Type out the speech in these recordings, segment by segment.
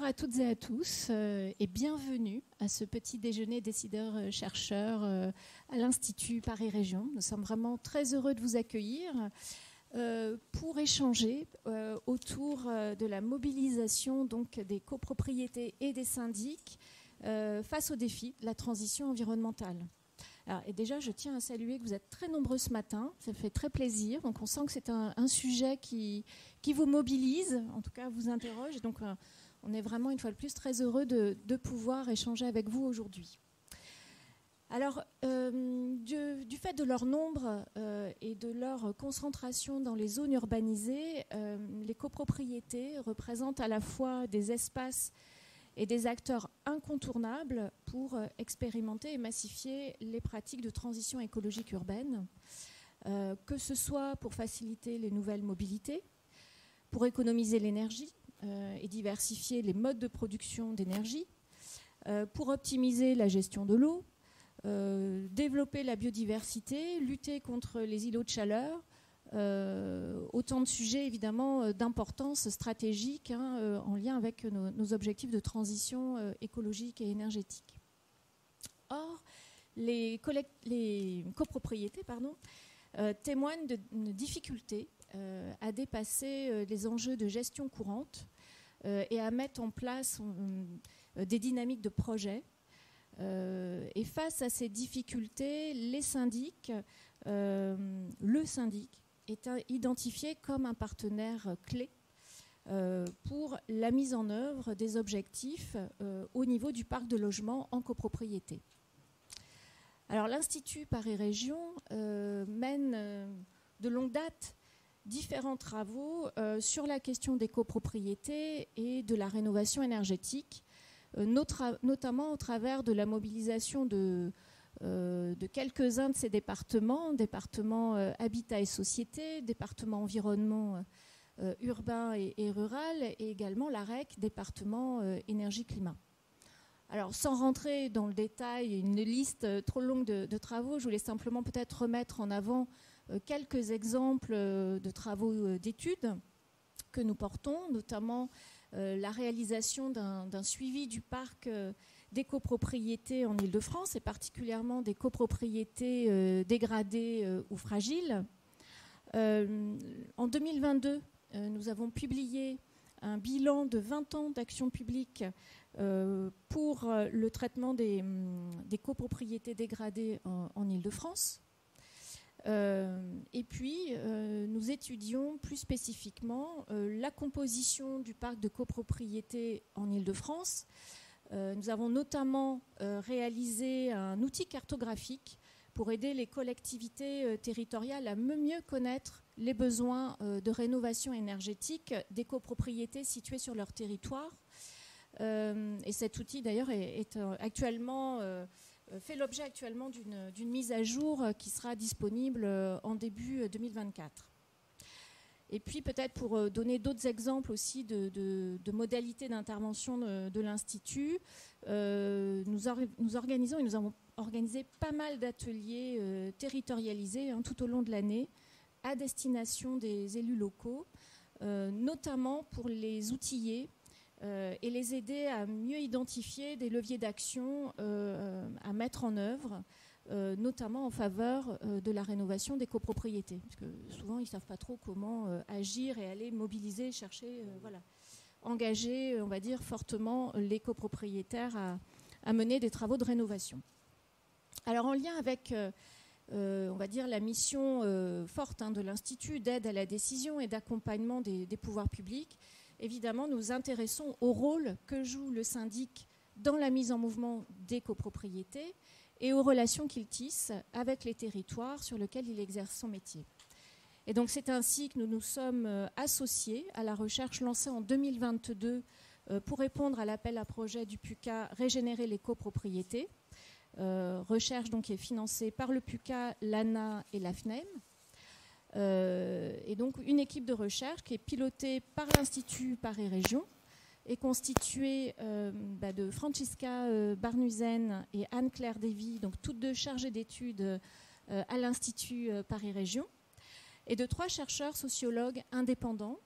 à toutes et à tous et bienvenue à ce petit déjeuner décideurs-chercheurs à l'Institut Paris Région. Nous sommes vraiment très heureux de vous accueillir pour échanger autour de la mobilisation donc, des copropriétés et des syndics face aux défis de la transition environnementale. Alors, et déjà, je tiens à saluer que vous êtes très nombreux ce matin, ça fait très plaisir. Donc, on sent que c'est un sujet qui vous mobilise, en tout cas vous interroge. Donc, on est vraiment, une fois de plus, très heureux de pouvoir échanger avec vous aujourd'hui. Alors, du fait de leur nombre et de leur concentration dans les zones urbanisées, les copropriétés représentent à la fois des espaces et des acteurs incontournables pour expérimenter et massifier les pratiques de transition écologique urbaine, que ce soit pour faciliter les nouvelles mobilités, pour économiser l'énergie et diversifier les modes de production d'énergie, pour optimiser la gestion de l'eau, développer la biodiversité, lutter contre les îlots de chaleur, autant de sujets évidemment d'importance stratégique en lien avec nos objectifs de transition écologique et énergétique. Or, les copropriétés témoignent de difficultés à dépasser les enjeux de gestion courante et à mettre en place des dynamiques de projet. Et face à ces difficultés, le syndic est identifié comme un partenaire clé pour la mise en œuvre des objectifs au niveau du parc de logement en copropriété. Alors l'Institut Paris Région mène de longue date différents travaux sur la question des copropriétés et de la rénovation énergétique, notamment au travers de la mobilisation de quelques-uns de ces départements habitat et société, département environnement urbain et rural, et également l'AREC, département énergie-climat. Alors, sans rentrer dans le détail, une liste trop longue de travaux, je voulais simplement peut-être remettre en avant quelques exemples de travaux d'études que nous portons, notamment la réalisation d'un suivi du parc des copropriétés en Île-de-France, et particulièrement des copropriétés dégradées ou fragiles. En 2022, nous avons publié un bilan de 20 ans d'action publique pour le traitement des copropriétés dégradées en Île-de-France. Et puis, nous étudions plus spécifiquement la composition du parc de copropriétés en Île-de-France. Nous avons notamment réalisé un outil cartographique pour aider les collectivités territoriales à mieux connaître les besoins de rénovation énergétique des copropriétés situées sur leur territoire. Et cet outil, d'ailleurs, est actuellement... fait l'objet actuellement d'une mise à jour qui sera disponible en début 2024. Et puis peut-être pour donner d'autres exemples aussi de modalités d'intervention de l'Institut, nous organisons et nous avons organisé pas mal d'ateliers territorialisés tout au long de l'année à destination des élus locaux, notamment pour les outiller et les aider à mieux identifier des leviers d'action à mettre en œuvre, notamment en faveur de la rénovation des copropriétés. Parce que souvent, ils ne savent pas trop comment agir et aller mobiliser, chercher, engager, on va dire, fortement les copropriétaires à mener des travaux de rénovation. Alors, en lien avec, on va dire, la mission forte de l'Institut d'aide à la décision et d'accompagnement des pouvoirs publics, évidemment, nous intéressons au rôle que joue le syndic dans la mise en mouvement des copropriétés et aux relations qu'il tisse avec les territoires sur lesquels il exerce son métier. Et donc, c'est ainsi que nous nous sommes associés à la recherche lancée en 2022 pour répondre à l'appel à projet du PUCA « Régénérer les copropriétés ». Recherche donc qui est financée par le PUCA, l'ANA et la FNEM. Et donc une équipe de recherche qui est pilotée par l'Institut Paris Région est constituée de Francisca Barnuzen et Anne-Claire Davy, donc toutes deux chargées d'études à l'Institut Paris Région, et de 3 chercheurs sociologues indépendants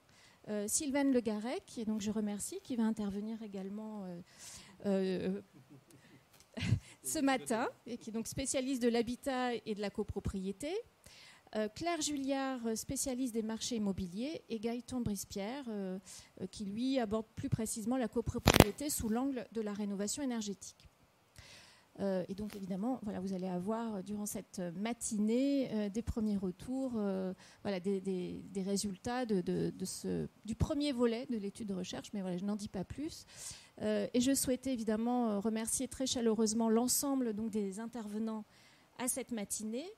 Sylvaine Le Garec, et donc je remercie, qui va intervenir également ce matin, et qui est donc spécialiste de l'habitat et de la copropriété. Claire Julliard, spécialiste des marchés immobiliers, et Gaëtan Brispierre, qui lui aborde plus précisément la copropriété sous l'angle de la rénovation énergétique. Et donc évidemment, voilà, vous allez avoir durant cette matinée des premiers retours, voilà, des résultats du premier volet de l'étude de recherche, mais voilà, je n'en dis pas plus. Et je souhaitais évidemment remercier très chaleureusement l'ensemble donc, des intervenants à cette matinée.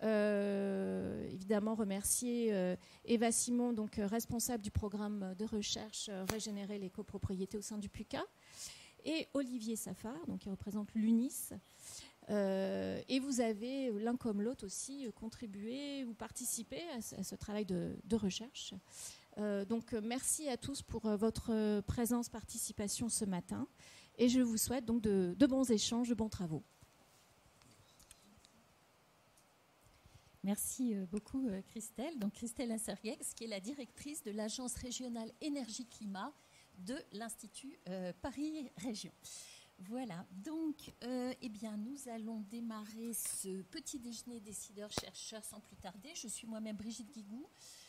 Évidemment remercier Eva Simon, donc responsable du programme de recherche Régénérer les copropriétés au sein du PUCA, et Olivier Safar, donc, qui représente l'UNIS. Et vous avez l'un comme l'autre aussi contribué ou participé à ce travail de recherche. Donc merci à tous pour votre présence, participation ce matin, et je vous souhaite donc de bons échanges, de bons travaux. Merci beaucoup Christelle. Donc Christelle Asserguex, qui est la directrice de l'Agence régionale énergie-climat de l'Institut Paris Région. Voilà, donc eh bien, nous allons démarrer ce petit déjeuner décideurs-chercheurs sans plus tarder. Je suis moi-même Brigitte Guigou,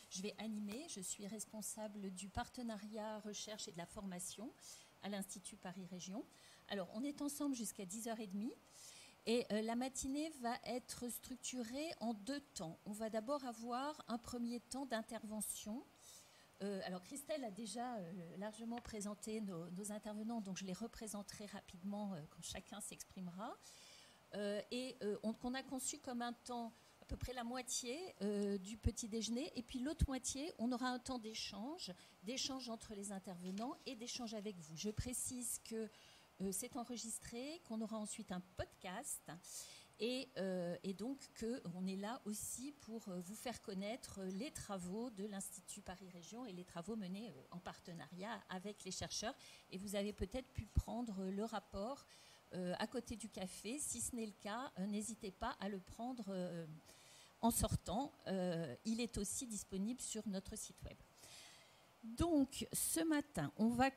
je vais animer, je suis responsable du partenariat recherche et de la formation à l'Institut Paris Région. Alors, on est ensemble jusqu'à 10h30. Et la matinée va être structurée en 2 temps. On va d'abord avoir un premier temps d'intervention. Alors Christelle a déjà largement présenté nos intervenants, donc je les représenterai rapidement quand chacun s'exprimera. Qu'on a conçu comme un temps, à peu près la moitié du petit déjeuner, et puis l'autre moitié, on aura un temps d'échange entre les intervenants et d'échange avec vous. Je précise que c'est enregistré, qu'on aura ensuite un podcast et donc qu'on est là aussi pour vous faire connaître les travaux de l'Institut Paris Région et les travaux menés en partenariat avec les chercheurs. Et vous avez peut-être pu prendre le rapport à côté du café. Si ce n'est le cas, n'hésitez pas à le prendre en sortant. Il est aussi disponible sur notre site web. Donc, ce matin, on va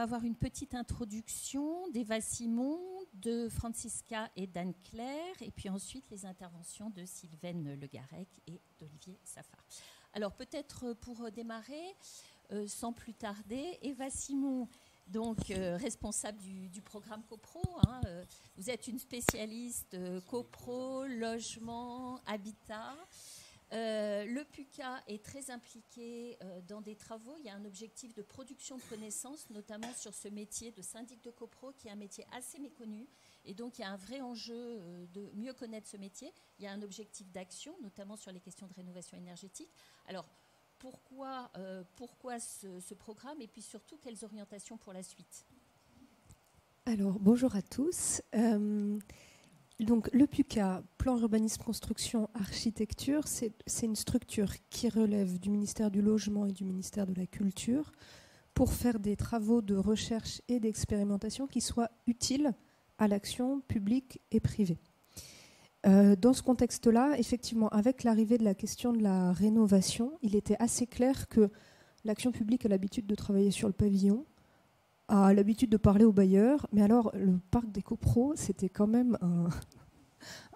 avoir une petite introduction d'Eva Simon, de Francisca et d'Anne-Claire, et puis ensuite les interventions de Sylvaine Le Garec et d'Olivier Safar. Alors, peut-être pour démarrer, sans plus tarder, Eva Simon, donc responsable du programme CoPro. Vous êtes une spécialiste CoPro, logement, habitat. Le PUCA est très impliqué dans des travaux. Il y a un objectif de production de connaissances, notamment sur ce métier de syndic de copro, qui est un métier assez méconnu. Et donc, il y a un vrai enjeu de mieux connaître ce métier. Il y a un objectif d'action, notamment sur les questions de rénovation énergétique. Alors, pourquoi ce programme, et puis surtout, quelles orientations pour la suite? Alors, bonjour à tous. Donc, le PUCA, Plan Urbanisme Construction Architecture, c'est une structure qui relève du ministère du Logement et du ministère de la Culture pour faire des travaux de recherche et d'expérimentation qui soient utiles à l'action publique et privée. Dans ce contexte-là, effectivement, avec l'arrivée de la question de la rénovation, il était assez clair que l'action publique a l'habitude de travailler sur le pavillon, a l'habitude de parler aux bailleurs, mais alors le parc des copros, c'était quand même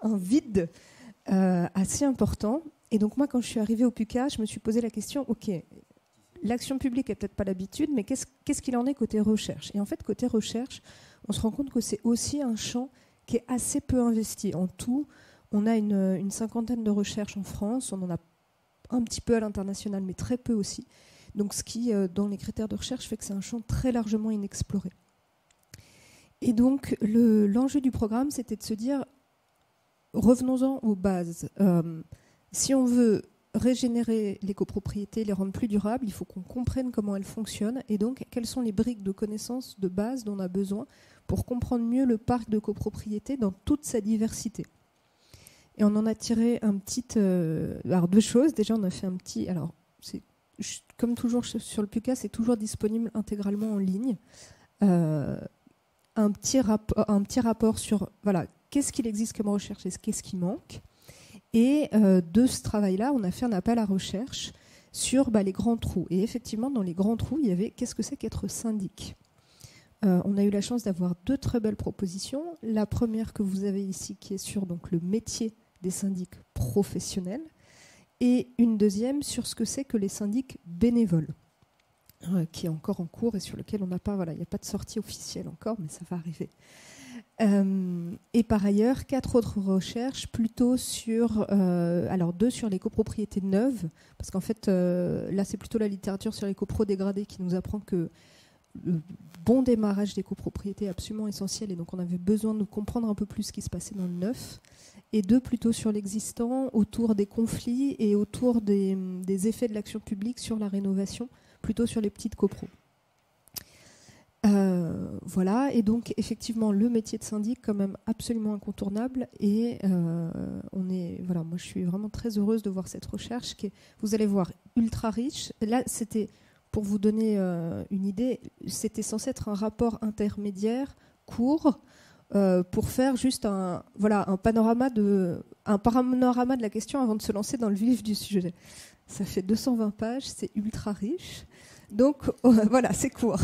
un vide assez important. Et donc moi, quand je suis arrivée au PUCA, je me suis posé la question, ok, l'action publique n'a peut-être pas l'habitude, mais qu'est-ce qu'il en est côté recherche? Et en fait, côté recherche, on se rend compte que c'est aussi un champ qui est assez peu investi. En tout, on a une 50aine de recherches en France, on en a un petit peu à l'international, mais très peu aussi. Donc ce qui, dans les critères de recherche, fait que c'est un champ très largement inexploré. Et donc l'enjeu du programme, c'était de se dire, revenons-en aux bases. Si on veut régénérer les copropriétés, les rendre plus durables, il faut qu'on comprenne comment elles fonctionnent et donc quelles sont les briques de connaissances de base dont on a besoin pour comprendre mieux le parc de copropriétés dans toute sa diversité. Et on en a tiré alors 2 choses. Déjà, on a fait un petit... Alors, comme toujours sur le PUCA, c'est toujours disponible intégralement en ligne. Un petit rapport sur voilà, qu'est-ce qu'il existe comme recherche et qu'est-ce qui manque. Et de ce travail-là, on a fait un appel à recherche sur les grands trous. Et effectivement, dans les grands trous, il y avait qu'est-ce que c'est qu'être syndic. On a eu la chance d'avoir 2 très belles propositions. La première que vous avez ici, qui est sur donc, le métier des syndics professionnels, et une deuxième sur ce que c'est que les syndics bénévoles, qui est encore en cours et sur lequel on n'a pas, il n'y a pas de sortie officielle encore, mais ça va arriver. Et par ailleurs, 4 autres recherches plutôt sur, 2 sur les copropriétés neuves, parce qu'en fait, là c'est plutôt la littérature sur les copros dégradés qui nous apprend que le bon démarrage des copropriétés est absolument essentiel, et donc on avait besoin de comprendre un peu plus ce qui se passait dans le neuf, et 2 plutôt sur l'existant, autour des conflits et autour des effets de l'action publique sur la rénovation, plutôt sur les petites copros. Voilà, et donc effectivement le métier de syndic quand même absolument incontournable, et moi je suis vraiment très heureuse de voir cette recherche qui est, vous allez voir, ultra riche. Là c'était, pour vous donner une idée, c'était censé être un rapport intermédiaire court pour faire juste un panorama de la question avant de se lancer dans le vif du sujet. Ça fait 220 pages, c'est ultra riche, donc voilà, c'est court.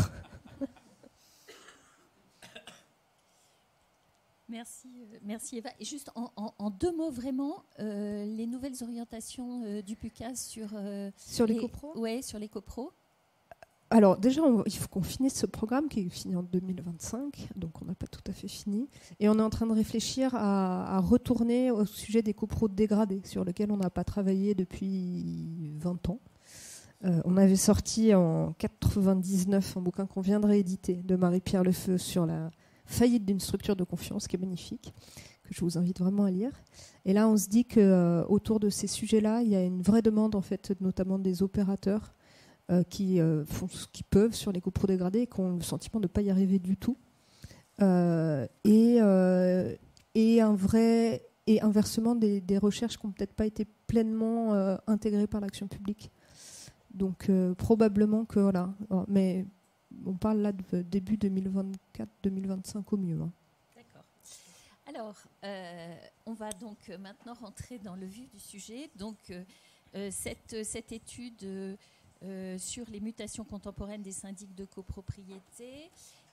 Merci Eva. Et juste en 2 mots vraiment, les nouvelles orientations du PUCA sur les copros. Oui, sur les copros. Alors déjà, il faut qu'on finisse ce programme qui est fini en 2025, donc on n'a pas tout à fait fini. Et on est en train de réfléchir à retourner au sujet des copros dégradés, sur lequel on n'a pas travaillé depuis 20 ans. On avait sorti en 99 un bouquin qu'on vient de rééditer de Marie-Pierre Lefeu sur la faillite d'une structure de confiance, qui est magnifique, que je vous invite vraiment à lire. Et là, on se dit qu'autour de ces sujets-là, il y a une vraie demande, en fait, notamment des opérateurs qui font ce qu'ils peuvent sur les copros dégradés et qui ont le sentiment de ne pas y arriver du tout. Et inversement, des recherches qui n'ont peut-être pas été pleinement intégrées par l'action publique. Donc probablement que voilà, mais on parle là de début 2024-2025 au mieux. Hein. D'accord. Alors, on va donc maintenant rentrer dans le vif du sujet. Donc, cette étude sur les mutations contemporaines des syndics de copropriété,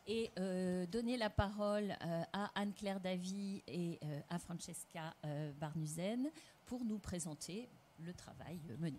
et donner la parole à Anne-Claire Davy et à Francesca Barnuzen pour nous présenter le travail mené.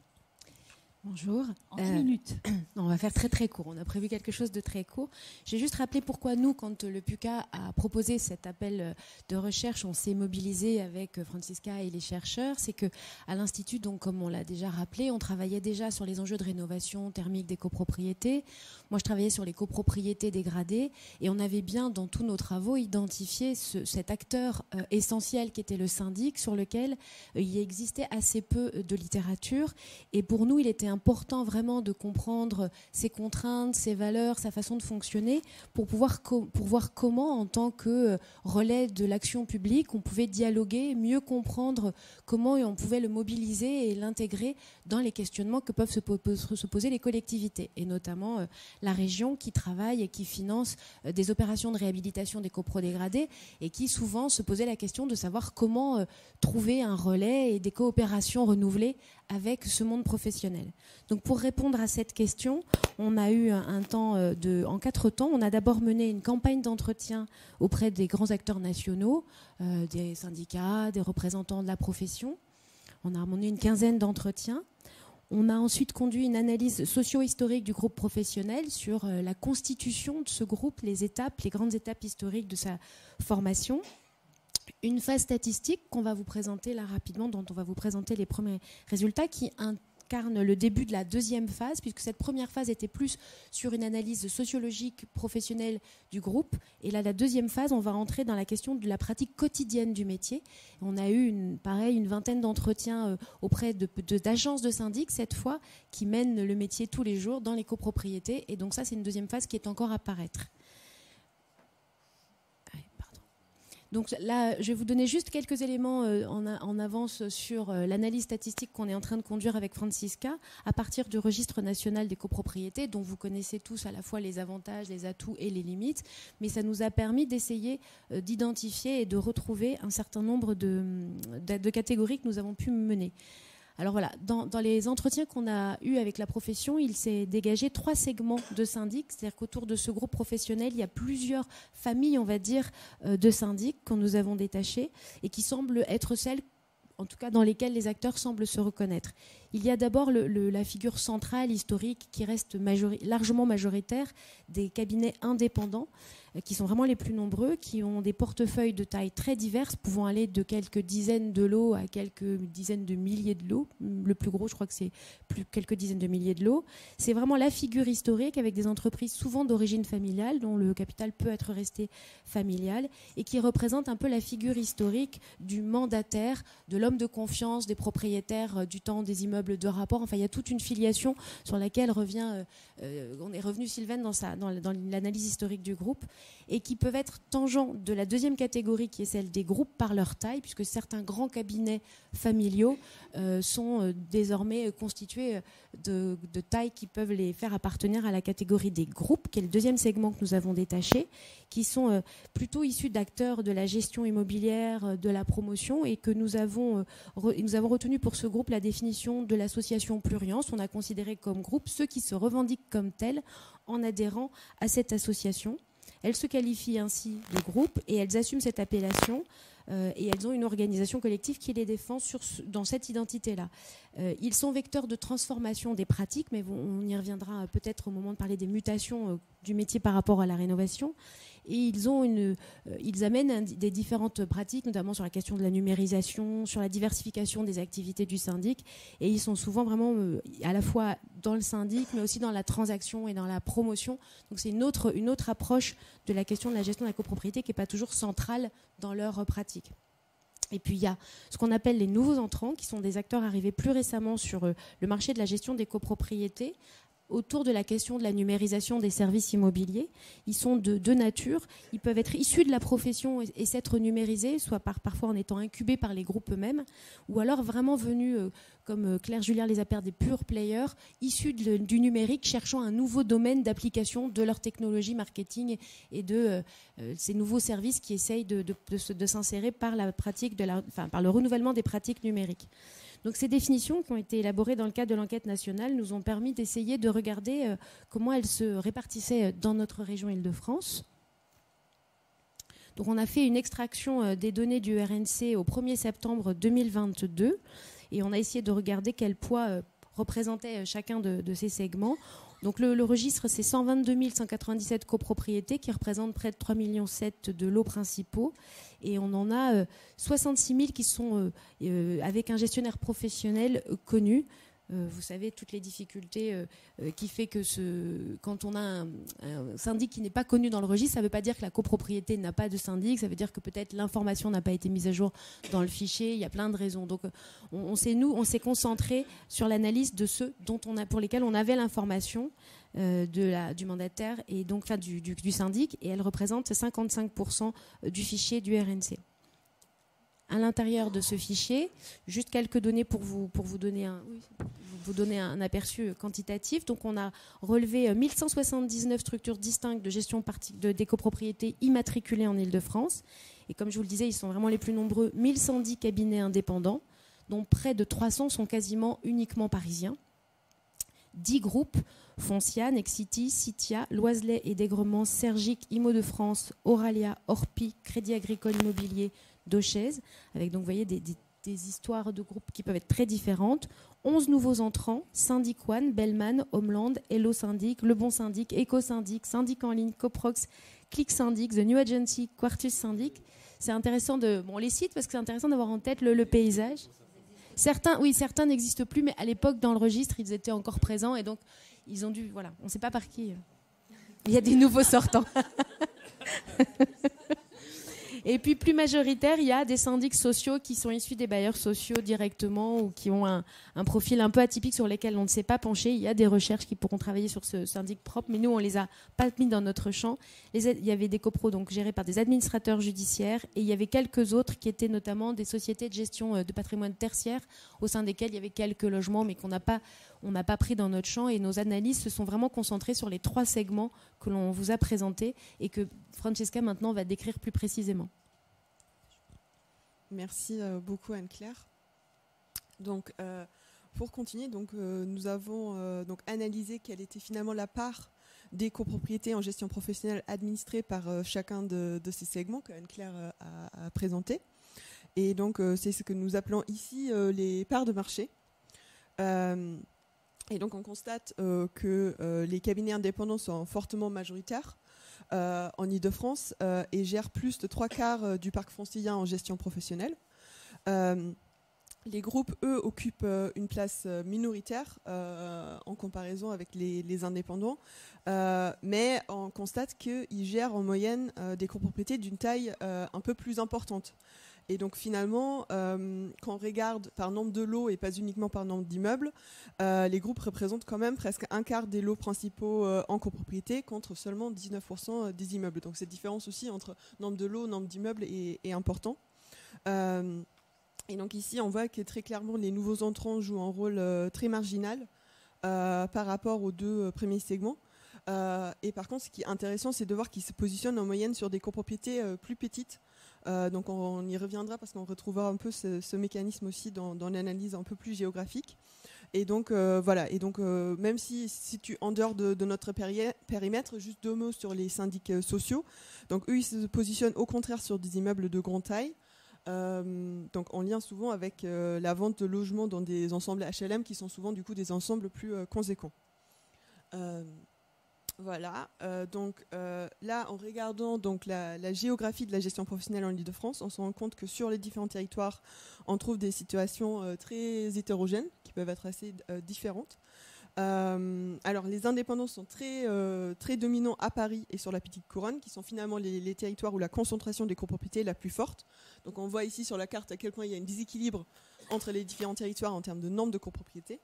Bonjour. En 10 minutes. On va faire très très court. On a prévu quelque chose de très court. J'ai juste rappelé pourquoi nous, quand le PUCA a proposé cet appel de recherche, on s'est mobilisé avec Francisca et les chercheurs. C'est que à l'Institut, donc comme on l'a déjà rappelé, on travaillait déjà sur les enjeux de rénovation thermique des copropriétés. Moi, je travaillais sur les copropriétés dégradées, et on avait bien dans tous nos travaux identifié cet acteur essentiel qui était le syndic, sur lequel il existait assez peu de littérature. Et pour nous, il était important vraiment de comprendre ses contraintes, ses valeurs, sa façon de fonctionner, pour pouvoir voir comment, en tant que relais de l'action publique, on pouvait dialoguer, mieux comprendre comment on pouvait le mobiliser et l'intégrer dans les questionnements que peuvent se poser les collectivités, et notamment la région qui travaille et qui finance des opérations de réhabilitation des copros dégradés, et qui souvent se posait la question de savoir comment trouver un relais et des coopérations renouvelées avec ce monde professionnel. Donc pour répondre à cette question, on a eu un temps en 4 temps. On a d'abord mené une campagne d'entretien auprès des grands acteurs nationaux, des syndicats, des représentants de la profession. On a mené une 15aine d'entretiens. On a ensuite conduit une analyse socio-historique du groupe professionnel sur la constitution de ce groupe, les grandes étapes historiques de sa formation. Une phase statistique qu'on va vous présenter là rapidement, dont on va vous présenter les premiers résultats, qui incarne le début de la deuxième phase, puisque cette première phase était plus sur une analyse sociologique professionnelle du groupe. Et là, la deuxième phase, on va rentrer dans la question de la pratique quotidienne du métier. On a eu une 20aine d'entretiens auprès d'agences de syndics, cette fois, qui mènent le métier tous les jours dans les copropriétés. Et donc ça, c'est une deuxième phase qui est encore à paraître. Donc là, je vais vous donner juste quelques éléments en avance sur l'analyse statistique qu'on est en train de conduire avec Francisca à partir du registre national des copropriétés, dont vous connaissez tous à la fois les avantages, les atouts et les limites. Mais ça nous a permis d'essayer d'identifier et de retrouver un certain nombre de catégories que nous avons pu mener. Alors voilà, dans les entretiens qu'on a eus avec la profession, il s'est dégagé 3 segments de syndics, c'est-à-dire qu'autour de ce groupe professionnel, il y a plusieurs familles, on va dire, de syndics que nous avons détachés et qui semblent être celles, en tout cas dans lesquelles les acteurs semblent se reconnaître. Il y a d'abord la figure centrale, historique, qui reste largement majoritaire, des cabinets indépendants, qui sont vraiment les plus nombreux, qui ont des portefeuilles de taille très diverses, pouvant aller de quelques dizaines de lots à quelques dizaines de milliers de lots. Le plus gros, je crois que c'est quelques dizaines de milliers de lots. C'est vraiment la figure historique, avec des entreprises souvent d'origine familiale, dont le capital peut être resté familial, et qui représente un peu la figure historique du mandataire, de l'homme de confiance, des propriétaires du temps des immeubles de rapport. Enfin, il y a toute une filiation sur laquelle on est revenu Sylvaine dans l'analyse historique du groupe, et qui peuvent être tangents de la deuxième catégorie, qui est celle des groupes par leur taille, puisque certains grands cabinets familiaux sont désormais constitués de tailles qui peuvent les faire appartenir à la catégorie des groupes, qui est le deuxième segment que nous avons détaché, qui sont plutôt issus d'acteurs de la gestion immobilière, de la promotion, et que nous avons retenu pour ce groupe la définition de l'association Pluriance. On a considéré comme groupe ceux qui se revendiquent comme tels en adhérant à cette association. Elles se qualifient ainsi de groupe et elles assument cette appellation et elles ont une organisation collective qui les défend dans cette identité-là. Ils sont vecteurs de transformation des pratiques, mais on y reviendra peut-être au moment de parler des mutations du métier par rapport à la rénovation. Et ils amènent des différentes pratiques, notamment sur la question de la numérisation, sur la diversification des activités du syndic. Et ils sont souvent vraiment à la fois dans le syndic, mais aussi dans la transaction et dans la promotion. Donc c'est une autre approche de la question de la gestion de la copropriété qui n'est pas toujours centrale dans leur pratique. Et puis il y a ce qu'on appelle les nouveaux entrants, qui sont des acteurs arrivés plus récemment sur le marché de la gestion des copropriétés, autour de la question de la numérisation des services immobiliers. Ils sont de deux natures. Ils peuvent être issus de la profession et s'être numérisés, soit parfois en étant incubés par les groupes eux-mêmes, ou alors vraiment venus, comme Claire Julliard les appelle, des pure players, issus du numérique, cherchant un nouveau domaine d'application de leur technologie marketing et de ces nouveaux services qui essayent de s'insérer par la pratique par le renouvellement des pratiques numériques. Donc ces définitions qui ont été élaborées dans le cadre de l'enquête nationale nous ont permis d'essayer de regarder comment elles se répartissaient dans notre région Île-de-France. Donc on a fait une extraction des données du RNC au 1er septembre 2022 et on a essayé de regarder quel poids représentait chacun de ces segments. Donc le registre, c'est 122 197 copropriétés qui représentent près de 3,7 millions de lots principaux. Et on en a 66 000 qui sont avec un gestionnaire professionnel connu. Vous savez, toutes les difficultés qui fait que quand on a un syndic qui n'est pas connu dans le registre, ça ne veut pas dire que la copropriété n'a pas de syndic, ça veut dire que peut-être l'information n'a pas été mise à jour dans le fichier, il y a plein de raisons. Donc on s'est concentré sur l'analyse de ceux pour lesquels on avait l'information du mandataire et donc du syndic, et elle représente 55% du fichier du RNC. À l'intérieur de ce fichier, juste quelques données pour vous donner un aperçu quantitatif. Donc on a relevé 1179 structures distinctes de gestion des copropriétés immatriculées en Île-de-France. Et comme je vous le disais, ils sont vraiment les plus nombreux, 1110 cabinets indépendants, dont près de 300 sont quasiment uniquement parisiens. 10 groupes, Foncia, Nexity, Citia, Loiselet et Dègremont, Sergic, Immo de France, Oralia, Orpi, Crédit Agricole Immobilier, Dochez, avec donc vous voyez des histoires de groupes qui peuvent être très différentes. 11 nouveaux entrants, Syndic One, Bellman, Homeland, Hello Syndic, Le Bon Syndic, Eco Syndic, Syndic en ligne, Coprox, Click Syndic, The New Agency, Quartus Syndic. C'est intéressant on les cite parce que c'est intéressant d'avoir en tête le paysage. Certains n'existent plus, mais à l'époque, dans le registre, ils étaient encore présents et donc ils ont dû, voilà, on ne sait pas par qui. Il y a des nouveaux sortants. Et puis plus majoritaire, il y a des syndics sociaux qui sont issus des bailleurs sociaux directement ou qui ont un profil un peu atypique sur lesquels on ne s'est pas penché. Il y a des recherches qui pourront travailler sur ce syndic propre, mais nous, on ne les a pas mis dans notre champ. Il y avait des copros donc, gérés par des administrateurs judiciaires et il y avait quelques autres qui étaient notamment des sociétés de gestion de patrimoine tertiaire au sein desquelles il y avait quelques logements, mais qu'on n'a pas pris dans notre champ. Et nos analyses se sont vraiment concentrées sur les 3 segments que l'on vous a présentés et que Francesca maintenant va décrire plus précisément. Merci beaucoup Anne-Claire. Donc, pour continuer, nous avons donc analysé quelle était finalement la part des copropriétés en gestion professionnelle administrées par chacun de ces segments qu'Anne-Claire a présenté. Et donc, c'est ce que nous appelons ici les parts de marché. Et donc, on constate que les cabinets indépendants sont fortement majoritaires en Ile-de-France et gèrent plus de 3/4 du parc francilien en gestion professionnelle. Les groupes, eux, occupent une place minoritaire en comparaison avec les indépendants, mais on constate qu'ils gèrent en moyenne des copropriétés d'une taille un peu plus importante. Et donc finalement, quand on regarde par nombre de lots et pas uniquement par nombre d'immeubles, les groupes représentent quand même presque 1/4 des lots principaux en copropriété contre seulement 19% des immeubles. Donc cette différence aussi entre nombre de lots, nombre d'immeubles est important. Et donc ici, on voit que très clairement, les nouveaux entrants jouent un rôle très marginal par rapport aux deux premiers segments. Et par contre, ce qui est intéressant, c'est de voir qu'ils se positionnent en moyenne sur des copropriétés plus petites. Donc on y reviendra parce qu'on retrouvera un peu ce mécanisme aussi dans l'analyse un peu plus géographique. Et donc voilà. Et donc même si situe en dehors de notre périmètre, juste 2 mots sur les syndics sociaux. Donc eux, ils se positionnent au contraire sur des immeubles de grande taille. Donc en lien souvent avec la vente de logements dans des ensembles HLM qui sont souvent du coup des ensembles plus conséquents. Voilà, donc là en regardant donc la géographie de la gestion professionnelle en Ile-de-France, on se rend compte que sur les différents territoires, on trouve des situations très hétérogènes qui peuvent être assez différentes. Alors les indépendants sont très dominants à Paris et sur la Petite Couronne, qui sont finalement les territoires où la concentration des copropriétés est la plus forte. Donc on voit ici sur la carte à quel point il y a un déséquilibre entre les différents territoires en termes de nombre de copropriétés.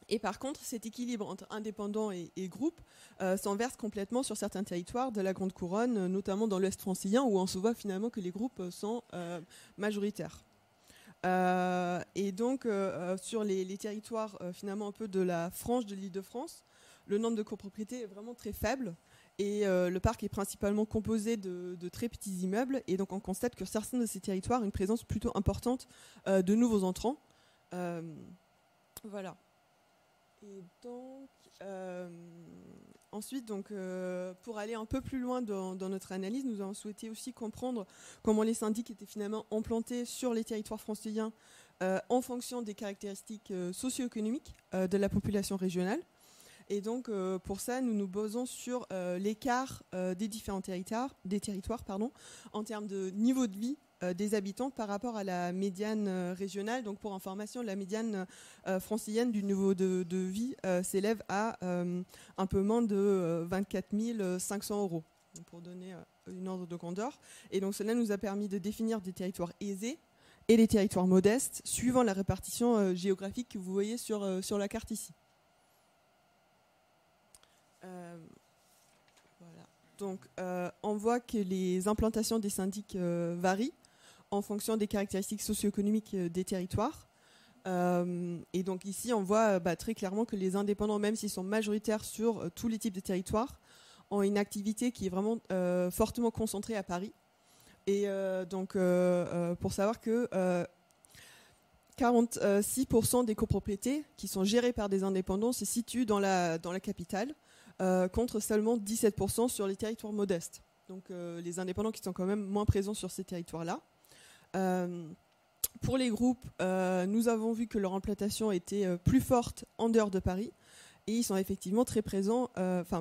Et par contre, cet équilibre entre indépendants et groupes s'inverse complètement sur certains territoires de la Grande Couronne, notamment dans l'Ouest francilien, où on se voit finalement que les groupes sont majoritaires. Et donc, sur les territoires finalement un peu de la frange de l'Île-de-France, le nombre de copropriétés est vraiment très faible. Et le parc est principalement composé de très petits immeubles. Et donc, on constate que certains de ces territoires ont une présence plutôt importante de nouveaux entrants. Voilà. Et donc, ensuite, pour aller un peu plus loin dans notre analyse, nous avons souhaité aussi comprendre comment les syndics étaient finalement implantés sur les territoires franciliens en fonction des caractéristiques socio-économiques de la population régionale. Et donc, pour ça, nous nous basons sur l'écart des différents territoires en termes de niveau de vie des habitants par rapport à la médiane régionale. Donc pour information, la médiane francilienne du niveau de vie s'élève à un peu moins de 24 500 €, pour donner une ordre de grandeur. Et donc cela nous a permis de définir des territoires aisés et des territoires modestes, suivant la répartition géographique que vous voyez sur la carte ici. Voilà. Donc on voit que les implantations des syndics varient en fonction des caractéristiques socio-économiques des territoires. Et donc ici, on voit très clairement que les indépendants, même s'ils sont majoritaires sur tous les types de territoires, ont une activité qui est vraiment fortement concentrée à Paris. Et pour savoir que 46% des copropriétés qui sont gérées par des indépendants se situent dans la capitale, contre seulement 17% sur les territoires modestes. Donc les indépendants qui sont quand même moins présents sur ces territoires-là. Pour les groupes, nous avons vu que leur implantation était plus forte en dehors de Paris et ils sont effectivement très présents,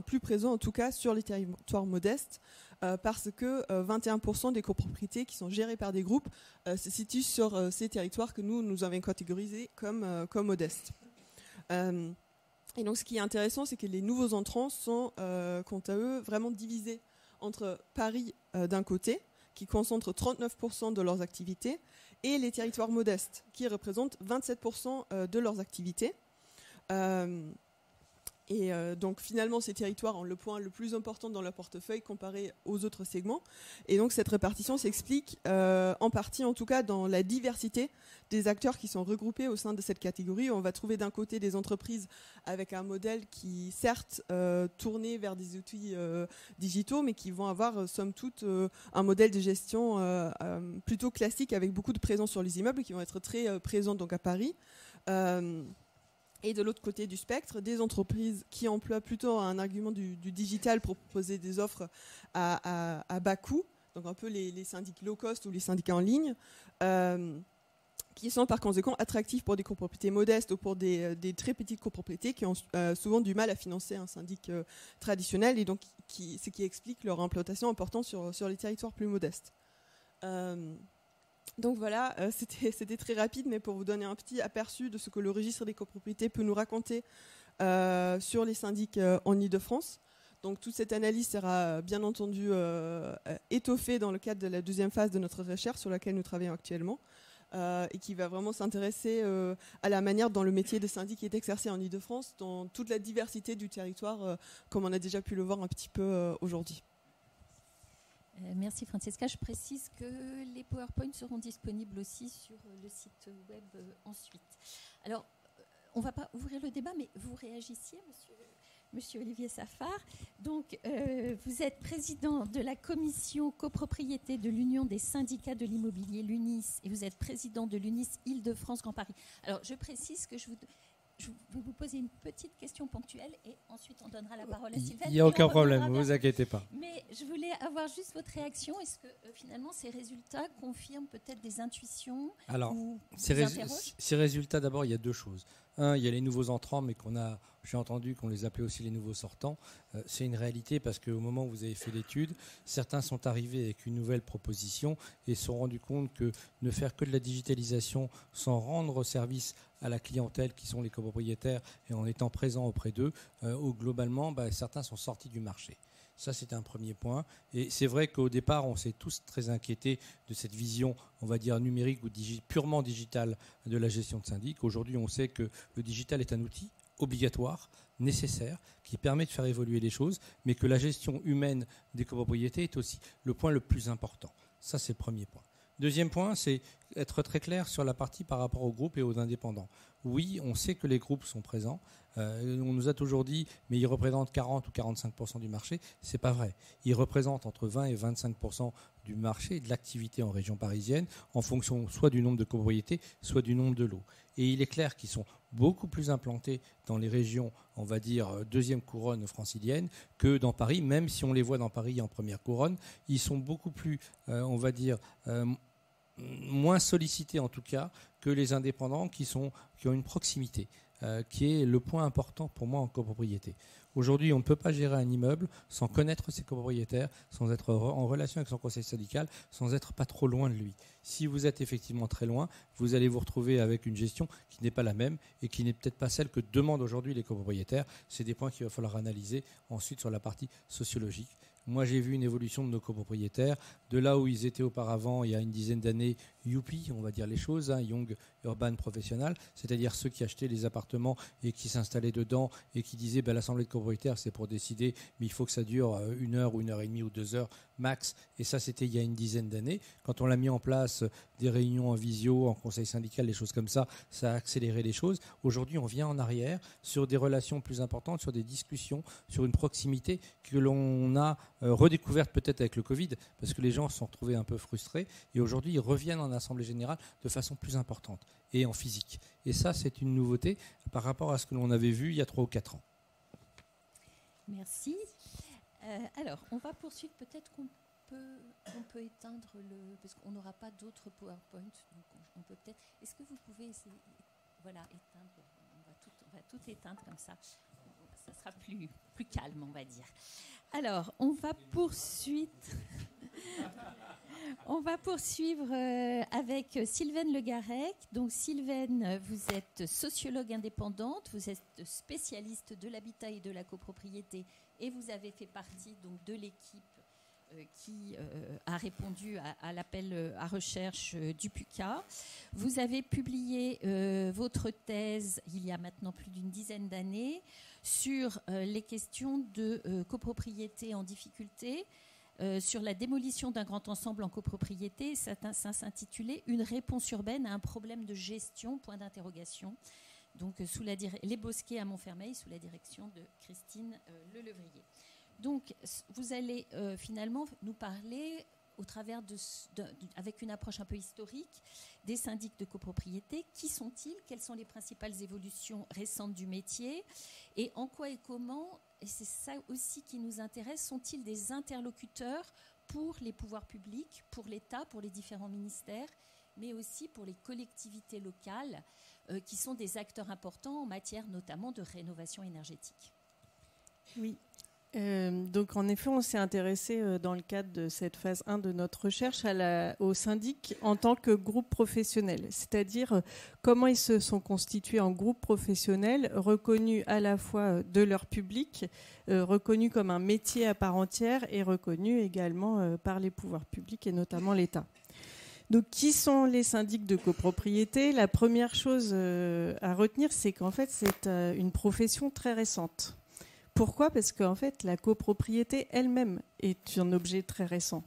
plus présents en tout cas sur les territoires modestes, parce que 21% des copropriétés qui sont gérées par des groupes se situent sur ces territoires que nous avons catégorisés comme modestes. Et donc ce qui est intéressant, c'est que les nouveaux entrants sont, quant à eux, vraiment divisés entre Paris d'un côté, qui concentrent 39% de leurs activités, et les territoires modestes, qui représentent 27% de leurs activités. Et donc finalement, ces territoires ont le point le plus important dans leur portefeuille comparé aux autres segments. Et donc cette répartition s'explique en partie, en tout cas, dans la diversité des acteurs qui sont regroupés au sein de cette catégorie. On va trouver d'un côté des entreprises avec un modèle qui, certes, tourné vers des outils digitaux, mais qui vont avoir, somme toute, un modèle de gestion plutôt classique avec beaucoup de présence sur les immeubles qui vont être très présents donc à Paris. Et de l'autre côté du spectre, des entreprises qui emploient plutôt un argument du digital pour proposer des offres à bas coût, donc un peu les syndics low cost ou les syndicats en ligne, qui sont par conséquent attractifs pour des copropriétés modestes ou pour des très petites copropriétés qui ont souvent du mal à financer un syndic traditionnel, et donc ce qui explique leur implantation importante sur les territoires plus modestes. Donc voilà, c'était très rapide, mais pour vous donner un petit aperçu de ce que le registre des copropriétés peut nous raconter sur les syndics en Ile-de-France. Donc toute cette analyse sera bien entendu étoffée dans le cadre de la deuxième phase de notre recherche sur laquelle nous travaillons actuellement, et qui va vraiment s'intéresser à la manière dont le métier de syndic est exercé en Ile-de-France, dans toute la diversité du territoire, comme on a déjà pu le voir un petit peu aujourd'hui. Merci Francesca. Je précise que les PowerPoints seront disponibles aussi sur le site web ensuite. Alors, on ne va pas ouvrir le débat, mais vous réagissiez, monsieur Olivier Safar. Donc, vous êtes président de la commission copropriété de l'Union des syndicats de l'immobilier, l'UNIS, et vous êtes président de l'UNIS Île-de-France Grand Paris. Alors, je précise que je vais vous poser une petite question ponctuelle et ensuite on donnera la parole à Sylvain. Il n'y a aucun problème, ne vous inquiétez pas. Mais je voulais avoir juste votre réaction. Est-ce que finalement ces résultats confirment peut-être des intuitions? Alors, ou ces résultats, d'abord, il y a deux choses. Un, il y a les nouveaux entrants, mais j'ai entendu qu'on les appelait aussi les nouveaux sortants. C'est une réalité parce qu'au moment où vous avez fait l'étude, certains sont arrivés avec une nouvelle proposition et se sont rendus compte que ne faire que de la digitalisation sans rendre service à la clientèle qui sont les copropriétaires et en étant présents auprès d'eux, globalement, certains sont sortis du marché. Ça, c'est un premier point. Et c'est vrai qu'au départ, on s'est tous très inquiétés de cette vision, on va dire, numérique ou purement digitale de la gestion de syndic. Aujourd'hui, on sait que le digital est un outil obligatoire, nécessaire, qui permet de faire évoluer les choses, mais que la gestion humaine des copropriétés est aussi le point le plus important. Ça, c'est le premier point. Deuxième point, c'est être très clair sur la partie par rapport aux groupes et aux indépendants. Oui, on sait que les groupes sont présents. On nous a toujours dit, mais ils représentent 40 ou 45% du marché. C'est pas vrai. Ils représentent entre 20 et 25% du marché et de l'activité en région parisienne, en fonction soit du nombre de copropriétés, soit du nombre de lots. Et il est clair qu'ils sont beaucoup plus implantés dans les régions, on va dire, deuxième couronne francilienne que dans Paris. Même si on les voit dans Paris en première couronne, ils sont beaucoup plus, on va dire, moins sollicités en tout cas que les indépendants qui ont une proximité, qui est le point important pour moi en copropriété. Aujourd'hui, on ne peut pas gérer un immeuble sans connaître ses copropriétaires, sans être en relation avec son conseil syndical, sans être pas trop loin de lui. Si vous êtes effectivement très loin, vous allez vous retrouver avec une gestion qui n'est pas la même et qui n'est peut-être pas celle que demandent aujourd'hui les copropriétaires. C'est des points qu'il va falloir analyser ensuite sur la partie sociologique. Moi, j'ai vu une évolution de nos copropriétaires. De là où ils étaient auparavant, il y a une dizaine d'années, youpi, on va dire les choses, Young Urban Professional, c'est-à-dire ceux qui achetaient les appartements et qui s'installaient dedans et qui disaient l'assemblée de copropriétaires, c'est pour décider, mais il faut que ça dure 1 heure ou 1 heure et demie ou 2 heures max. Et ça, c'était il y a une dizaine d'années. Quand on l'a mis en place, des réunions en visio, en conseil syndical, des choses comme ça, ça a accéléré les choses. Aujourd'hui, on vient en arrière sur des relations plus importantes, sur des discussions, sur une proximité que l'on a redécouverte peut-être avec le Covid, parce que les gens se sont retrouvés un peu frustrés. Et aujourd'hui, ils reviennent en assemblée générale de façon plus importante et en physique. Et ça, c'est une nouveauté par rapport à ce que l'on avait vu il y a 3 ou 4 ans. Merci. Alors, on va poursuivre. Peut-être qu'on peut éteindre parce qu'on n'aura pas d'autres PowerPoint. Donc on peut peut-être. Est-ce que vous pouvez essayer, éteindre. On va tout éteindre comme ça. Ça sera plus calme, on va dire. Alors, on va poursuivre. On va poursuivre avec Sylvaine Le Garec. Donc Sylvaine, vous êtes sociologue indépendante, vous êtes spécialiste de l'habitat et de la copropriété et vous avez fait partie donc, de l'équipe qui a répondu à l'appel à recherche du PUCA. Vous avez publié votre thèse il y a maintenant plus d'une dizaine d'années sur les questions de copropriété en difficulté, sur la démolition d'un grand ensemble en copropriété. Ça s'intitulait « Une réponse urbaine à un problème de gestion », point d'interrogation. Donc, les Bosquets à Montfermeil, sous la direction de Christine Lelevrier. Donc, vous allez finalement nous parler, au travers avec une approche un peu historique, des syndics de copropriété. Qui sont-ils? Quelles sont les principales évolutions récentes du métier? Et en quoi et comment, et c'est ça aussi qui nous intéresse, sont-ils des interlocuteurs pour les pouvoirs publics, pour l'État, pour les différents ministères, mais aussi pour les collectivités locales, qui sont des acteurs importants en matière notamment de rénovation énergétique? Oui. Donc en effet, on s'est intéressé dans le cadre de cette phase 1 de notre recherche aux syndics en tant que groupe professionnel, c'est-à-dire comment ils se sont constitués en groupe professionnel, reconnus à la fois de leur public, reconnus comme un métier à part entière et reconnus également par les pouvoirs publics et notamment l'État. Donc, qui sont les syndics de copropriété? La première chose à retenir, c'est qu'en fait, c'est une profession très récente. Pourquoi? Parce qu'en fait, la copropriété elle-même est un objet très récent.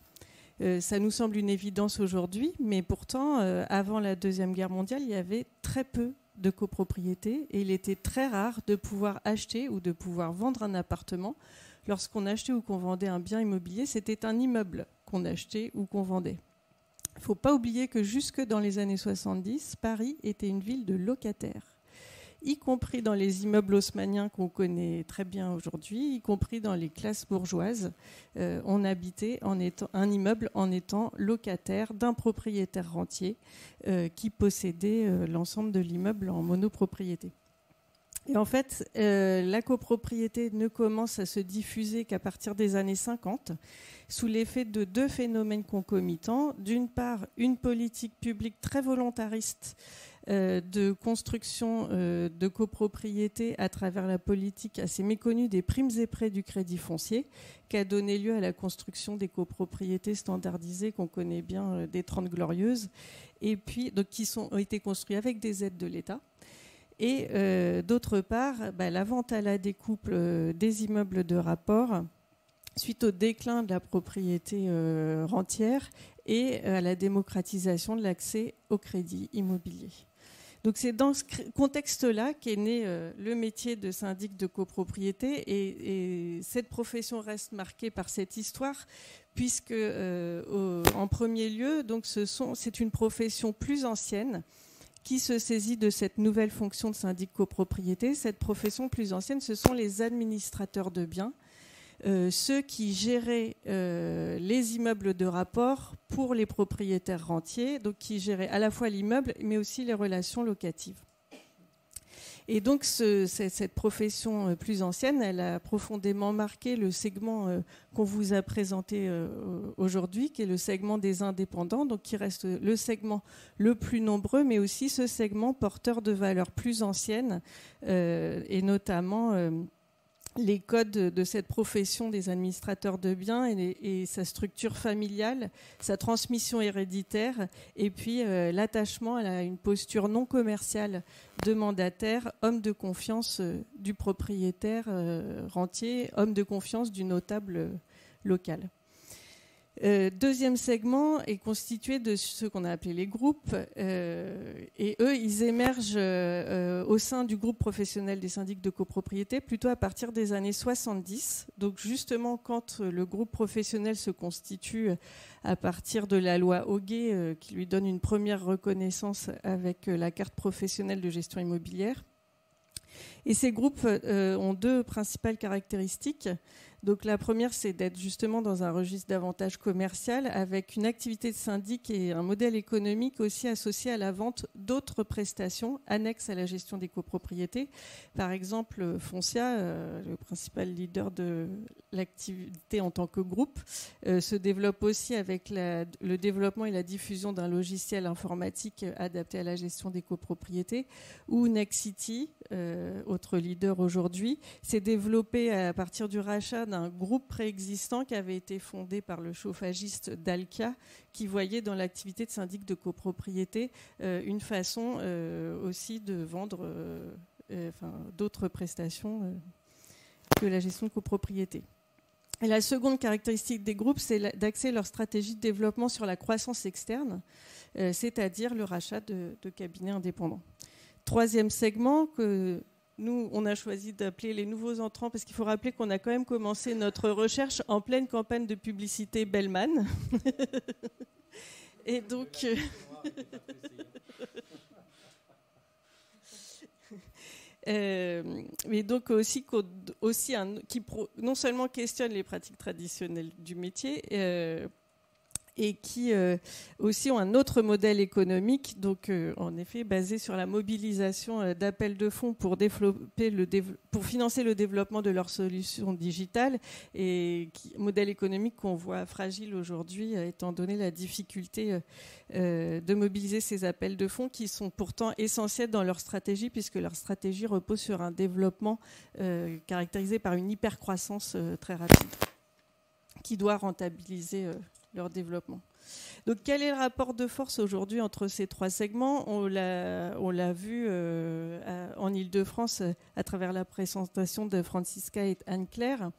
Ça nous semble une évidence aujourd'hui, mais pourtant, avant la Deuxième Guerre mondiale, il y avait très peu de copropriété et il était très rare de pouvoir acheter ou de pouvoir vendre un appartement. Lorsqu'on achetait ou qu'on vendait un bien immobilier, c'était un immeuble qu'on achetait ou qu'on vendait. Il ne faut pas oublier que jusque dans les années 70, Paris était une ville de locataires, y compris dans les immeubles haussmanniens qu'on connaît très bien aujourd'hui, y compris dans les classes bourgeoises. On habitait un immeuble en étant locataire d'un propriétaire rentier qui possédait l'ensemble de l'immeuble en monopropriété. Et en fait, la copropriété ne commence à se diffuser qu'à partir des années 50, sous l'effet de deux phénomènes concomitants. D'une part, une politique publique très volontariste de construction de copropriété à travers la politique assez méconnue des primes et prêts du crédit foncier, qui a donné lieu à la construction des copropriétés standardisées qu'on connaît bien des 30 Glorieuses, et puis donc, qui ont été construits avec des aides de l'État. Et d'autre part, la vente à la découpe des immeubles de rapport suite au déclin de la propriété rentière et à la démocratisation de l'accès au crédit immobilier. Donc c'est dans ce contexte-là qu'est né le métier de syndic de copropriété et cette profession reste marquée par cette histoire puisque en premier lieu, donc c'est une profession plus ancienne qui se saisit de cette nouvelle fonction de syndic copropriété. Cette profession plus ancienne, ce sont les administrateurs de biens, ceux qui géraient les immeubles de rapport pour les propriétaires rentiers, donc qui géraient à la fois l'immeuble mais aussi les relations locatives. Et donc cette profession plus ancienne, elle a profondément marqué le segment qu'on vous a présenté aujourd'hui, qui est le segment des indépendants, donc qui reste le segment le plus nombreux, mais aussi ce segment porteur de valeurs plus anciennes, et notamment les codes de cette profession des administrateurs de biens et sa structure familiale, sa transmission héréditaire, et puis l'attachement à une posture non commerciale de mandataire, homme de confiance du propriétaire rentier, homme de confiance du notable local. Deuxième segment est constitué de ceux qu'on a appelés les groupes, et eux, ils émergent au sein du groupe professionnel des syndics de copropriété plutôt à partir des années 70. Donc justement, quand le groupe professionnel se constitue à partir de la loi Hoguet, qui lui donne une première reconnaissance avec la carte professionnelle de gestion immobilière. Et ces groupes ont deux principales caractéristiques. Donc la première, c'est d'être justement dans un registre davantage commercial avec une activité de syndic et un modèle économique aussi associé à la vente d'autres prestations annexes à la gestion des copropriétés. Par exemple, Foncia, le principal leader de l'activité en tant que groupe, se développe aussi avec le développement et la diffusion d'un logiciel informatique adapté à la gestion des copropriétés, ou Nexity, autre leader aujourd'hui, s'est développé à partir du rachat d'un groupe préexistant qui avait été fondé par le chauffagiste Dalkia, qui voyait dans l'activité de syndic de copropriété une façon aussi de vendre d'autres prestations que la gestion de copropriété. Et la seconde caractéristique des groupes, c'est d'axer leur stratégie de développement sur la croissance externe, c'est-à-dire le rachat de cabinets indépendants. Troisième segment que nous, on a choisi d'appeler les nouveaux entrants, parce qu'il faut rappeler qu'on a quand même commencé notre recherche en pleine campagne de publicité Bellman. Et donc... mais donc aussi non seulement questionne les pratiques traditionnelles du métier, et qui aussi ont un autre modèle économique, donc en effet basé sur la mobilisation d'appels de fonds pour financer le développement de leurs solutions digitales, et modèle économique qu'on voit fragile aujourd'hui étant donné la difficulté de mobiliser ces appels de fonds qui sont pourtant essentiels dans leur stratégie, puisque leur stratégie repose sur un développement caractérisé par une hypercroissance très rapide qui doit rentabiliser leur développement. Donc, quel est le rapport de force aujourd'hui entre ces trois segments ? On l'a vu en Ile-de-France à travers la présentation de Francisca et Anne-Claire.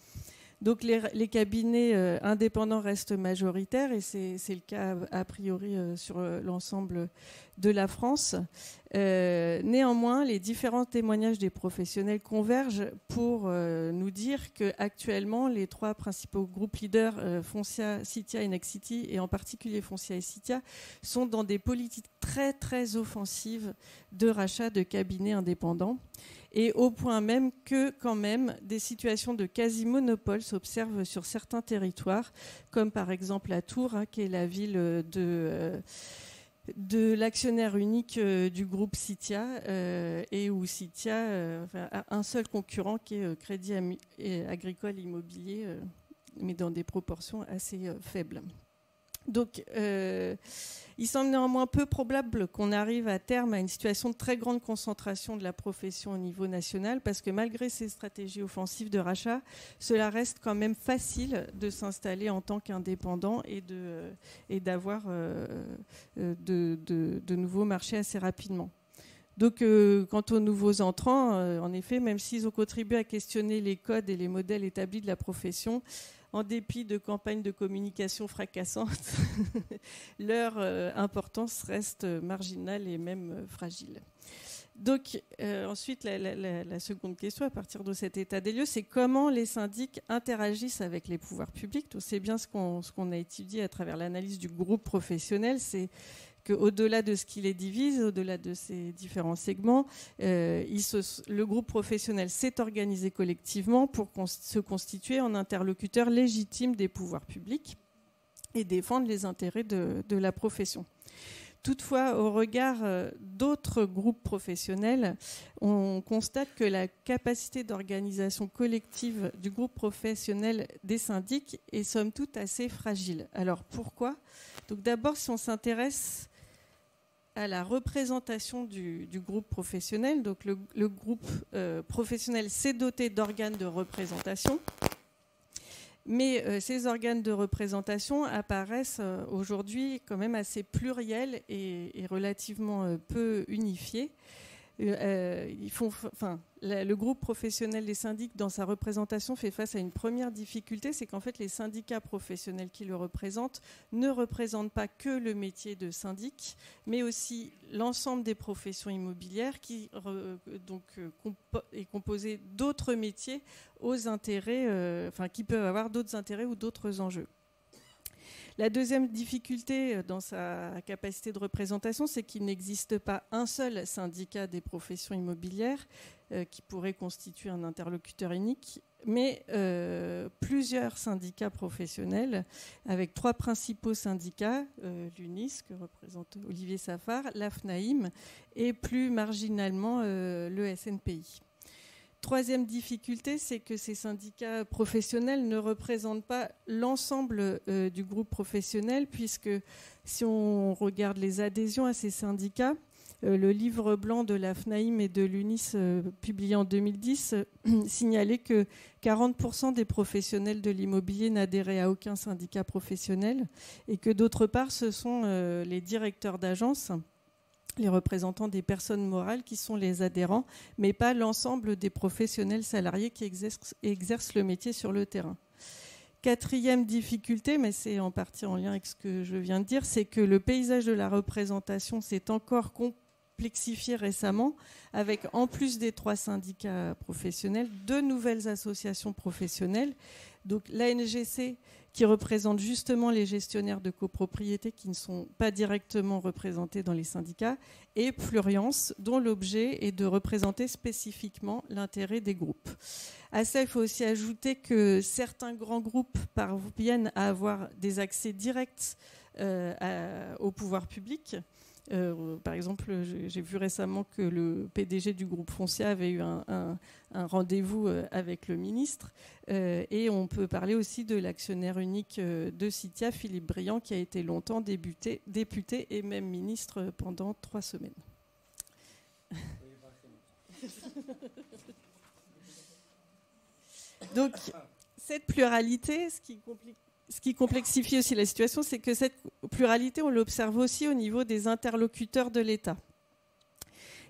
Donc, les cabinets indépendants restent majoritaires, et c'est le cas a priori sur l'ensemble de la France. Néanmoins, les différents témoignages des professionnels convergent pour nous dire qu'actuellement, les trois principaux groupes leaders, Foncia, Citia et Nexity, et en particulier Foncia et Citia, sont dans des politiques très, très offensives de rachat de cabinets indépendants. Et au point même que, quand même, des situations de quasi-monopole s'observent sur certains territoires, comme par exemple à Tours, qui est la ville de l'actionnaire unique du groupe Citia, et où Citia a un seul concurrent qui est Crédit Agricole Immobilier, mais dans des proportions assez faibles. Donc, il semble néanmoins peu probable qu'on arrive à terme à une situation de très grande concentration de la profession au niveau national, parce que malgré ces stratégies offensives de rachat, cela reste quand même facile de s'installer en tant qu'indépendant et d'avoir de nouveaux marchés assez rapidement. Donc, quant aux nouveaux entrants, en effet, même s'ils ont contribué à questionner les codes et les modèles établis de la profession, en dépit de campagnes de communication fracassantes, leur importance reste marginale et même fragile. Donc, ensuite, la seconde question, à partir de cet état des lieux, c'est comment les syndics interagissent avec les pouvoirs publics. Donc, c'est bien ce qu'on a étudié à travers l'analyse du groupe professionnel, c'est qu'au-delà de ce qui les divise, au-delà de ces différents segments, le groupe professionnel s'est organisé collectivement pour se constituer en interlocuteur légitime des pouvoirs publics et défendre les intérêts de la profession. Toutefois, au regard d'autres groupes professionnels, on constate que la capacité d'organisation collective du groupe professionnel des syndics est somme toute assez fragile. Alors pourquoi ? Donc d'abord, si on s'intéresse à la représentation du groupe professionnel, donc le groupe professionnel s'est doté d'organes de représentation, mais ces organes de représentation apparaissent aujourd'hui quand même assez pluriels et relativement peu unifiés. Le groupe professionnel des syndics, dans sa représentation, fait face à une première difficulté, c'est qu'en fait, les syndicats professionnels qui le représentent ne représentent pas que le métier de syndic, mais aussi l'ensemble des professions immobilières qui est composé d'autres métiers aux intérêts, qui peuvent avoir d'autres intérêts ou d'autres enjeux. La deuxième difficulté dans sa capacité de représentation, c'est qu'il n'existe pas un seul syndicat des professions immobilières qui pourrait constituer un interlocuteur unique, mais plusieurs syndicats professionnels, avec trois principaux syndicats, l'UNIS, que représente Olivier Safar, l'AFNAIM et plus marginalement le SNPI. Troisième difficulté, c'est que ces syndicats professionnels ne représentent pas l'ensemble du groupe professionnel, puisque si on regarde les adhésions à ces syndicats, le livre blanc de la FNAIM et de l'UNIS publié en 2010 signalait que 40% des professionnels de l'immobilier n'adhéraient à aucun syndicat professionnel et que d'autre part, ce sont les directeurs d'agence, les représentants des personnes morales qui sont les adhérents, mais pas l'ensemble des professionnels salariés qui exercent le métier sur le terrain. Quatrième difficulté, mais c'est en partie en lien avec ce que je viens de dire, c'est que le paysage de la représentation s'est encore complexifié récemment, avec en plus des 3 syndicats professionnels, 2 nouvelles associations professionnelles. Donc l'ANGC, qui représente justement les gestionnaires de copropriété qui ne sont pas directement représentés dans les syndicats, et Pluriance, dont l'objet est de représenter spécifiquement l'intérêt des groupes. À ça, il faut aussi ajouter que certains grands groupes parviennent à avoir des accès directs au pouvoir public. Par exemple, j'ai vu récemment que le PDG du groupe Foncia avait eu un rendez-vous avec le ministre. Et on peut parler aussi de l'actionnaire unique de Citia, Philippe Briand, qui a été longtemps député et même ministre pendant 3 semaines. Donc, cette pluralité, ce qui complexifie aussi la situation, c'est que cette pluralité, on l'observe aussi au niveau des interlocuteurs de l'État.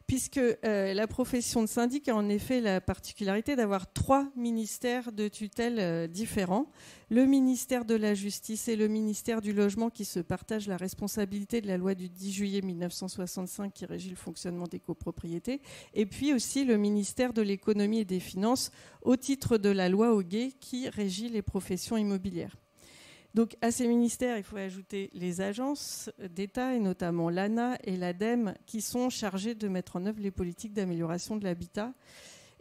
Puisque la profession de syndic a en effet la particularité d'avoir 3 ministères de tutelle différents. Le ministère de la Justice et le ministère du Logement qui se partagent la responsabilité de la loi du 10 juillet 1965 qui régit le fonctionnement des copropriétés. Et puis aussi le ministère de l'Économie et des Finances au titre de la loi Hoguet qui régit les professions immobilières. Donc à ces ministères, il faut ajouter les agences d'État, et notamment l'ANA et l'ADEME, qui sont chargées de mettre en œuvre les politiques d'amélioration de l'habitat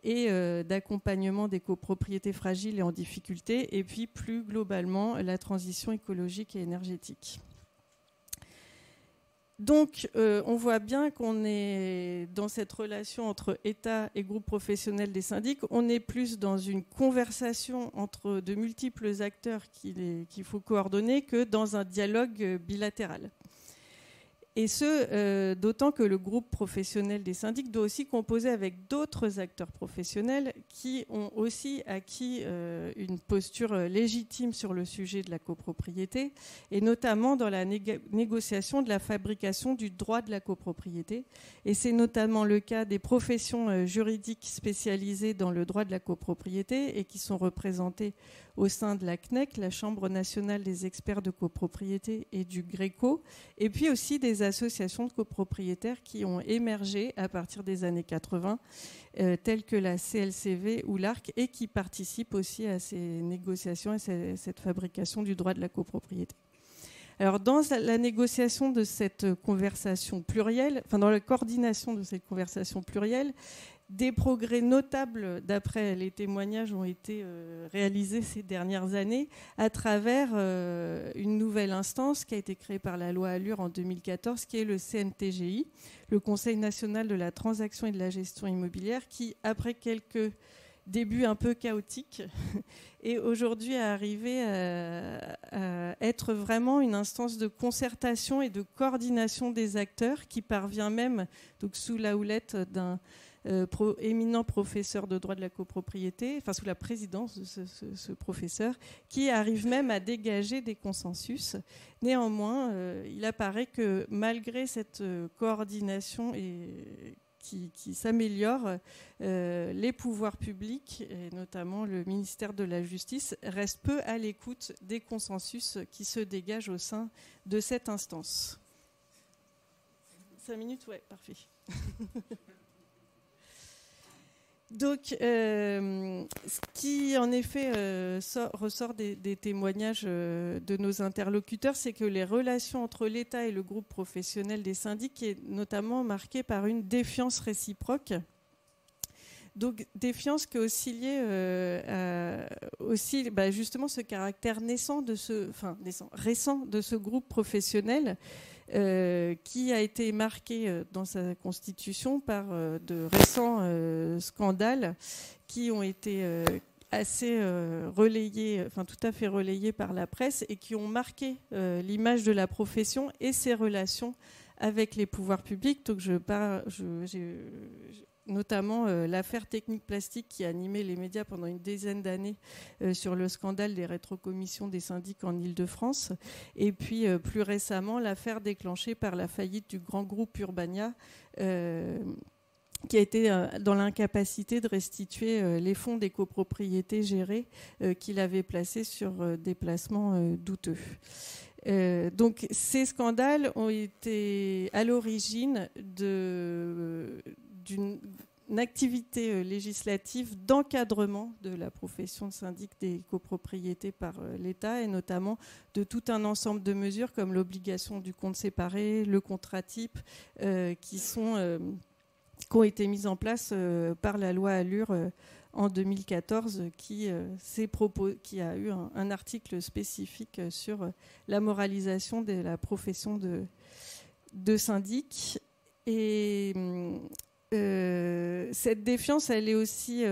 et d'accompagnement des copropriétés fragiles et en difficulté, et puis plus globalement la transition écologique et énergétique. Donc, on voit bien qu'on est dans cette relation entre État et groupe professionnel des syndics. On est plus dans une conversation entre de multiples acteurs qu'il faut coordonner que dans un dialogue bilatéral. Et ce, d'autant que le groupe professionnel des syndics doit aussi composer avec d'autres acteurs professionnels qui ont aussi acquis une posture légitime sur le sujet de la copropriété, et notamment dans la négociation de la fabrication du droit de la copropriété. Et c'est notamment le cas des professions juridiques spécialisées dans le droit de la copropriété et qui sont représentées au sein de la CNEC, la Chambre nationale des experts de copropriété, et du GRECO, et puis aussi des associations de copropriétaires qui ont émergé à partir des années 80, telles que la CLCV ou l'ARC, et qui participent aussi à ces négociations et cette fabrication du droit de la copropriété. Alors, dans la négociation de cette conversation plurielle, enfin dans la coordination de cette conversation plurielle, des progrès notables, d'après les témoignages, ont été réalisés ces dernières années à travers une nouvelle instance qui a été créée par la loi Allure en 2014, qui est le CNTGI, le Conseil national de la transaction et de la gestion immobilière, qui, après quelques débuts un peu chaotiques, est aujourd'hui arrivé à être vraiment une instance de concertation et de coordination des acteurs, qui parvient même, donc sous la houlette d'un éminent professeur de droit de la copropriété, enfin sous la présidence de ce professeur, qui arrive même à dégager des consensus. Néanmoins, il apparaît que malgré cette coordination qui s'améliore, les pouvoirs publics, et notamment le ministère de la Justice, restent peu à l'écoute des consensus qui se dégagent au sein de cette instance. 5 minutes, ouais, parfait. Donc, ce qui en effet ressort des témoignages de nos interlocuteurs, c'est que les relations entre l'État et le groupe professionnel des syndics est notamment marquée par une défiance réciproque. Donc, défiance qui est aussi liée justement ce caractère récent de ce groupe professionnel, qui a été marqué dans sa constitution par de récents scandales qui ont été assez relayés, enfin tout à fait relayés par la presse, et qui ont marqué l'image de la profession et ses relations avec les pouvoirs publics. Donc notamment l'affaire Technique Plastique qui a animé les médias pendant une dizaine d'années sur le scandale des rétrocommissions des syndics en Île-de-France. Et puis plus récemment, l'affaire déclenchée par la faillite du grand groupe Urbania qui a été dans l'incapacité de restituer les fonds des copropriétés gérées qu'il avait placés sur des placements douteux. Donc ces scandales ont été à l'origine d'une activité législative d'encadrement de la profession de syndic des copropriétés par l'État, et notamment de tout un ensemble de mesures comme l'obligation du compte séparé, le contrat type, qui ont été mises en place par la loi Allure en 2014, qui a eu un article spécifique sur la moralisation de la profession de syndic. Et cette défiance, elle est aussi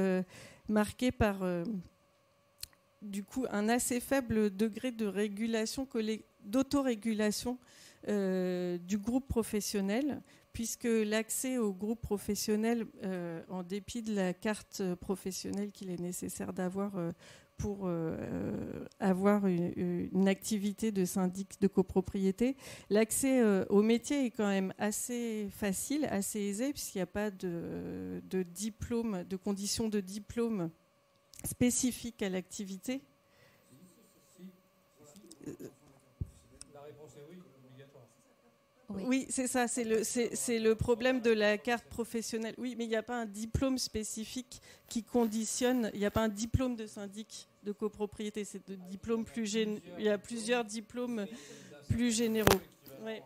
marquée par du coup un assez faible degré de régulation, d'autorégulation du groupe professionnel, puisque l'accès au groupe professionnel, en dépit de la carte professionnelle qu'il est nécessaire d'avoir pour avoir une activité de syndic de copropriété, l'accès au métier est quand même assez facile, assez aisé, puisqu'il n'y a pas de diplôme, de conditions de diplôme spécifiques à l'activité. La réponse est oui, obligatoire. Oui, c'est ça, c'est le problème de la carte professionnelle. Oui, mais il n'y a pas un diplôme spécifique qui conditionne, il n'y a pas un diplôme de syndic de copropriété, c'est de diplôme il y a plusieurs diplômes plus généraux. Ouais.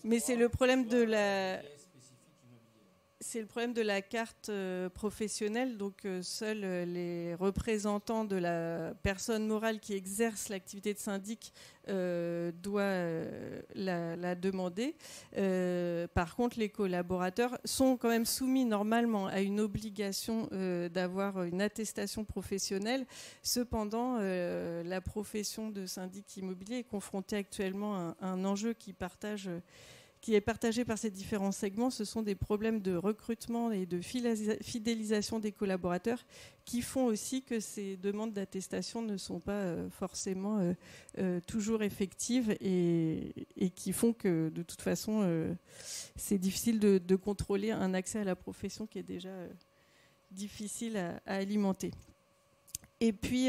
Mais c'est le problème de la carte professionnelle. Donc seuls les représentants de la personne morale qui exerce l'activité de syndic doivent la demander. Par contre, les collaborateurs sont quand même soumis normalement à une obligation d'avoir une attestation professionnelle. Cependant, la profession de syndic immobilier est confrontée actuellement à un enjeu qui est partagé par ces différents segments. Ce sont des problèmes de recrutement et de fidélisation des collaborateurs qui font aussi que ces demandes d'attestation ne sont pas forcément toujours effectives et qui font que de toute façon c'est difficile de contrôler un accès à la profession qui est déjà difficile à alimenter. Et puis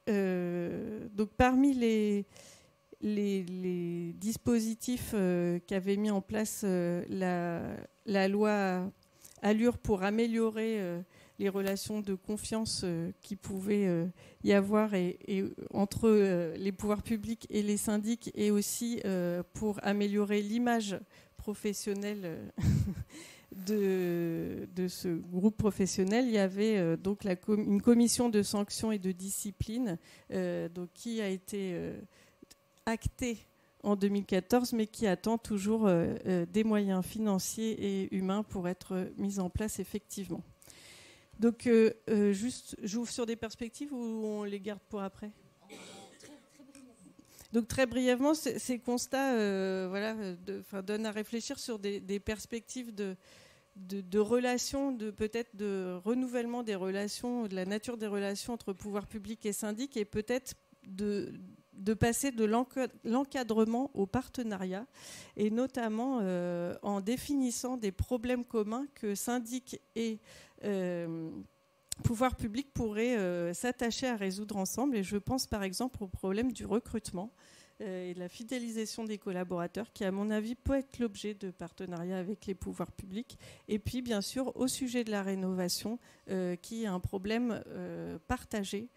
donc parmi les dispositifs qu'avait mis en place la loi Allure pour améliorer les relations de confiance qui pouvaient y avoir et entre les pouvoirs publics et les syndics, et aussi pour améliorer l'image professionnelle de ce groupe professionnel. Il y avait donc une commission de sanctions et de discipline qui a été acté en 2014, mais qui attend toujours des moyens financiers et humains pour être mis en place effectivement. Donc, juste, j'ouvre sur des perspectives ou on les garde pour après ? Donc, très brièvement, ces constats donnent à réfléchir sur des perspectives de relations, peut-être de renouvellement des relations, de la nature des relations entre pouvoir public et syndic, et peut-être de passer de l'encadrement au partenariat, et notamment en définissant des problèmes communs que syndics et pouvoir public pourraient s'attacher à résoudre ensemble. Et je pense par exemple au problème du recrutement et de la fidélisation des collaborateurs, qui à mon avis peut être l'objet de partenariats avec les pouvoirs publics. Et puis bien sûr au sujet de la rénovation, qui est un problème partagé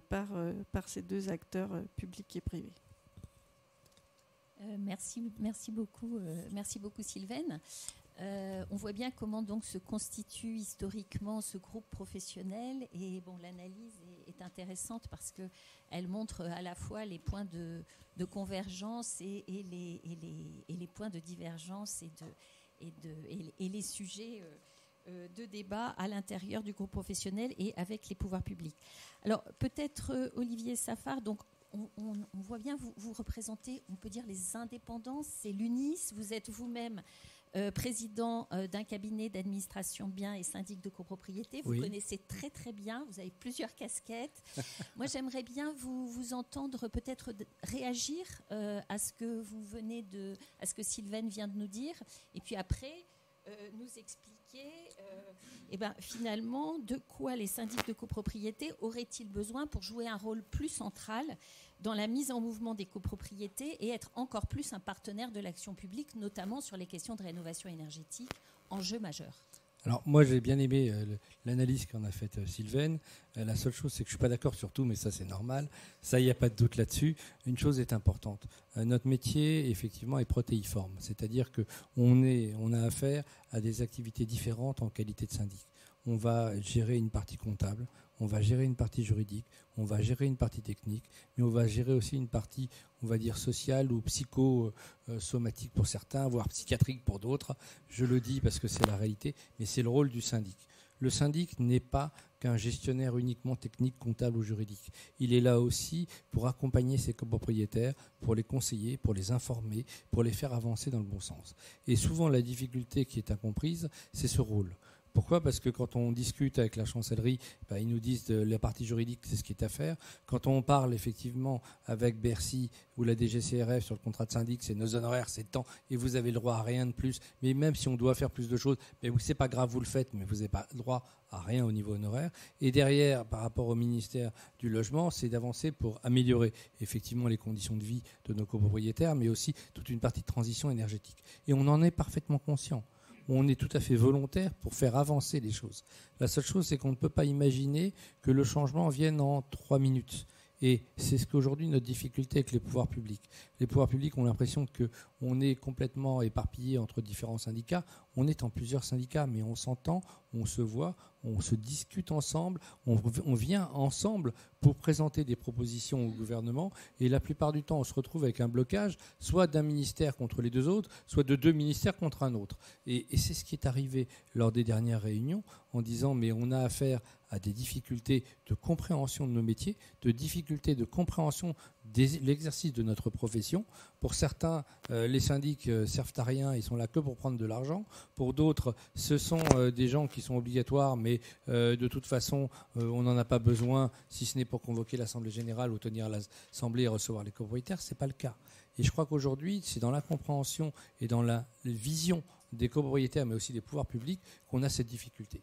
par ces deux acteurs publics et privés. Merci beaucoup Sylvaine. On voit bien comment donc se constitue historiquement ce groupe professionnel, et bon, l'analyse est intéressante parce qu'elle montre à la fois les points de convergence et les points de divergence et les sujets de débat à l'intérieur du groupe professionnel et avec les pouvoirs publics. Alors peut-être Olivier Safar, donc on voit bien, vous représentez, on peut dire, les indépendants, c'est l'UNIS, vous êtes vous-même président d'un cabinet d'administration biens et syndic de copropriété. Vous connaissez très très bien, vous avez plusieurs casquettes. Moi, j'aimerais bien vous entendre peut-être réagir à ce que à ce que Sylvaine vient de nous dire, et puis après nous expliquer finalement de quoi les syndics de copropriété auraient-ils besoin pour jouer un rôle plus central dans la mise en mouvement des copropriétés et être encore plus un partenaire de l'action publique, notamment sur les questions de rénovation énergétique, enjeu majeur. Alors moi j'ai bien aimé l'analyse qu'en a faite Sylvaine. La seule chose c'est que je ne suis pas d'accord sur tout, mais ça c'est normal. Ça, il n'y a pas de doute là-dessus. Une chose est importante. Notre métier effectivement est protéiforme, c'est-à-dire qu'on a affaire à des activités différentes en qualité de syndic. On va gérer une partie comptable, on va gérer une partie juridique, on va gérer une partie technique, mais on va gérer aussi une partie, on va dire, sociale ou psychosomatique pour certains, voire psychiatrique pour d'autres. Je le dis parce que c'est la réalité, mais c'est le rôle du syndic. Le syndic n'est pas qu'un gestionnaire uniquement technique, comptable ou juridique. Il est là aussi pour accompagner ses copropriétaires, pour les conseiller, pour les informer, pour les faire avancer dans le bon sens. Et souvent, la difficulté qui est incomprise, c'est ce rôle. Pourquoi ? Parce que quand on discute avec la chancellerie, ils nous disent que la partie juridique, c'est ce qui est à faire. Quand on parle effectivement avec Bercy ou la DGCRF sur le contrat de syndic, c'est nos honoraires, c'est tant, et vous avez le droit à rien de plus. Mais même si on doit faire plus de choses, c'est pas grave, vous le faites, mais vous n'avez pas le droit à rien au niveau honoraire. Et derrière, par rapport au ministère du Logement, c'est d'avancer pour améliorer effectivement les conditions de vie de nos copropriétaires, mais aussi toute une partie de transition énergétique. Et on en est parfaitement conscient. On est tout à fait volontaire pour faire avancer les choses. La seule chose, c'est qu'on ne peut pas imaginer que le changement vienne en 3 minutes. Et c'est ce qu'aujourd'hui notre difficulté avec les pouvoirs publics. Les pouvoirs publics ont l'impression qu'on est complètement éparpillé entre différents syndicats. On est en plusieurs syndicats, mais on s'entend, on se voit, on se discute ensemble, on vient ensemble pour présenter des propositions au gouvernement. Et la plupart du temps, on se retrouve avec un blocage, soit d'un ministère contre les deux autres, soit de 2 ministères contre un autre. Et c'est ce qui est arrivé lors des dernières réunions, en disant mais on a affaire à des difficultés de compréhension de nos métiers, de difficultés de compréhension de l'exercice de notre profession. Pour certains, les syndics servent à rien, ils sont là que pour prendre de l'argent. Pour d'autres, ce sont des gens qui sont obligatoires, mais de toute façon, on n'en a pas besoin, si ce n'est pour convoquer l'Assemblée générale ou tenir l'Assemblée et recevoir les copropriétaires. Ce n'est pas le cas. Et je crois qu'aujourd'hui, c'est dans la compréhension et dans la vision des copropriétaires, mais aussi des pouvoirs publics, qu'on a cette difficulté.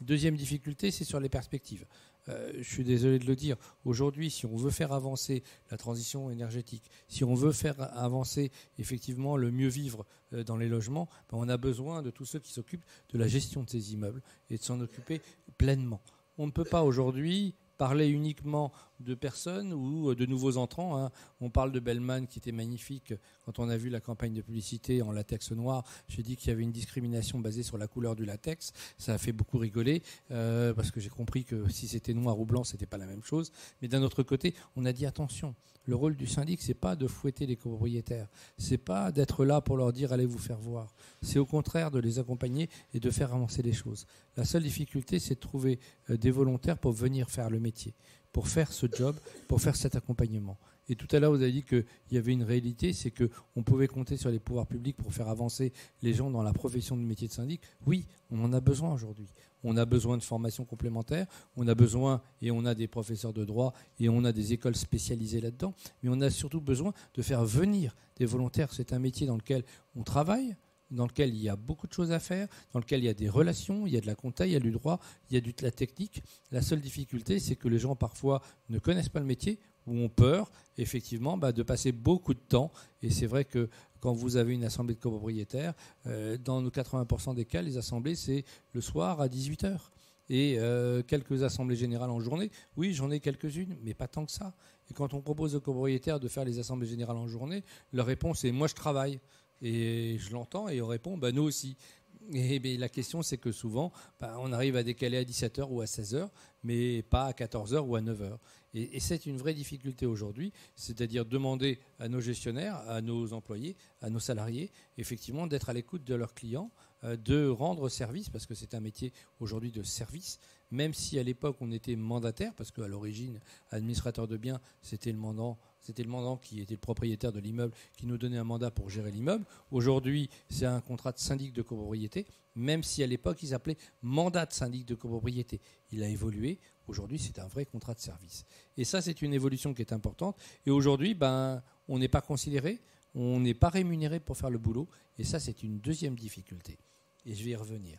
Deuxième difficulté, c'est sur les perspectives. Je suis désolé de le dire. Aujourd'hui, si on veut faire avancer la transition énergétique, si on veut faire avancer effectivement le mieux vivre dans les logements, on a besoin de tous ceux qui s'occupent de la gestion de ces immeubles et de s'en occuper pleinement. On ne peut pas aujourd'hui parler uniquement de personnes ou de nouveaux entrants. On parle de Bellman qui était magnifique. Quand on a vu la campagne de publicité en latex noir, j'ai dit qu'il y avait une discrimination basée sur la couleur du latex. Ça a fait beaucoup rigoler parce que j'ai compris que si c'était noir ou blanc, c'était pas la même chose. Mais d'un autre côté, on a dit attention. Le rôle du syndic, c'est pas de fouetter les copropriétaires. C'est pas d'être là pour leur dire allez vous faire voir. C'est au contraire de les accompagner et de faire avancer les choses. La seule difficulté, c'est de trouver des volontaires pour venir faire le métier, pour faire ce job, pour faire cet accompagnement. Et tout à l'heure, vous avez dit qu'il y avait une réalité, c'est qu'on pouvait compter sur les pouvoirs publics pour faire avancer les gens dans la profession de métier de syndic. Oui, on en a besoin aujourd'hui. On a besoin de formations complémentaires, on a besoin, et on a des professeurs de droit, et on a des écoles spécialisées là-dedans, mais on a surtout besoin de faire venir des volontaires. C'est un métier dans lequel on travaille, dans lequel il y a beaucoup de choses à faire, dans lequel il y a des relations, il y a de la compta, il y a du droit, il y a de la technique. La seule difficulté, c'est que les gens parfois ne connaissent pas le métier ou ont peur, effectivement, de passer beaucoup de temps. Et c'est vrai que quand vous avez une assemblée de copropriétaires, dans nos 80% des cas, les assemblées, c'est le soir à 18h. Et quelques assemblées générales en journée. Oui, j'en ai quelques-unes, mais pas tant que ça. Et quand on propose aux copropriétaires de faire les assemblées générales en journée, leur réponse est « moi, je travaille ». Et je l'entends et on répond « nous aussi ». Et la question, c'est que souvent, on arrive à décaler à 17h ou à 16h, mais pas à 14h ou à 9h. Et c'est une vraie difficulté aujourd'hui, c'est-à-dire demander à nos gestionnaires, à nos employés, à nos salariés, effectivement, d'être à l'écoute de leurs clients, de rendre service, parce que c'est un métier aujourd'hui de service, même si à l'époque on était mandataire, parce qu'à l'origine, administrateur de biens, c'était le mandant C'était le mandant qui était le propriétaire de l'immeuble qui nous donnait un mandat pour gérer l'immeuble. Aujourd'hui, c'est un contrat de syndic de copropriété, même si à l'époque, il s'appelait mandat de syndic de copropriété. Il a évolué. Aujourd'hui, c'est un vrai contrat de service. Et ça, c'est une évolution qui est importante. Et aujourd'hui, on n'est pas considéré, on n'est pas rémunéré pour faire le boulot. Et ça, c'est une deuxième difficulté. Et je vais y revenir.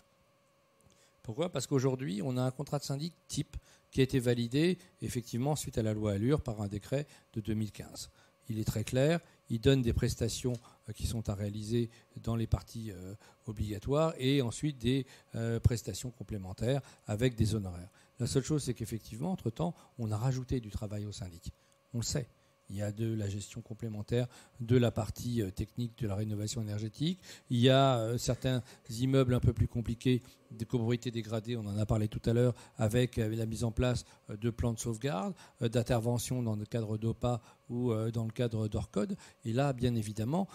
Pourquoi ? Parce qu'aujourd'hui, on a un contrat de syndic type qui a été validé, effectivement, suite à la loi Allure par un décret de 2015. Il est très clair, il donne des prestations qui sont à réaliser dans les parties obligatoires et ensuite des prestations complémentaires avec des honoraires. La seule chose, c'est qu'effectivement, entre-temps, on a rajouté du travail au syndic. On le sait. Il y a de la gestion complémentaire de la partie technique de la rénovation énergétique. Il y a certains immeubles un peu plus compliqués, des copropriétés dégradées, on en a parlé tout à l'heure, avec la mise en place de plans de sauvegarde, d'intervention dans le cadre d'OPA ou dans le cadre d'ORCODE. Et là, bien évidemment,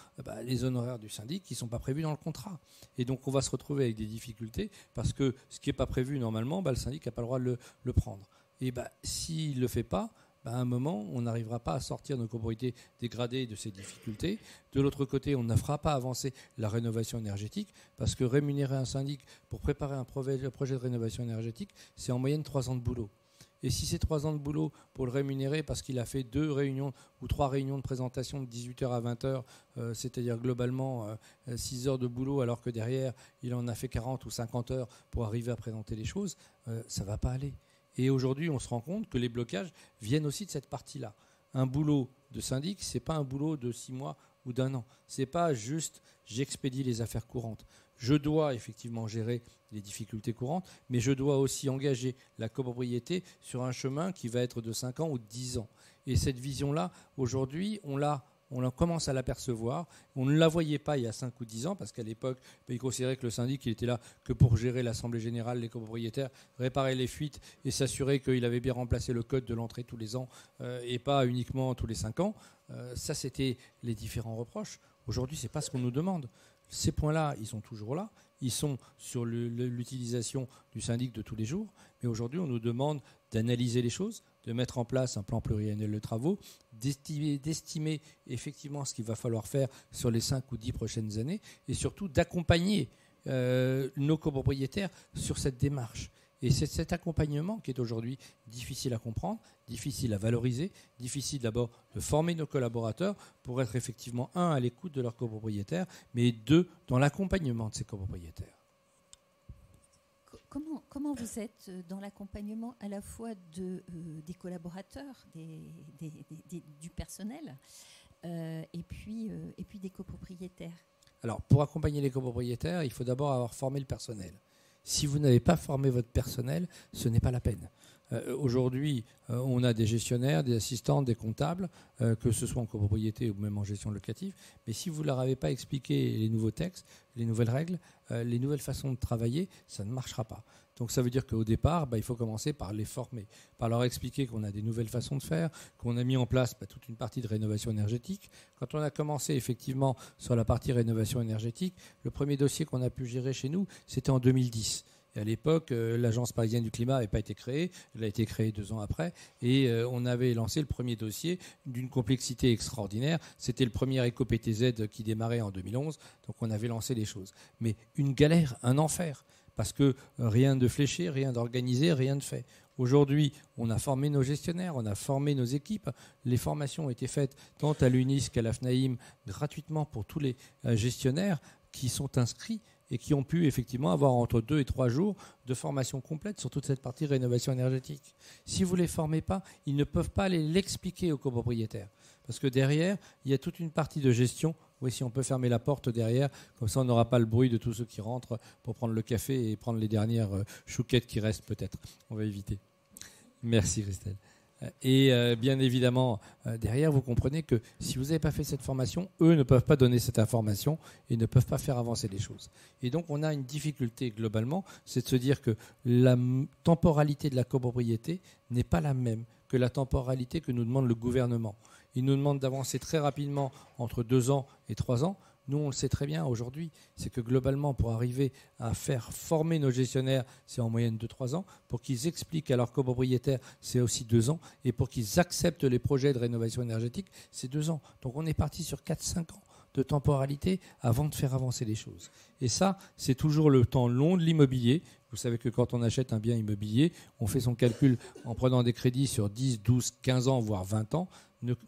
les honoraires du syndic qui ne sont pas prévus dans le contrat. Et donc, on va se retrouver avec des difficultés parce que ce qui n'est pas prévu normalement, le syndic n'a pas le droit de le prendre. Et s'il ne le fait pas, à un moment, on n'arrivera pas à sortir nos copropriétés dégradées de ces difficultés. De l'autre côté, on ne fera pas avancer la rénovation énergétique parce que rémunérer un syndic pour préparer un projet de rénovation énergétique, c'est en moyenne 3 ans de boulot. Et si c'est 3 ans de boulot pour le rémunérer parce qu'il a fait 2 réunions ou 3 réunions de présentation de 18h à 20h, c'est-à-dire globalement 6 heures de boulot alors que derrière, il en a fait 40 ou 50 heures pour arriver à présenter les choses, ça ne va pas aller. Et aujourd'hui, on se rend compte que les blocages viennent aussi de cette partie-là. Un boulot de syndic, ce n'est pas un boulot de 6 mois ou d'1 an. Ce n'est pas juste j'expédie les affaires courantes. Je dois effectivement gérer les difficultés courantes, mais je dois aussi engager la copropriété sur un chemin qui va être de 5 ans ou de 10 ans. Et cette vision-là, aujourd'hui, on commence à l'apercevoir. On ne la voyait pas il y a 5 ou 10 ans, parce qu'à l'époque, il considérait que le syndic il était là que pour gérer l'Assemblée générale, les copropriétaires, réparer les fuites et s'assurer qu'il avait bien remplacé le code de l'entrée tous les ans et pas uniquement tous les 5 ans. Ça, c'était les différents reproches. Aujourd'hui, ce n'est pas ce qu'on nous demande. Ces points-là, ils sont toujours là. Ils sont sur l'utilisation du syndic de tous les jours. Mais aujourd'hui, on nous demande d'analyser les choses, de mettre en place un plan pluriannuel de travaux, d'estimer effectivement ce qu'il va falloir faire sur les 5 ou 10 prochaines années et surtout d'accompagner nos copropriétaires sur cette démarche. Et c'est cet accompagnement qui est aujourd'hui difficile à comprendre, difficile à valoriser, difficile d'abord de former nos collaborateurs pour être effectivement, 1, à l'écoute de leurs copropriétaires, mais 2, dans l'accompagnement de ces copropriétaires. Comment vous êtes dans l'accompagnement à la fois des collaborateurs, du personnel et puis des copropriétaires ? Alors, pour accompagner les copropriétaires, il faut d'abord avoir formé le personnel. Si vous n'avez pas formé votre personnel, ce n'est pas la peine. Aujourd'hui, on a des gestionnaires, des assistants, des comptables, que ce soit en copropriété ou même en gestion locative. Mais si vous ne leur avez pas expliqué les nouveaux textes, les nouvelles règles, les nouvelles façons de travailler, ça ne marchera pas. Donc ça veut dire qu'au départ, il faut commencer par les former, par leur expliquer qu'on a des nouvelles façons de faire, qu'on a mis en place toute une partie de rénovation énergétique. Quand on a commencé effectivement sur la partie rénovation énergétique, le premier dossier qu'on a pu gérer chez nous, c'était en 2010. Et à l'époque, l'Agence parisienne du climat n'avait pas été créée, elle a été créée 2 ans après, et on avait lancé le premier dossier d'une complexité extraordinaire. C'était le premier éco-PTZ qui démarrait en 2011, donc on avait lancé les choses. Mais une galère, un enfer, parce que rien de fléché, rien d'organisé, rien de fait. Aujourd'hui, on a formé nos gestionnaires, on a formé nos équipes. Les formations ont été faites tant à l'UNIS qu'à la FNAIM gratuitement pour tous les gestionnaires qui sont inscrits et qui ont pu effectivement avoir entre 2 et 3 jours de formation complète sur toute cette partie rénovation énergétique. Si vous ne les formez pas, ils ne peuvent pas aller l'expliquer aux copropriétaires. Parce que derrière, il y a toute une partie de gestion. Oui, si on peut fermer la porte derrière, comme ça on n'aura pas le bruit de tous ceux qui rentrent pour prendre le café et prendre les dernières chouquettes qui restent peut-être. On va éviter. Merci Christelle. Et bien évidemment, derrière, vous comprenez que si vous n'avez pas fait cette formation, eux ne peuvent pas donner cette information et ne peuvent pas faire avancer les choses. Et donc, on a une difficulté globalement, c'est de se dire que la temporalité de la copropriété n'est pas la même que la temporalité que nous demande le gouvernement. Il nous demande d'avancer très rapidement entre 2 ans et 3 ans. Nous, on le sait très bien aujourd'hui, c'est que globalement, pour arriver à faire former nos gestionnaires, c'est en moyenne 2-3 ans. Pour qu'ils expliquent à leurs copropriétaires, c'est aussi 2 ans. Et pour qu'ils acceptent les projets de rénovation énergétique, c'est 2 ans. Donc on est parti sur 4-5 ans de temporalité avant de faire avancer les choses. Et ça, c'est toujours le temps long de l'immobilier. Vous savez que quand on achète un bien immobilier, on fait son calcul en prenant des crédits sur 10, 12, 15 ans, voire 20 ans.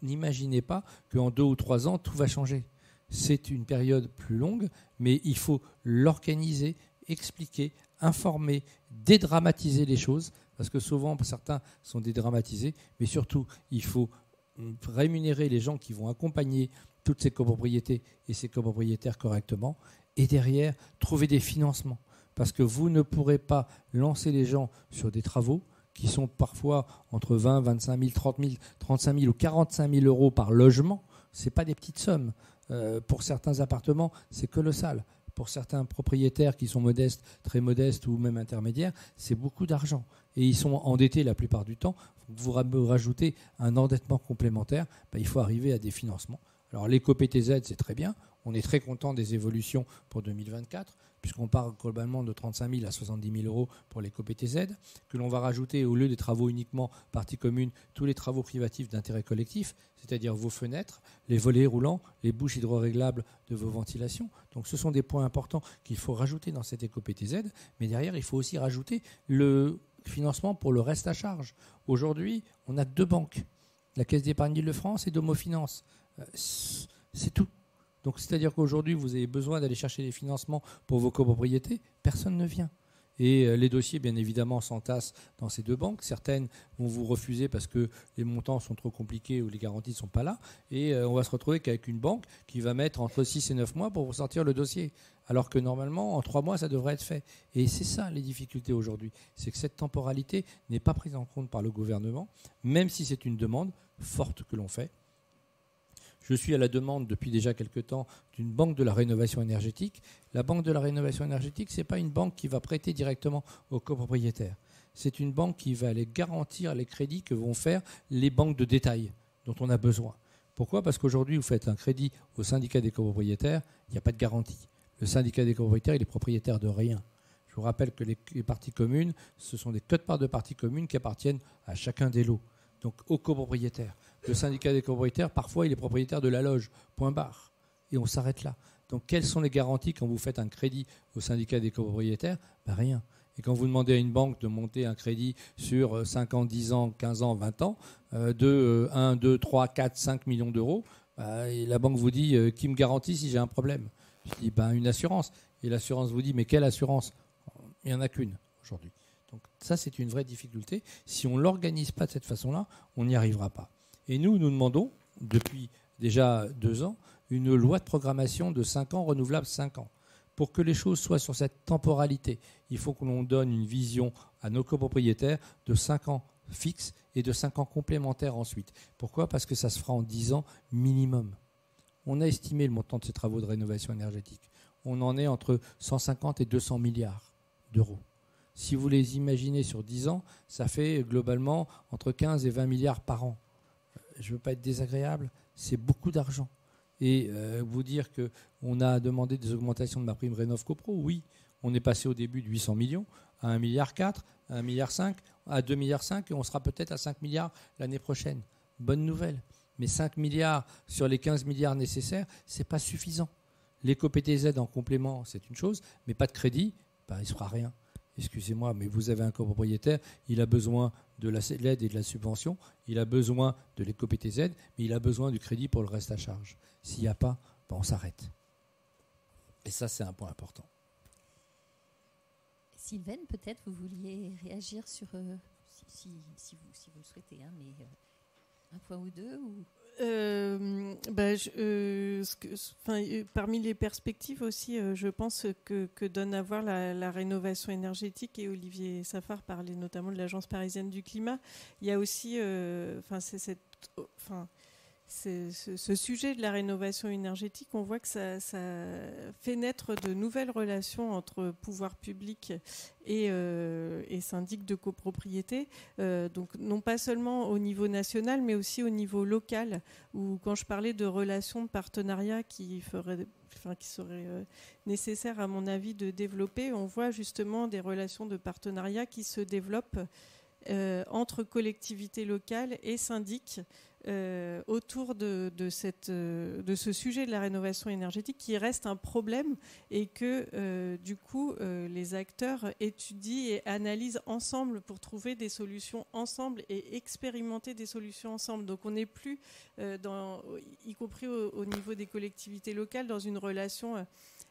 N'imaginez pas qu'en 2 ou 3 ans, tout va changer. C'est une période plus longue, mais il faut l'organiser, expliquer, informer, dédramatiser les choses, parce que souvent, certains sont dédramatisés, mais surtout, il faut rémunérer les gens qui vont accompagner toutes ces copropriétés et ces copropriétaires correctement, et derrière, trouver des financements. Parce que vous ne pourrez pas lancer les gens sur des travaux qui sont parfois entre 20, 25 000, 30 000, 35 000 ou 45 000 euros par logement. Ce n'est pas des petites sommes. Pour certains appartements, c'est colossal. Pour certains propriétaires qui sont modestes, très modestes ou même intermédiaires, c'est beaucoup d'argent. Et ils sont endettés la plupart du temps. Vous rajoutez un endettement complémentaire, il faut arriver à des financements. Alors l'éco-PTZ, c'est très bien. On est très content des évolutions pour 2024, puisqu'on part globalement de 35 000 à 70 000 euros pour l'éco-PTZ, que l'on va rajouter, au lieu des travaux uniquement partie commune, tous les travaux privatifs d'intérêt collectif, c'est-à-dire vos fenêtres, les volets roulants, les bouches hydroréglables de vos ventilations. Donc ce sont des points importants qu'il faut rajouter dans cette éco-PTZ, mais derrière, il faut aussi rajouter le financement pour le reste à charge. Aujourd'hui, on a 2 banques, la Caisse d'épargne d'Île-de-France et Domo Finance. C'est tout. Donc, c'est-à-dire qu'aujourd'hui, vous avez besoin d'aller chercher des financements pour vos copropriétés, personne ne vient. Et les dossiers, bien évidemment, s'entassent dans ces 2 banques. Certaines vont vous refuser parce que les montants sont trop compliqués ou les garanties ne sont pas là. Et on va se retrouver qu'avec une banque qui va mettre entre 6 et 9 mois pour vous sortir le dossier. Alors que normalement, en 3 mois, ça devrait être fait. Et c'est ça les difficultés aujourd'hui. C'est que cette temporalité n'est pas prise en compte par le gouvernement, même si c'est une demande forte que l'on fait. Je suis à la demande depuis déjà quelques temps d'une banque de la rénovation énergétique. La banque de la rénovation énergétique, ce n'est pas une banque qui va prêter directement aux copropriétaires. C'est une banque qui va aller garantir les crédits que vont faire les banques de détail dont on a besoin. Pourquoi ? Parce qu'aujourd'hui, vous faites un crédit au syndicat des copropriétaires, il n'y a pas de garantie. Le syndicat des copropriétaires, il est propriétaire de rien. Je vous rappelle que les parties communes, ce sont des quotes-parts de parties communes qui appartiennent à chacun des lots, donc aux copropriétaires. Le syndicat des copropriétaires, parfois, il est propriétaire de la loge, point barre. Et on s'arrête là. Donc, quelles sont les garanties quand vous faites un crédit au syndicat des copropriétaires ? Rien. Et quand vous demandez à une banque de monter un crédit sur 5 ans, 10 ans, 15 ans, 20 ans, de 1, 2, 3, 4, 5 millions d'euros, et la banque vous dit qui me garantit si j'ai un problème ? Je dis une assurance. Et l'assurance vous dit mais quelle assurance ? Il n'y en a qu'une aujourd'hui. Donc ça, c'est une vraie difficulté. Si on ne l'organise pas de cette façon-là, on n'y arrivera pas. Et nous demandons, depuis déjà 2 ans, une loi de programmation de 5 ans, renouvelable 5 ans. Pour que les choses soient sur cette temporalité, il faut que l'on donne une vision à nos copropriétaires de 5 ans fixes et de 5 ans complémentaires ensuite. Pourquoi ? Parce que ça se fera en 10 ans minimum. On a estimé le montant de ces travaux de rénovation énergétique. On en est entre 150 et 200 milliards d'euros. Si vous les imaginez sur 10 ans, ça fait globalement entre 15 et 20 milliards par an. Je ne veux pas être désagréable, c'est beaucoup d'argent. Et vous dire qu'on a demandé des augmentations de ma prime Rénov-Copro, oui, on est passé au début de 800 millions à 1,4 milliard, à 1,5 milliard, à 2,5 milliards, et on sera peut-être à 5 milliards l'année prochaine. Bonne nouvelle. Mais 5 milliards sur les 15 milliards nécessaires, ce n'est pas suffisant. L'éco-PTZ en complément, c'est une chose, mais pas de crédit, il ne se fera rien. Excusez-moi, mais vous avez un copropriétaire, il a besoin de l'aide et de la subvention, il a besoin de l'éco-PTZ, mais il a besoin du crédit pour le reste à charge. S'il n'y a pas, on s'arrête. Et ça, c'est un point important. Sylvaine, peut-être vous vouliez réagir sur, si vous le souhaitez, mais un point ou deux ou... parmi les perspectives aussi, je pense que donne à voir la rénovation énergétique, et Olivier Safar parlait ce sujet de la rénovation énergétique, on voit que ça fait naître de nouvelles relations entre pouvoir public et syndics de copropriété. Donc non pas seulement au niveau national, mais aussi au niveau local, où quand je parlais de relations de partenariat qui seraient nécessaires à mon avis de développer, on voit justement des relations de partenariat qui se développent entre collectivités locales et syndics autour de ce sujet de la rénovation énergétique qui reste un problème et que du coup les acteurs étudient et analysent ensemble pour trouver des solutions ensemble et expérimenter des solutions ensemble. Donc on n'est plus, y compris au niveau des collectivités locales, dans une relation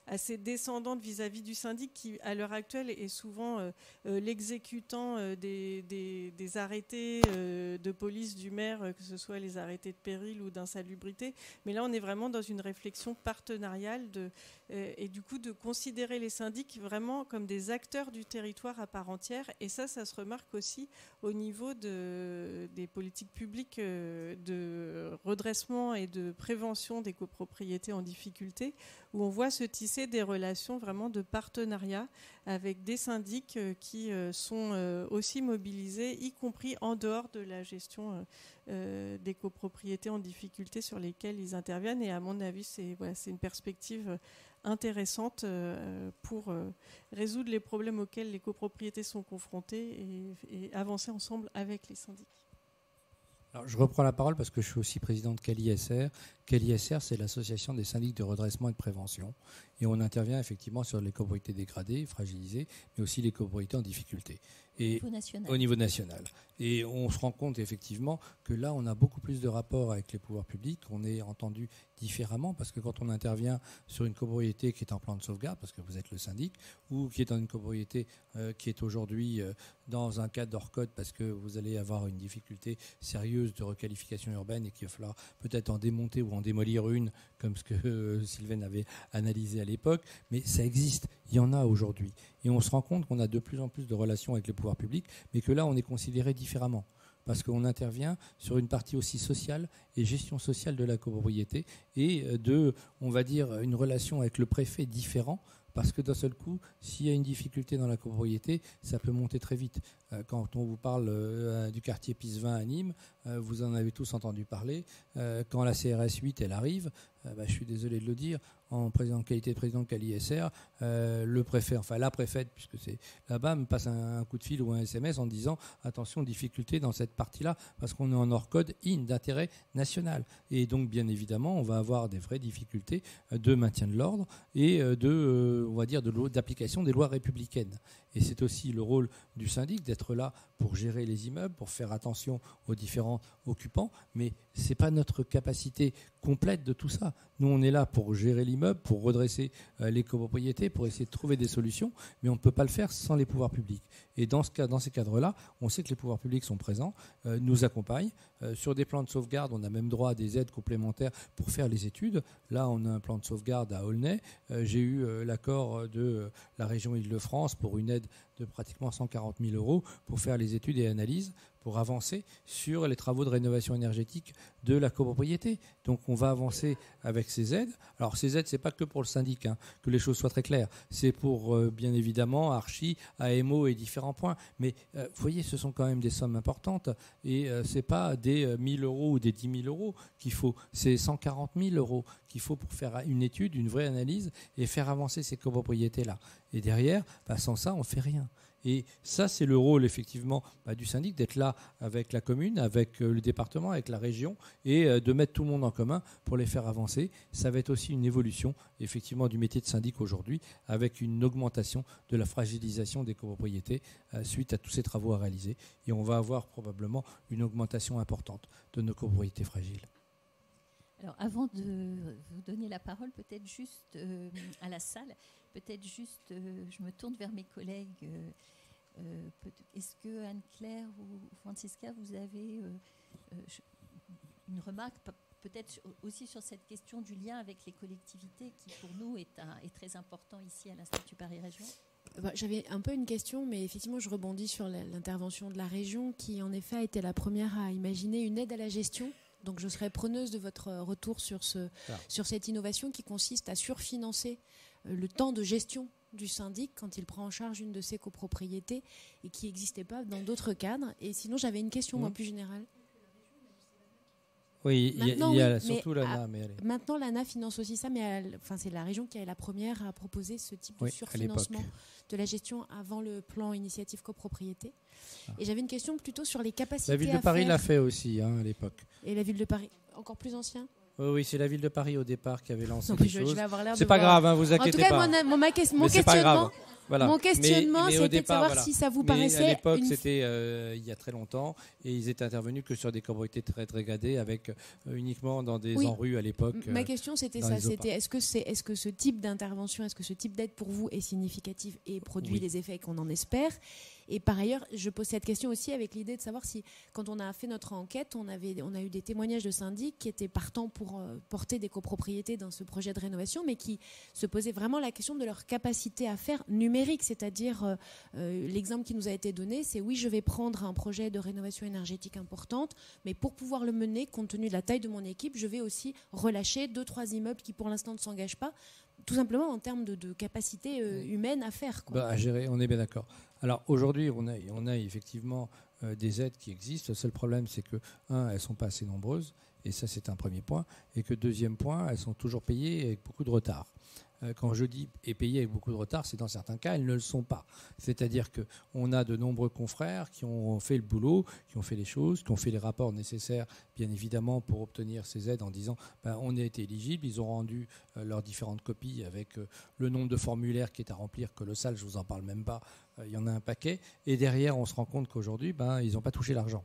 assez descendante vis-à-vis du syndic qui, à l'heure actuelle, est souvent l'exécutant des arrêtés de police du maire, que ce soit les arrêtés de péril ou d'insalubrité. Mais là, on est vraiment dans une réflexion partenariale et du coup de considérer les syndics vraiment comme des acteurs du territoire à part entière. Et ça se remarque aussi au niveau des politiques publiques de redressement et de prévention des copropriétés en difficulté, où on voit se tisser des relations vraiment de partenariat avec des syndics qui sont aussi mobilisés, y compris en dehors de la gestion des copropriétés en difficulté sur lesquelles ils interviennent. Et à mon avis, c'est une perspective intéressante pour résoudre les problèmes auxquels les copropriétés sont confrontées et avancer ensemble avec les syndics. Alors, je reprends la parole parce que je suis aussi président de CALISR. CALISR, c'est l'association des syndics de redressement et de prévention. Et on intervient effectivement sur les copropriétés dégradées, fragilisées, mais aussi les copropriétés en difficulté. Et au niveau national. Et on se rend compte effectivement que là, on a beaucoup plus de rapports avec les pouvoirs publics. On est entendu différemment parce que quand on intervient sur une copropriété qui est en plan de sauvegarde, parce que vous êtes le syndic, ou qui est dans une copropriété qui est aujourd'hui dans un cadre hors code parce que vous allez avoir une difficulté sérieuse de requalification urbaine et qu'il va falloir peut-être en démonter ou en démolir une, comme ce que Sylvain avait analysé à l'époque, mais ça existe, il y en a aujourd'hui. Et on se rend compte qu'on a de plus en plus de relations avec les pouvoirs publics, mais que là, on est considéré différemment. Parce qu'on intervient sur une partie aussi sociale et gestion sociale de la copropriété et on va dire, une relation avec le préfet différent. Parce que d'un seul coup, s'il y a une difficulté dans la copropriété, ça peut monter très vite. Quand on vous parle du quartier Pisevin à Nîmes, vous en avez tous entendu parler. Quand la CRS 8 elle arrive, je suis désolé de le dire, en qualité de président de CALISR, le préfet, enfin la préfète, puisque c'est là-bas, me passe un coup de fil ou un SMS en disant attention, difficulté dans cette partie-là, parce qu'on est en hors code d'intérêt national. Et donc, bien évidemment, on va avoir des vraies difficultés de maintien de l'ordre et on va dire, d'application des lois républicaines. Et c'est aussi le rôle du syndic d'être là pour gérer les immeubles, pour faire attention aux différents occupants, mais ce n'est pas notre capacité complète de tout ça. Nous, on est là pour gérer l'immeuble, pour redresser les copropriétés, pour essayer de trouver des solutions, mais on ne peut pas le faire sans les pouvoirs publics. Et dans ces cadres-là, on sait que les pouvoirs publics sont présents, nous accompagnent. Sur des plans de sauvegarde, on a même droit à des aides complémentaires pour faire les études. Là, on a un plan de sauvegarde à Aulnay. J'ai eu l'accord de la région Île-de-France pour une aide de pratiquement 140 000 € pour faire les études et analyses, pour avancer sur les travaux de rénovation énergétique de la copropriété. Donc on va avancer avec ces aides. Alors ces aides, ce n'est pas que pour le syndic, que les choses soient très claires. C'est pour, bien évidemment, Archi, AMO et différents points. Mais vous voyez, ce sont quand même des sommes importantes. Et ce n'est pas des 1 000 € ou des 10 000 € qu'il faut. C'est 140 000 € qu'il faut pour faire une étude, une vraie analyse et faire avancer ces copropriétés-là. Et derrière, sans ça, on ne fait rien. Et ça, c'est le rôle, effectivement, du syndic, d'être là avec la commune, avec le département, avec la région, et de mettre tout le monde en commun pour les faire avancer. Ça va être aussi une évolution, effectivement, du métier de syndic aujourd'hui, avec une augmentation de la fragilisation des copropriétés suite à tous ces travaux à réaliser. Et on va avoir probablement une augmentation importante de nos copropriétés fragiles. Alors, avant de vous donner la parole, peut-être juste à la salle, je me tourne vers mes collègues. Est-ce que Anne-Claire ou Francisca, vous avez une remarque, peut-être aussi sur cette question du lien avec les collectivités, qui pour nous est très important ici à l'Institut Paris Région? J'avais un peu une question, mais effectivement, je rebondis sur l'intervention de la région, qui en effet a été la première à imaginer une aide à la gestion Donc je serais preneuse de votre retour sur cette innovation qui consiste à surfinancer le temps de gestion du syndic quand il prend en charge une de ses copropriétés et qui n'existait pas dans d'autres cadres. Et sinon, j'avais une question moi, plus générale. Oui, il y a surtout l'ANA. Maintenant, l'ANA finance aussi ça, mais c'est la région qui est la première à proposer ce type de surfinancement de la gestion avant le plan initiative copropriété. Et j'avais une question plutôt sur les capacités à faire. La ville de Paris l'a fait aussi à l'époque. Et la ville de Paris, encore plus ancien ? Oui, c'est la ville de Paris au départ qui avait lancé les choses. Je vais avoir l'air c'est pas grave, vous inquiétez pas. En tout cas, mon questionnement, voilà. Mon questionnement, c'était de savoir si ça vous paraissait... À l'époque, c'était il y a très longtemps, et ils étaient intervenus que sur des copropriétés très dégradées, avec uniquement dans des enrues à l'époque. Ma question, c'était ça. C'était est-ce que ce type d'intervention, est-ce que ce type d'aide pour vous est significatif et produit les effets qu'on en espère ? Et par ailleurs, je pose cette question aussi avec l'idée de savoir si, quand on a fait notre enquête, on a eu des témoignages de syndics qui étaient partants pour porter des copropriétés dans ce projet de rénovation, mais qui se posaient vraiment la question de leur capacité à faire numérique. C'est-à-dire, l'exemple qui nous a été donné, c'est oui, je vais prendre un projet de rénovation énergétique importante, mais pour pouvoir le mener, compte tenu de la taille de mon équipe, je vais aussi relâcher 2-3 immeubles qui, pour l'instant, ne s'engagent pas, tout simplement en termes de capacité humaine à faire. À gérer, on est bien d'accord. Alors aujourd'hui, on a effectivement des aides qui existent. Le seul problème, c'est que, elles ne sont pas assez nombreuses, et ça c'est un premier point, et que deuxième point, elles sont toujours payées avec beaucoup de retard. Quand je dis « payées avec beaucoup de retard », c'est dans certains cas, elles ne le sont pas. C'est-à-dire qu'on a de nombreux confrères qui ont fait le boulot, qui ont fait les choses, qui ont fait les rapports nécessaires, bien évidemment, pour obtenir ces aides en disant on a été éligible. Ils ont rendu leurs différentes copies avec le nombre de formulaires qui est à remplir, colossal, je ne vous en parle même pas, il y en a un paquet. Et derrière, on se rend compte qu'aujourd'hui, ils n'ont pas touché l'argent.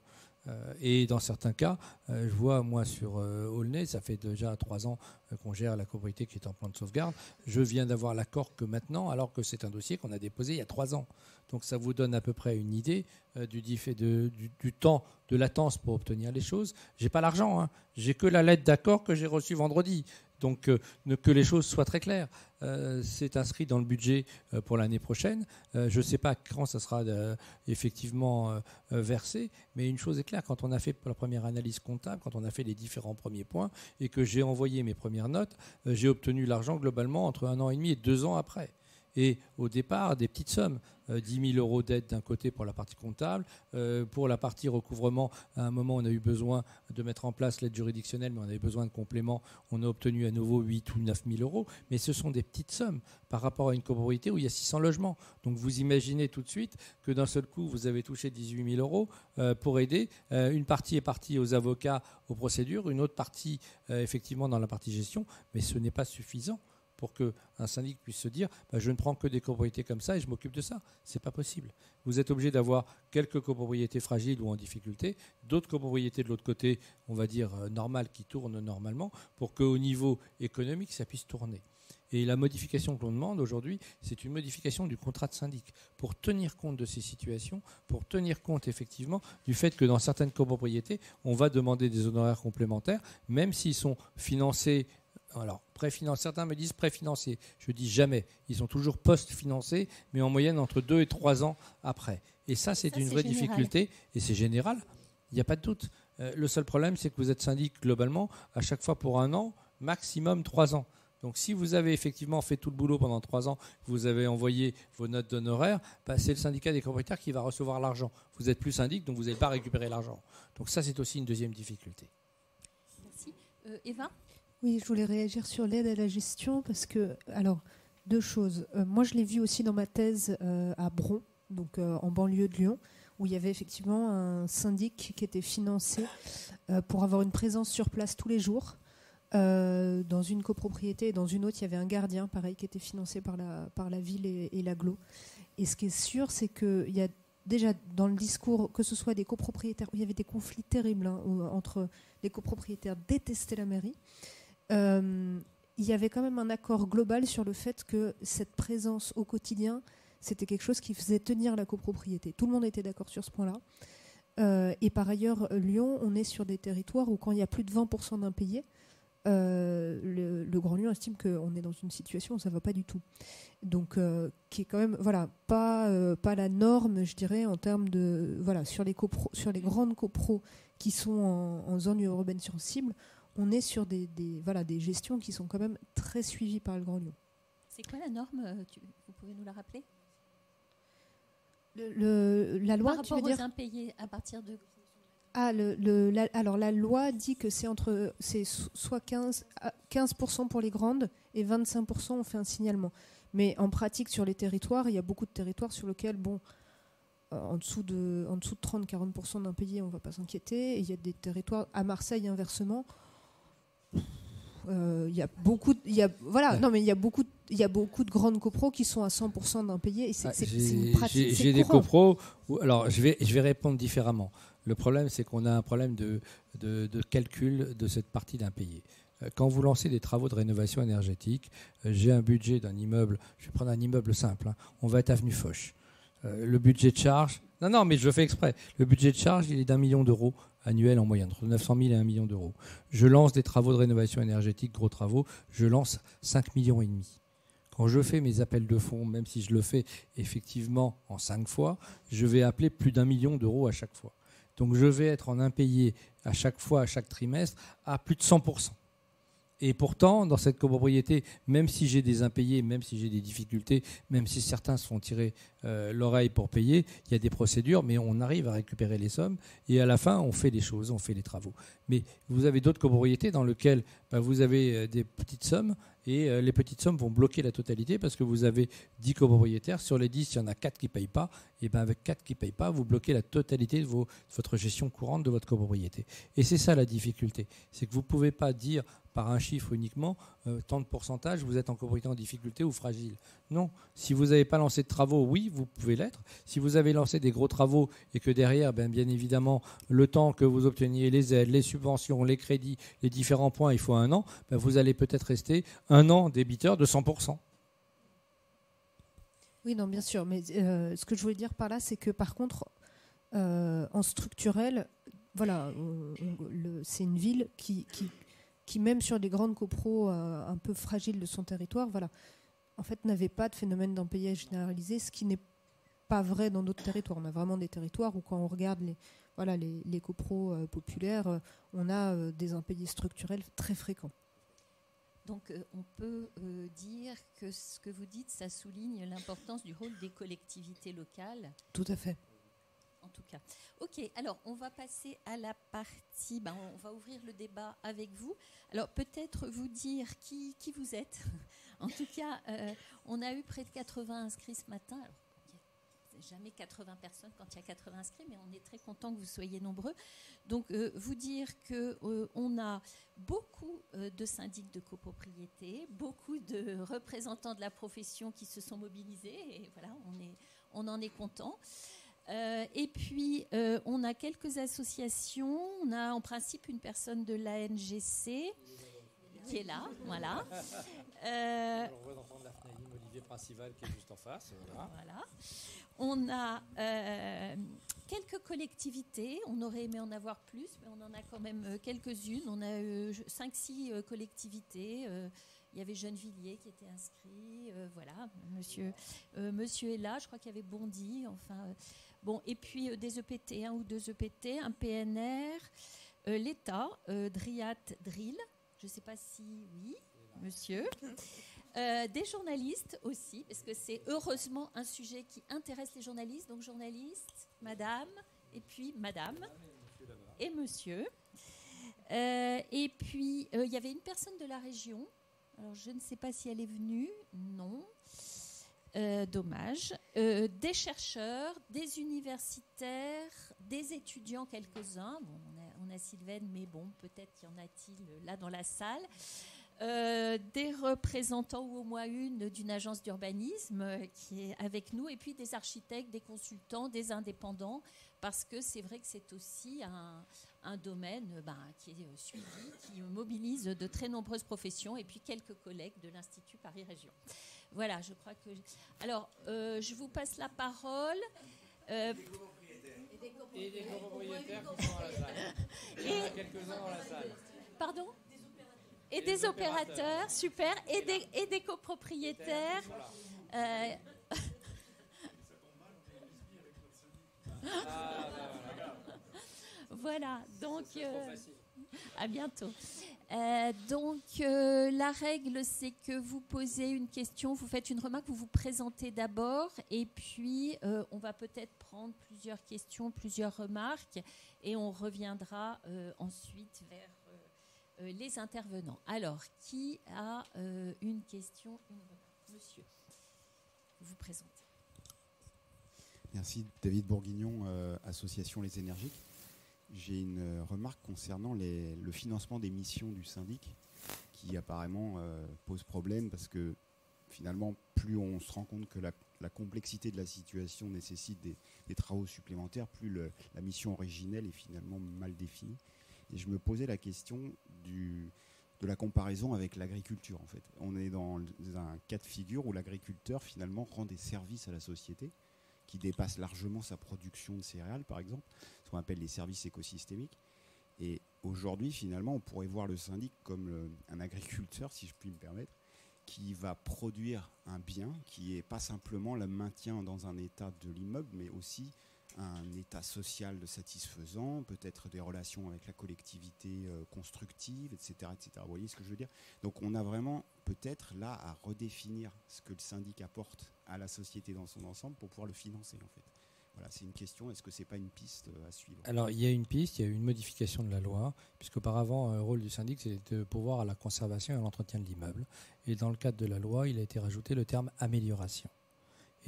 Et dans certains cas, je vois moi sur Aulnay, ça fait déjà 3 ans qu'on gère la copropriété qui est en plan de sauvegarde. Je viens d'avoir l'accord que maintenant, alors que c'est un dossier qu'on a déposé il y a 3 ans. Donc ça vous donne à peu près une idée du temps de latence pour obtenir les choses. J'ai pas l'argent, j'ai que la lettre d'accord que j'ai reçue vendredi. Donc que les choses soient très claires. C'est inscrit dans le budget pour l'année prochaine. Je ne sais pas quand ça sera effectivement versé, mais une chose est claire, quand on a fait la première analyse comptable, quand on a fait les différents premiers points et que j'ai envoyé mes premières notes, j'ai obtenu l'argent globalement entre 1 an et demi et 2 ans après. Et au départ, des petites sommes, 10 000 euros d'aide d'un côté pour la partie comptable. Pour la partie recouvrement, à un moment, on a eu besoin de mettre en place l'aide juridictionnelle, mais on avait besoin de compléments. On a obtenu à nouveau 8 ou 9 000 euros. Mais ce sont des petites sommes par rapport à une copropriété où il y a 600 logements. Donc vous imaginez tout de suite que d'un seul coup, vous avez touché 18 000 euros pour aider. Une partie est partie aux avocats, aux procédures, une autre partie, effectivement, dans la partie gestion. Mais ce n'est pas suffisant pour qu'un syndic puisse se dire je ne prends que des copropriétés comme ça et je m'occupe de ça. Ce n'est pas possible. Vous êtes obligé d'avoir quelques copropriétés fragiles ou en difficulté, d'autres copropriétés de l'autre côté, on va dire normales, qui tournent normalement, pour qu'au niveau économique, ça puisse tourner. Et la modification que l'on demande aujourd'hui, c'est une modification du contrat de syndic pour tenir compte de ces situations, pour tenir compte effectivement du fait que dans certaines copropriétés, on va demander des honoraires complémentaires, même s'ils sont financés. Alors, certains me disent préfinancés. Je dis jamais. Ils sont toujours post-financés, mais en moyenne entre 2 et 3 ans après. Et ça, c'est une vraie difficulté. Et c'est général. Il n'y a pas de doute. Le seul problème, c'est que vous êtes syndic globalement, à chaque fois pour 1 an, maximum 3 ans. Donc, si vous avez effectivement fait tout le boulot pendant 3 ans, que vous avez envoyé vos notes d'honoraires, c'est le syndicat des copropriétaires qui va recevoir l'argent. Vous n'êtes plus syndic, donc vous n'allez pas récupérer l'argent. Donc ça, c'est aussi une deuxième difficulté. Merci. Eva ? Oui, je voulais réagir sur l'aide à la gestion parce que, alors, 2 choses. Moi, je l'ai vu aussi dans ma thèse à Bron, donc en banlieue de Lyon, où il y avait effectivement un syndic qui était financé pour avoir une présence sur place tous les jours. Dans une copropriété et dans une autre, il y avait un gardien, pareil, qui était financé par la ville et l'agglo. Et ce qui est sûr, c'est qu'il y a déjà dans le discours, que ce soit des copropriétaires, il y avait des conflits terribles entre les copropriétaires détestaient la mairie. Il y avait quand même un accord global sur le fait que cette présence au quotidien, c'était quelque chose qui faisait tenir la copropriété. Tout le monde était d'accord sur ce point-là. Et par ailleurs, Lyon, on est sur des territoires où quand il y a plus de 20% d'impayés, le Grand Lyon estime qu'on est dans une situation où ça ne va pas du tout. Donc, qui est quand même pas la norme, je dirais, en termes de... sur les grandes copros qui sont en zone urbaine sensible, on est sur des gestions qui sont quand même très suivies par le Grand Lyon. C'est quoi la norme vous pouvez nous la rappeler? La loi, par tu veux rapport aux dire impayés, à partir de... Alors la loi dit que c'est soit 15% pour les grandes et 25% on fait un signalement. Mais en pratique sur les territoires, il y a beaucoup de territoires sur lesquels en dessous de 30-40% d'impayés, on ne va pas s'inquiéter. Et il y a des territoires, à Marseille inversement, il y a beaucoup de grandes copros qui sont à 100% d'impayés. Et c'est une pratique. J'ai des copros. Alors je vais répondre différemment. Le problème, c'est qu'on a un problème de calcul de cette partie d'impayés. Quand vous lancez des travaux de rénovation énergétique, j'ai un budget d'un immeuble, je vais prendre un immeuble simple, on va être avenue Foch. Le budget de charge, non, mais je le fais exprès, le budget de charge, il est d'1 million d'euros annuel en moyenne, entre 900 000 et 1 million d'euros. Je lance des travaux de rénovation énergétique, gros travaux, je lance 5,5 millions. Quand je fais mes appels de fonds, même si je le fais effectivement en 5 fois, je vais appeler plus d'1 million d'euros à chaque fois. Donc je vais être en impayé à chaque fois, à chaque trimestre, à plus de 100%. Et pourtant, dans cette copropriété, même si j'ai des impayés, même si j'ai des difficultés, même si certains se font tirer l'oreille pour payer, il y a des procédures, mais on arrive à récupérer les sommes. Et à la fin, on fait les choses, on fait les travaux. Mais vous avez d'autres copropriétés dans lesquelles vous avez des petites sommes et les petites sommes vont bloquer la totalité parce que vous avez 10 copropriétaires. Sur les 10, il y en a 4 qui ne payent pas. Et avec 4 qui ne payent pas, vous bloquez la totalité de votre gestion courante de votre copropriété. Et c'est ça la difficulté. C'est que vous ne pouvez pas dire par un chiffre uniquement, tant de pourcentage, vous êtes en copropriété en difficulté ou fragile. Non. Si vous n'avez pas lancé de travaux, oui, vous pouvez l'être. Si vous avez lancé des gros travaux et que derrière, bien évidemment, le temps que vous obteniez les aides, les subventions, les crédits, les différents points, il faut 1 an, vous allez peut-être rester 1 an débiteur de 100%. Oui, non, bien sûr. Mais ce que je voulais dire par là, c'est que par contre, en structurel, c'est une ville qui, même sur les grandes copros un peu fragiles de son territoire, en fait, n'avait pas de phénomène d'impayé généralisé, ce qui n'est pas vrai dans d'autres territoires. On a vraiment des territoires où, quand on regarde les copros populaires, on a des impayés structurels très fréquents. Donc, on peut dire que ce que vous dites, ça souligne l'importance du rôle des collectivités locales. Tout à fait. En tout cas. Ok, alors on va passer à la partie, on va ouvrir le débat avec vous. Alors peut-être vous dire qui vous êtes. En tout cas, on a eu près de 80 inscrits ce matin. Alors, il n'y a jamais 80 personnes quand il y a 80 inscrits, mais on est très content que vous soyez nombreux. Donc vous dire qu'on a beaucoup de syndics de copropriété, beaucoup de représentants de la profession qui se sont mobilisés, et voilà, on en est content. Et puis, on a quelques associations. On a en principe une personne de l'ANGC qui est là. Voilà. Le représentant de la FNAIM, Olivier Principal, qui est juste en face. Voilà. On a quelques collectivités. On aurait aimé en avoir plus, mais on en a quand même quelques-unes. On a 5-6 collectivités. Il y avait Gennevilliers qui était inscrit. Voilà, monsieur est là. Je crois qu'il y avait Bondy. Enfin... Bon, et puis des EPT, 1 ou 2 EPT, un PNR, l'État, Driat Drill, je ne sais pas si oui, monsieur, des journalistes aussi, parce que c'est heureusement un sujet qui intéresse les journalistes, donc journalistes, madame, et puis madame, et monsieur. Et puis, il y avait une personne de la région, alors je ne sais pas si elle est venue, non. Dommage. Des chercheurs, des universitaires, des étudiants, quelques-uns. Bon, on a Sylvaine, mais bon, peut-être y en a-t-il là dans la salle. Des représentants, ou au moins d'une agence d'urbanisme qui est avec nous, et puis des architectes, des consultants, des indépendants, parce que c'est vrai que c'est aussi un domaine qui est suivi, qui mobilise de très nombreuses professions, et puis quelques collègues de l'Institut Paris Région. Voilà, je crois que... Alors, je vous passe la parole. Et des copropriétaires qui sont à la salle. Il y en a quelques-uns dans la salle. Pardon ? Et des opérateurs, super, et des copropriétaires. Voilà, donc à bientôt. La règle, c'est que vous posez une question, vous faites une remarque, vous vous présentez d'abord, et puis on va peut-être prendre plusieurs questions, plusieurs remarques, et on reviendra ensuite vers les intervenants. Alors, qui a une question, une remarque? Monsieur, vous vous présentez. Merci, David Bourguignon, Association Les Énergiques. J'ai une remarque concernant le financement des missions du syndic qui apparemment pose problème parce que finalement, plus on se rend compte que la complexité de la situation nécessite des travaux supplémentaires, plus la mission originelle est finalement mal définie. Et je me posais la question de la comparaison avec l'agriculture. En fait, on est dans un cas de figure où l'agriculteur finalement rend des services à la société qui dépassent largement sa production de céréales, par exemple, ce qu'on appelle les services écosystémiques. Et aujourd'hui, finalement, on pourrait voir le syndic comme un agriculteur, si je puis me permettre, qui va produire un bien qui n'est pas simplement le maintien dans un état de l'immeuble, mais aussi un état social satisfaisant, peut-être des relations avec la collectivité constructive, etc., etc. Vous voyez ce que je veux dire? Donc on a vraiment peut-être là à redéfinir ce que le syndic apporte à la société dans son ensemble pour pouvoir le financer en fait. Voilà, c'est une question, est-ce que ce n'est pas une piste à suivre? Alors il y a une piste, il y a eu une modification de la loi, puisqu'auparavant le rôle du syndic c'était de pourvoir à la conservation et à l'entretien de l'immeuble. Et dans le cadre de la loi, il a été rajouté le terme amélioration.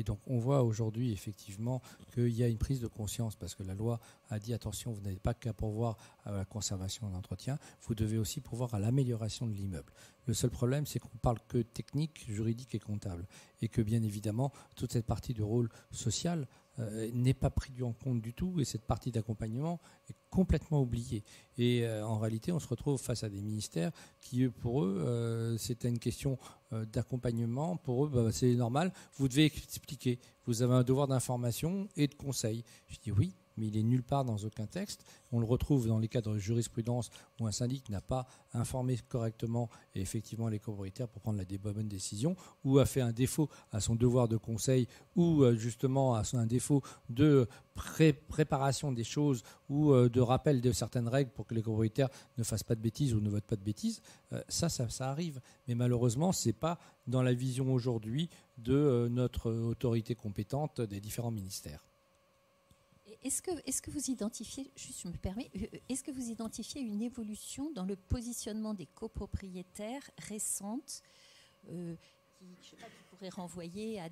Et donc on voit aujourd'hui effectivement qu'il y a une prise de conscience parce que la loi a dit attention, vous n'avez pas qu'à pourvoir à la conservation et à l'entretien, vous devez aussi pourvoir à l'amélioration de l'immeuble. Le seul problème, c'est qu'on parle que technique, juridique et comptable. Et que bien évidemment, toute cette partie de rôle social n'est pas prise en compte du tout et cette partie d'accompagnement est complètement oubliée. Et en réalité, on se retrouve face à des ministères qui, pour eux, c'était une question d'accompagnement. Pour eux, c'est normal, vous devez expliquer. Vous avez un devoir d'information et de conseil. Je dis oui, mais il est nulle part dans aucun texte. On le retrouve dans les cadres de jurisprudence où un syndic n'a pas informé correctement et effectivement les copropriétaires pour prendre la bonne décision, ou a fait un défaut à son devoir de conseil, ou justement à un défaut de préparation des choses ou de rappel de certaines règles pour que les copropriétaires ne fassent pas de bêtises ou ne votent pas de bêtises. Ça arrive. Mais malheureusement, ce n'est pas dans la vision aujourd'hui de notre autorité compétente des différents ministères. Est-ce que vous identifiez, juste je me permets, est-ce que vous identifiez une évolution dans le positionnement des copropriétaires récentes qui pourrait renvoyer à,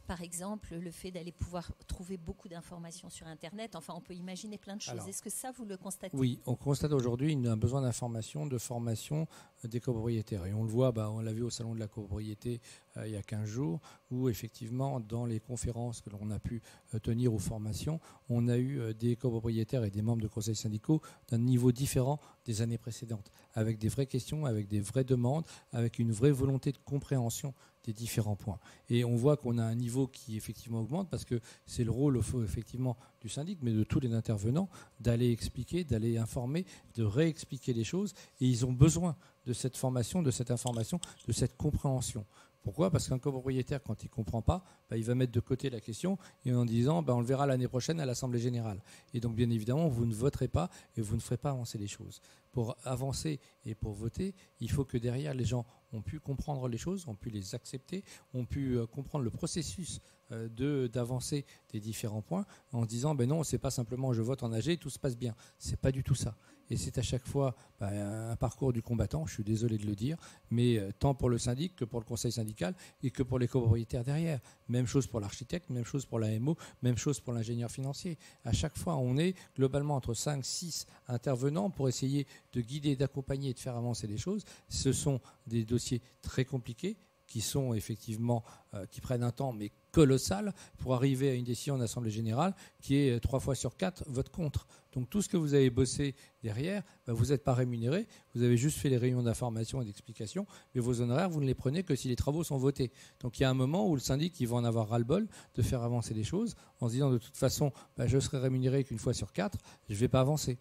par exemple, le fait d'aller pouvoir trouver beaucoup d'informations sur Internet. Enfin, on peut imaginer plein de choses. Alors, est-ce que ça, vous le constatez? Oui, on constate aujourd'hui un besoin d'information, de formation des copropriétaires. Et on le voit, on l'a vu au Salon de la copropriété il y a 15 jours, où effectivement, dans les conférences que l'on a pu tenir aux formations, on a eu des copropriétaires et des membres de conseils syndicaux d'un niveau différent des années précédentes, avec des vraies questions, avec des vraies demandes, avec une vraie volonté de compréhension des différents points. Et on voit qu'on a un niveau qui effectivement augmente parce que c'est le rôle effectivement du syndic, mais de tous les intervenants, d'aller expliquer, d'aller informer, de réexpliquer les choses. Et ils ont besoin de cette formation, de cette information, de cette compréhension. Pourquoi? Parce qu'un copropriétaire, quand il ne comprend pas, il va mettre de côté la question et en disant on le verra l'année prochaine à l'Assemblée générale. Et donc, bien évidemment, vous ne voterez pas et vous ne ferez pas avancer les choses. Pour avancer et pour voter, il faut que derrière, les gens ont pu comprendre les choses, ont pu les accepter, ont pu comprendre le processus d'avancer des différents points en se disant non, c'est pas simplement je vote en AG et tout se passe bien. C'est pas du tout ça. Et c'est à chaque fois un parcours du combattant, je suis désolé de le dire, mais tant pour le syndic que pour le conseil syndical et que pour les copropriétaires derrière. Même chose pour l'architecte, même chose pour l'AMO, même chose pour l'ingénieur financier. À chaque fois, on est globalement entre 5-6 intervenants pour essayer de guider, d'accompagner et de faire avancer les choses. Ce sont des dossiers très compliqués qui sont effectivement, qui prennent un temps mais colossal pour arriver à une décision en Assemblée générale qui est 3 fois sur 4 vote contre. Donc tout ce que vous avez bossé derrière, vous n'êtes pas rémunéré, vous avez juste fait les réunions d'information et d'explication, mais vos honoraires, vous ne les prenez que si les travaux sont votés. Donc il y a un moment où le syndic il va en avoir ras-le-bol de faire avancer les choses en se disant de toute façon, je serai rémunéré qu'une fois sur 4, je ne vais pas avancer.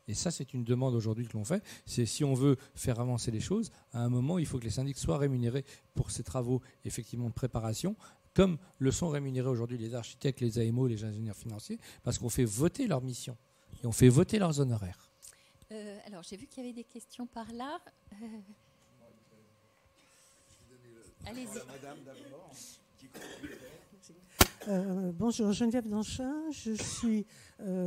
Et ça, c'est une demande aujourd'hui que l'on fait. C'est si on veut faire avancer les choses, à un moment, il faut que les syndics soient rémunérés pour ces travaux effectivement de préparation, comme le sont rémunérés aujourd'hui les architectes, les AMO, les ingénieurs financiers, parce qu'on fait voter leur mission et on fait voter leurs honoraires. Alors, j'ai vu qu'il y avait des questions par là. Allez-y. Madame d'abord. Bonjour, Geneviève Danchin. Je suis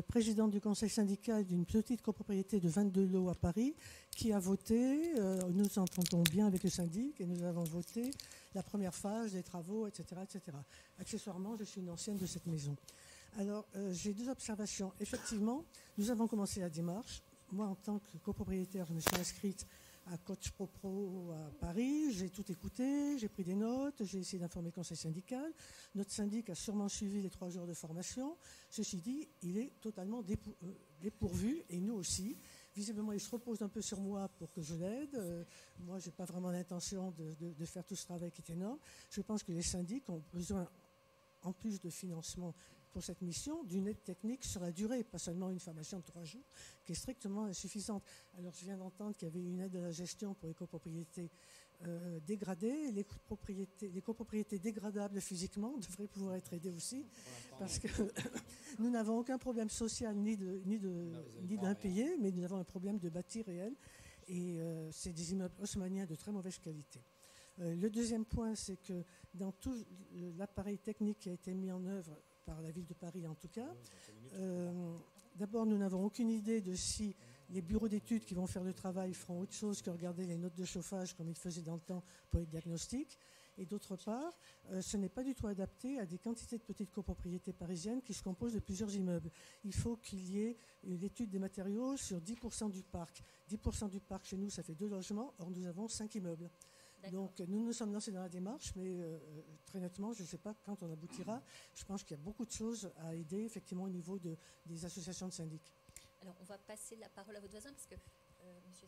présidente du conseil syndical d'une petite copropriété de 22 lots à Paris qui a voté. Nous entendons bien avec le syndic et nous avons voté la première phase des travaux, etc., etc. Accessoirement, je suis une ancienne de cette maison. Alors, j'ai deux observations. Effectivement, nous avons commencé la démarche. Moi, en tant que copropriétaire, je me suis inscrite à Coach Pro à Paris, j'ai tout écouté, j'ai pris des notes, j'ai essayé d'informer le conseil syndical. Notre syndic a sûrement suivi les 3 jours de formation. Ceci dit, il est totalement dépourvu, et nous aussi. Visiblement, il se repose un peu sur moi pour que je l'aide. Moi, je n'ai pas vraiment l'intention de faire tout ce travail qui est énorme. Je pense que les syndics ont besoin, en plus de financement pour cette mission, d'une aide technique sur la durée, pas seulement une formation de 3 jours, qui est strictement insuffisante. Alors, je viens d'entendre qu'il y avait une aide à la gestion pour les copropriétés dégradées. Les copropriétés dégradables physiquement devraient pouvoir être aidées aussi, parce que nous n'avons aucun problème social ni d'impayé, mais nous avons un problème de bâti réel, et c'est des immeubles haussmanniens de très mauvaise qualité. Le deuxième point, c'est que dans tout l'appareil technique qui a été mis en œuvre par la ville de Paris en tout cas. D'abord, nous n'avons aucune idée de si les bureaux d'études qui vont faire le travail feront autre chose que regarder les notes de chauffage comme ils faisaient dans le temps pour les diagnostics. Et d'autre part, ce n'est pas du tout adapté à des quantités de petites copropriétés parisiennes qui se composent de plusieurs immeubles. Il faut qu'il y ait l'étude des matériaux sur 10% du parc. 10% du parc chez nous, ça fait 2 logements, or nous avons 5 immeubles. Donc nous nous sommes lancés dans la démarche, mais très nettement, je ne sais pas quand on aboutira. Je pense qu'il y a beaucoup de choses à aider effectivement au niveau des associations de syndics. Alors on va passer la parole à votre voisin parce que M.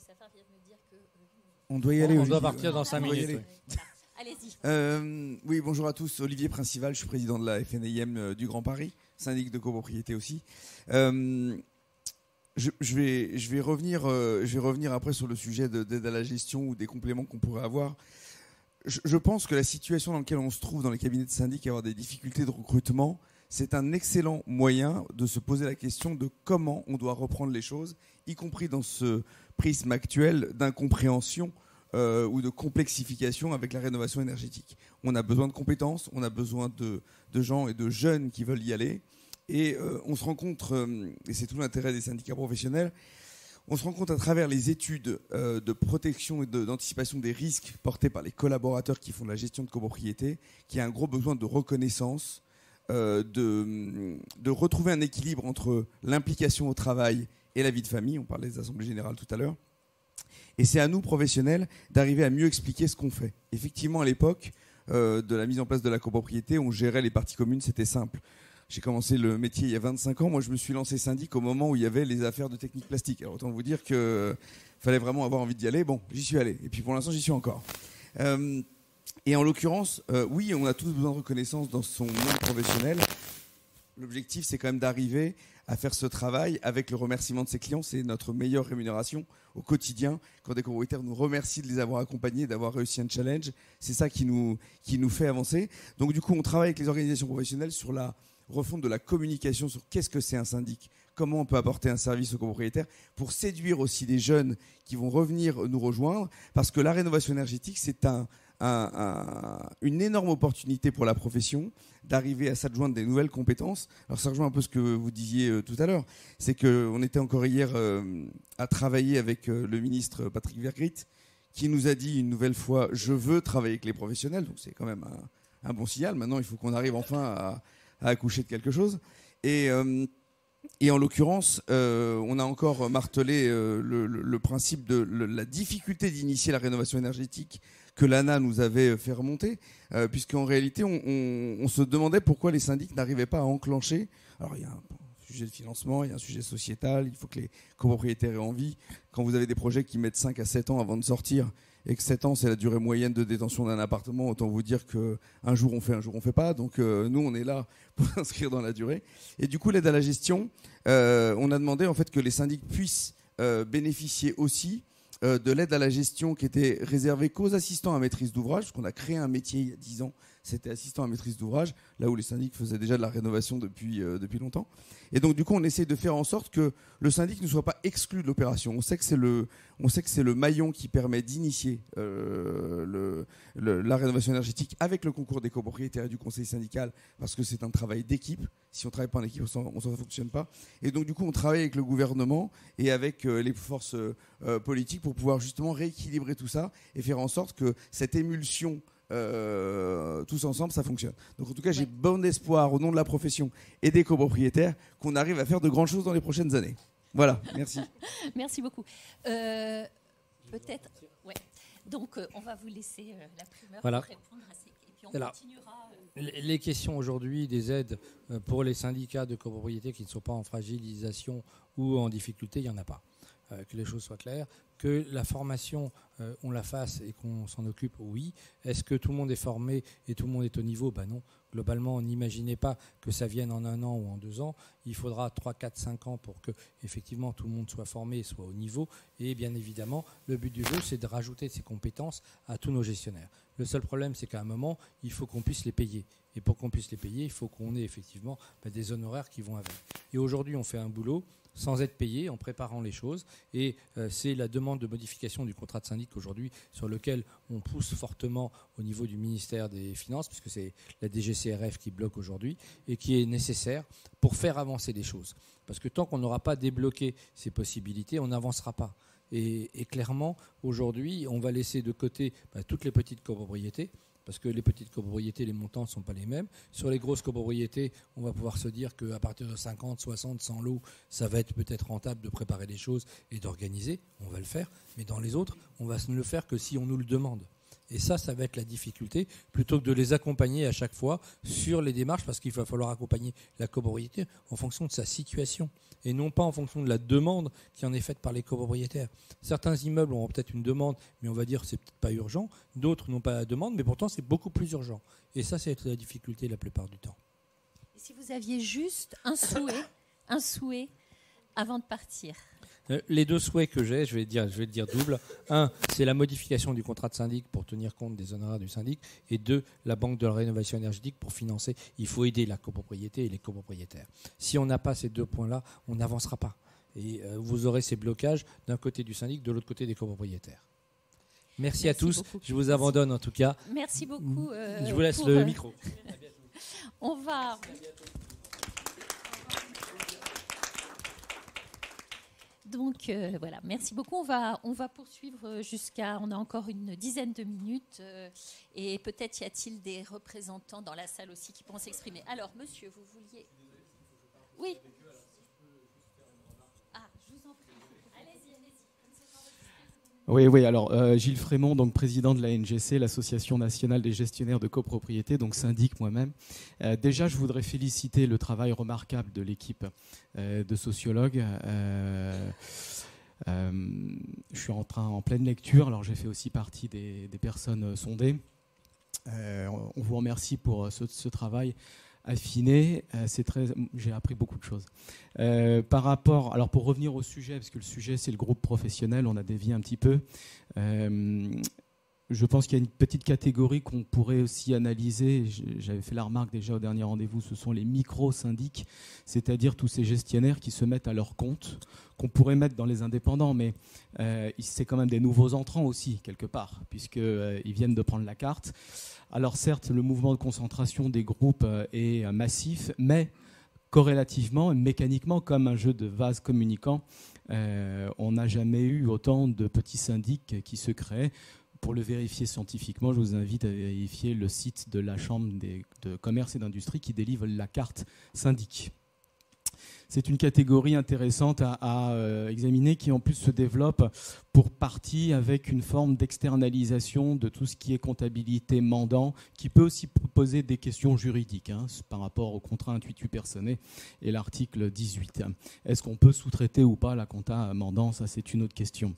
Safar vient de me dire que... on doit y aller. On doit partir dans 5 minutes. Oui. Allez-y. Oui, bonjour à tous. Olivier Principal, je suis président de la FNIM du Grand Paris, syndic de copropriété aussi. Je vais revenir après sur le sujet d'aide à la gestion ou des compléments qu'on pourrait avoir. Je pense que la situation dans laquelle on se trouve dans les cabinets de syndic, avoir des difficultés de recrutement, c'est un excellent moyen de se poser la question de comment on doit reprendre les choses, y compris dans ce prisme actuel d'incompréhension ou de complexification avec la rénovation énergétique. On a besoin de compétences, on a besoin de gens et de jeunes qui veulent y aller. Et on se rend compte, et c'est tout l'intérêt des syndicats professionnels, on se rend compte à travers les études de protection et d'anticipation des risques portés par les collaborateurs qui font de la gestion de copropriété, qu'il y a un gros besoin de reconnaissance, de retrouver un équilibre entre l'implication au travail et la vie de famille. On parlait des assemblées générales tout à l'heure. Et c'est à nous, professionnels, d'arriver à mieux expliquer ce qu'on fait. Effectivement, à l'époque de la mise en place de la copropriété, on gérait les parties communes, c'était simple. J'ai commencé le métier il y a 25 ans. Moi, je me suis lancé syndic au moment où il y avait les affaires de technique plastique. Alors, autant vous dire qu'il fallait vraiment avoir envie d'y aller. Bon, j'y suis allé. Et puis, pour l'instant, j'y suis encore. Et en l'occurrence, oui, on a tous besoin de reconnaissance dans son monde professionnel. L'objectif, c'est quand même d'arriver à faire ce travail avec le remerciement de ses clients. C'est notre meilleure rémunération au quotidien. Quand des copropriétaires nous remercient de les avoir accompagnés, d'avoir réussi un challenge, c'est ça qui nous fait avancer. Donc, du coup, on travaille avec les organisations professionnelles sur la refonte de la communication sur qu'est-ce que c'est un syndic, comment on peut apporter un service aux copropriétaires pour séduire aussi des jeunes qui vont revenir nous rejoindre, parce que la rénovation énergétique, c'est une énorme opportunité pour la profession d'arriver à s'adjoindre des nouvelles compétences. Alors ça rejoint un peu ce que vous disiez tout à l'heure, c'est qu'on était encore hier à travailler avec le ministre Patrick Vergrit, qui nous a dit une nouvelle fois « je veux travailler avec les professionnels », donc c'est quand même un bon signal. Maintenant, il faut qu'on arrive enfin à accoucher de quelque chose. Et en l'occurrence, on a encore martelé le principe de la difficulté d'initier la rénovation énergétique que l'ANA nous avait fait remonter, puisqu'en réalité, on se demandait pourquoi les syndics n'arrivaient pas à enclencher. Alors, il y a un sujet de financement, il y a un sujet sociétal, il faut que les copropriétaires aient envie. Quand vous avez des projets qui mettent 5 à 7 ans avant de sortir, et que 7 ans, c'est la durée moyenne de détention d'un appartement, autant vous dire qu'un jour on fait, un jour on fait pas. Donc nous, on est là pour s'inscrire dans la durée. Et du coup, l'aide à la gestion, on a demandé en fait que les syndics puissent bénéficier aussi de l'aide à la gestion qui était réservée qu'aux assistants à maîtrise d'ouvrage, parce qu'on a créé un métier il y a 10 ans, c'était assistant à maîtrise d'ouvrage, là où les syndics faisaient déjà de la rénovation depuis longtemps. Et donc du coup, on essaie de faire en sorte que le syndic ne soit pas exclu de l'opération. On sait que c'est le maillon qui permet d'initier la rénovation énergétique avec le concours des copropriétaires et du conseil syndical, parce que c'est un travail d'équipe. Si on ne travaille pas en équipe, on ne fonctionne pas. Et donc du coup, on travaille avec le gouvernement et avec les forces politiques pour pouvoir justement rééquilibrer tout ça et faire en sorte que cette émulsion tous ensemble, ça fonctionne. Donc en tout cas, j'ai bon espoir au nom de la profession et des copropriétaires qu'on arrive à faire de grandes choses dans les prochaines années. Voilà, merci. Merci beaucoup. Peut-être, ouais. Donc on va vous laisser la primeur pour répondre à ces questions. Et puis on continuera. Les questions aujourd'hui des aides pour les syndicats de copropriété qui ne sont pas en fragilisation ou en difficulté, il n'y en a pas. Que les choses soient claires. Que la formation, on la fasse et qu'on s'en occupe, oui. Est-ce que tout le monde est formé et tout le monde est au niveau ? Ben non. Globalement, n'imaginez pas que ça vienne en 1 an ou en 2 ans. Il faudra 3, 4, 5 ans pour que effectivement tout le monde soit formé et soit au niveau. Et bien évidemment, le but du jeu, c'est de rajouter ces compétences à tous nos gestionnaires. Le seul problème, c'est qu'à un moment, il faut qu'on puisse les payer. Et pour qu'on puisse les payer, il faut qu'on ait effectivement des honoraires qui vont avec. Et aujourd'hui, on fait un boulot sans être payé, en préparant les choses. Et c'est la demande de modification du contrat de syndic aujourd'hui sur lequel on pousse fortement au niveau du ministère des Finances, puisque c'est la DGCRF qui bloque aujourd'hui, et qui est nécessaire pour faire avancer les choses. Parce que tant qu'on n'aura pas débloqué ces possibilités, on n'avancera pas. Et clairement, aujourd'hui, on va laisser de côté toutes les petites copropriétés, parce que les petites copropriétés, les montants ne sont pas les mêmes. Sur les grosses copropriétés, on va pouvoir se dire qu'à partir de 50, 60, 100 lots, ça va être peut-être rentable de préparer les choses et d'organiser. On va le faire. Mais dans les autres, on va ne le faire que si on nous le demande. Et ça va être la difficulté, plutôt que de les accompagner à chaque fois sur les démarches, parce qu'il va falloir accompagner la copropriété en fonction de sa situation, et non pas en fonction de la demande qui en est faite par les copropriétaires. Certains immeubles auront peut-être une demande, mais on va dire que c'est peut-être pas urgent. D'autres n'ont pas la demande, mais pourtant c'est beaucoup plus urgent. Et ça, c'est la difficulté la plupart du temps. Et si vous aviez juste un souhait avant de partir ? Les 2 souhaits que j'ai, je vais le dire double. 1, c'est la modification du contrat de syndic pour tenir compte des honoraires du syndic. Et 2, la banque de la rénovation énergétique pour financer. Il faut aider la copropriété et les copropriétaires. Si on n'a pas ces 2 points-là, on n'avancera pas. Et vous aurez ces blocages d'un côté du syndic, de l'autre côté des copropriétaires. Merci à tous. Beaucoup. Je vous abandonne en tout cas. Merci beaucoup. Je vous laisse le micro. On va... Donc voilà, merci beaucoup. On va poursuivre on a encore une dizaine de minutes et peut-être y a-t-il des représentants dans la salle aussi qui pourront s'exprimer. Alors, monsieur, vous vouliez... Oui. Ah, je vous en prie. Allez-y. Oui. Alors, Gilles Frémont, donc président de la NGC, l'Association nationale des gestionnaires de copropriété, donc syndic moi-même. Déjà, je voudrais féliciter le travail remarquable de l'équipe de sociologues. Je suis en pleine lecture, alors j'ai fait aussi partie des personnes sondées. On vous remercie pour ce travail affiné. J'ai appris beaucoup de choses. Alors pour revenir au sujet, parce que le sujet c'est le groupe professionnel, on a dévié un petit peu. Je pense qu'il y a une petite catégorie qu'on pourrait aussi analyser. J'avais fait la remarque déjà au dernier rendez-vous, ce sont les micro-syndics, c'est-à-dire tous ces gestionnaires qui se mettent à leur compte, qu'on pourrait mettre dans les indépendants, mais c'est quand même des nouveaux entrants aussi, quelque part, puisqu'ils viennent de prendre la carte. Alors certes, le mouvement de concentration des groupes est massif, mais corrélativement, mécaniquement, comme un jeu de vase communicant, on n'a jamais eu autant de petits syndics qui se créent. Pour le vérifier scientifiquement, je vous invite à vérifier le site de la Chambre de commerce et d'industrie qui délivre la carte syndic. C'est une catégorie intéressante à examiner qui en plus se développe pour partie avec une forme d'externalisation de tout ce qui est comptabilité mandant, qui peut aussi poser des questions juridiques par rapport au contrat intuitu personné et l'article 18. Est-ce qu'on peut sous-traiter ou pas la compta mandant? Ça, c'est une autre question.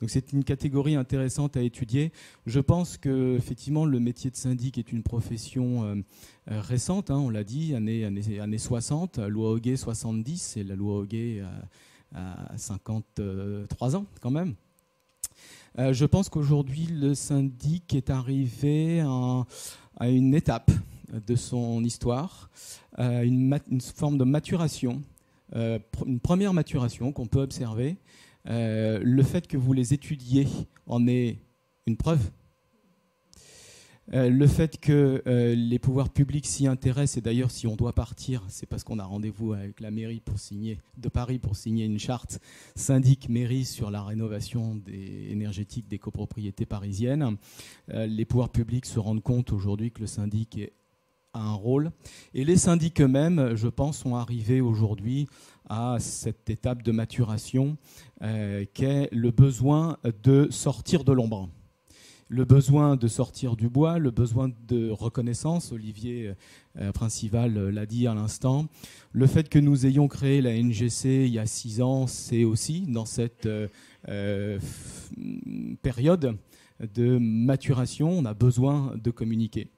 Donc c'est une catégorie intéressante à étudier. Je pense que effectivement le métier de syndic est une profession récente, on l'a dit, années 60, loi Hoguet 70, c'est la loi Hoguet à 53 ans quand même. Je pense qu'aujourd'hui, le syndic est arrivé à une étape de son histoire, une forme de maturation, une première maturation qu'on peut observer. Le fait que vous les étudiez en est une preuve. Le fait que les pouvoirs publics s'y intéressent, et d'ailleurs si on doit partir, c'est parce qu'on a rendez-vous avec la mairie de Paris pour signer une charte syndic-mairie sur la rénovation énergétique des copropriétés parisiennes. Les pouvoirs publics se rendent compte aujourd'hui que le syndic a un rôle. Et les syndics eux-mêmes, je pense, sont arrivés aujourd'hui à cette étape de maturation qu'est le besoin de sortir de l'ombre. Le besoin de sortir du bois, le besoin de reconnaissance, Olivier Principal l'a dit à l'instant. Le fait que nous ayons créé la NGC il y a 6 ans, c'est aussi dans cette période de maturation, on a besoin de communiquer.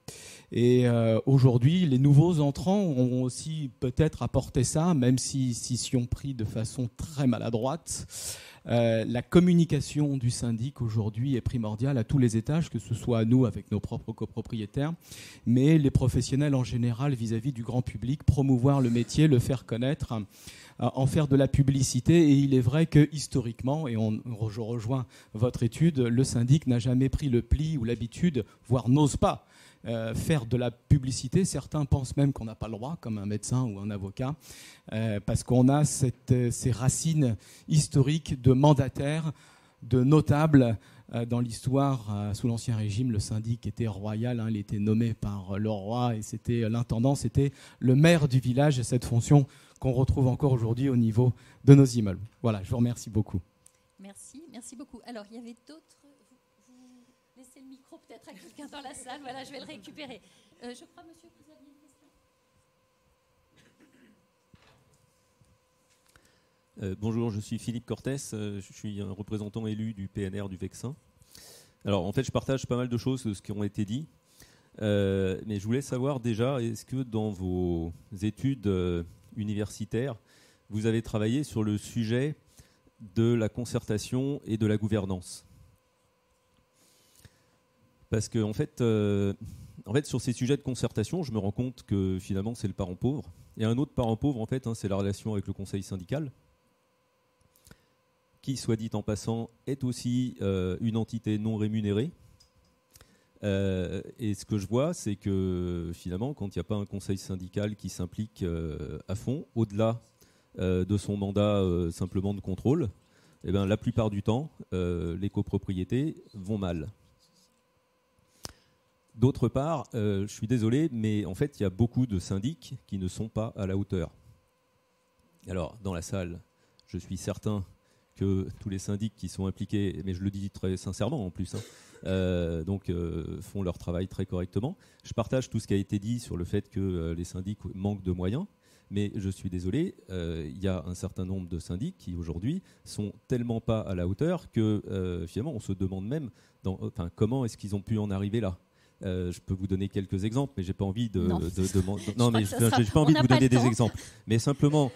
Et aujourd'hui, les nouveaux entrants ont aussi peut-être apporté ça, même s'ils s'y sont pris de façon très maladroite. La communication du syndic aujourd'hui est primordiale à tous les étages, que ce soit à nous avec nos propres copropriétaires, mais les professionnels en général vis-à-vis du grand public, promouvoir le métier, le faire connaître, en faire de la publicité. Et il est vrai que historiquement, et je rejoins votre étude, le syndic n'a jamais pris le pli ou l'habitude, voire n'ose pas faire de la publicité. Certains pensent même qu'on n'a pas le droit, comme un médecin ou un avocat, parce qu'on a ces racines historiques de mandataires, de notables. Dans l'histoire, sous l'Ancien Régime, le syndic était royal, il était nommé par le roi, et c'était l'intendant, c'était le maire du village, et cette fonction qu'on retrouve encore aujourd'hui au niveau de nos immeubles. Voilà, je vous remercie beaucoup. Merci beaucoup. Alors, il y avait d'autres... Laissez le micro peut-être à quelqu'un dans la salle. Voilà, je vais le récupérer. Je crois, monsieur, que vous aviez une question. Bonjour, je suis Philippe Cortès. Je suis un représentant élu du PNR du Vexin. Alors, en fait, je partage pas mal de choses de ce qui ont été dit. Mais je voulais savoir déjà, est-ce que dans vos études universitaires, vous avez travaillé sur le sujet de la concertation et de la gouvernance ? Parce que en fait, sur ces sujets de concertation, je me rends compte que finalement, c'est le parent pauvre. Et un autre parent pauvre, en fait, c'est la relation avec le conseil syndical, qui, soit dit en passant, est aussi une entité non rémunérée. Et ce que je vois, c'est que finalement, quand il n'y a pas un conseil syndical qui s'implique à fond, au-delà de son mandat simplement de contrôle, eh ben, la plupart du temps, les copropriétés vont mal. D'autre part, je suis désolé, mais en fait, il y a beaucoup de syndics qui ne sont pas à la hauteur. Alors, dans la salle, je suis certain que tous les syndics qui sont impliqués, mais je le dis très sincèrement en plus, font leur travail très correctement. Je partage tout ce qui a été dit sur le fait que les syndics manquent de moyens, mais je suis désolé, il y a un certain nombre de syndics qui aujourd'hui sont tellement pas à la hauteur que finalement on se demande même comment est-ce qu'ils ont pu en arriver là. Je peux vous donner quelques exemples, mais j'ai pas envie de vous donner des exemples. Mais simplement,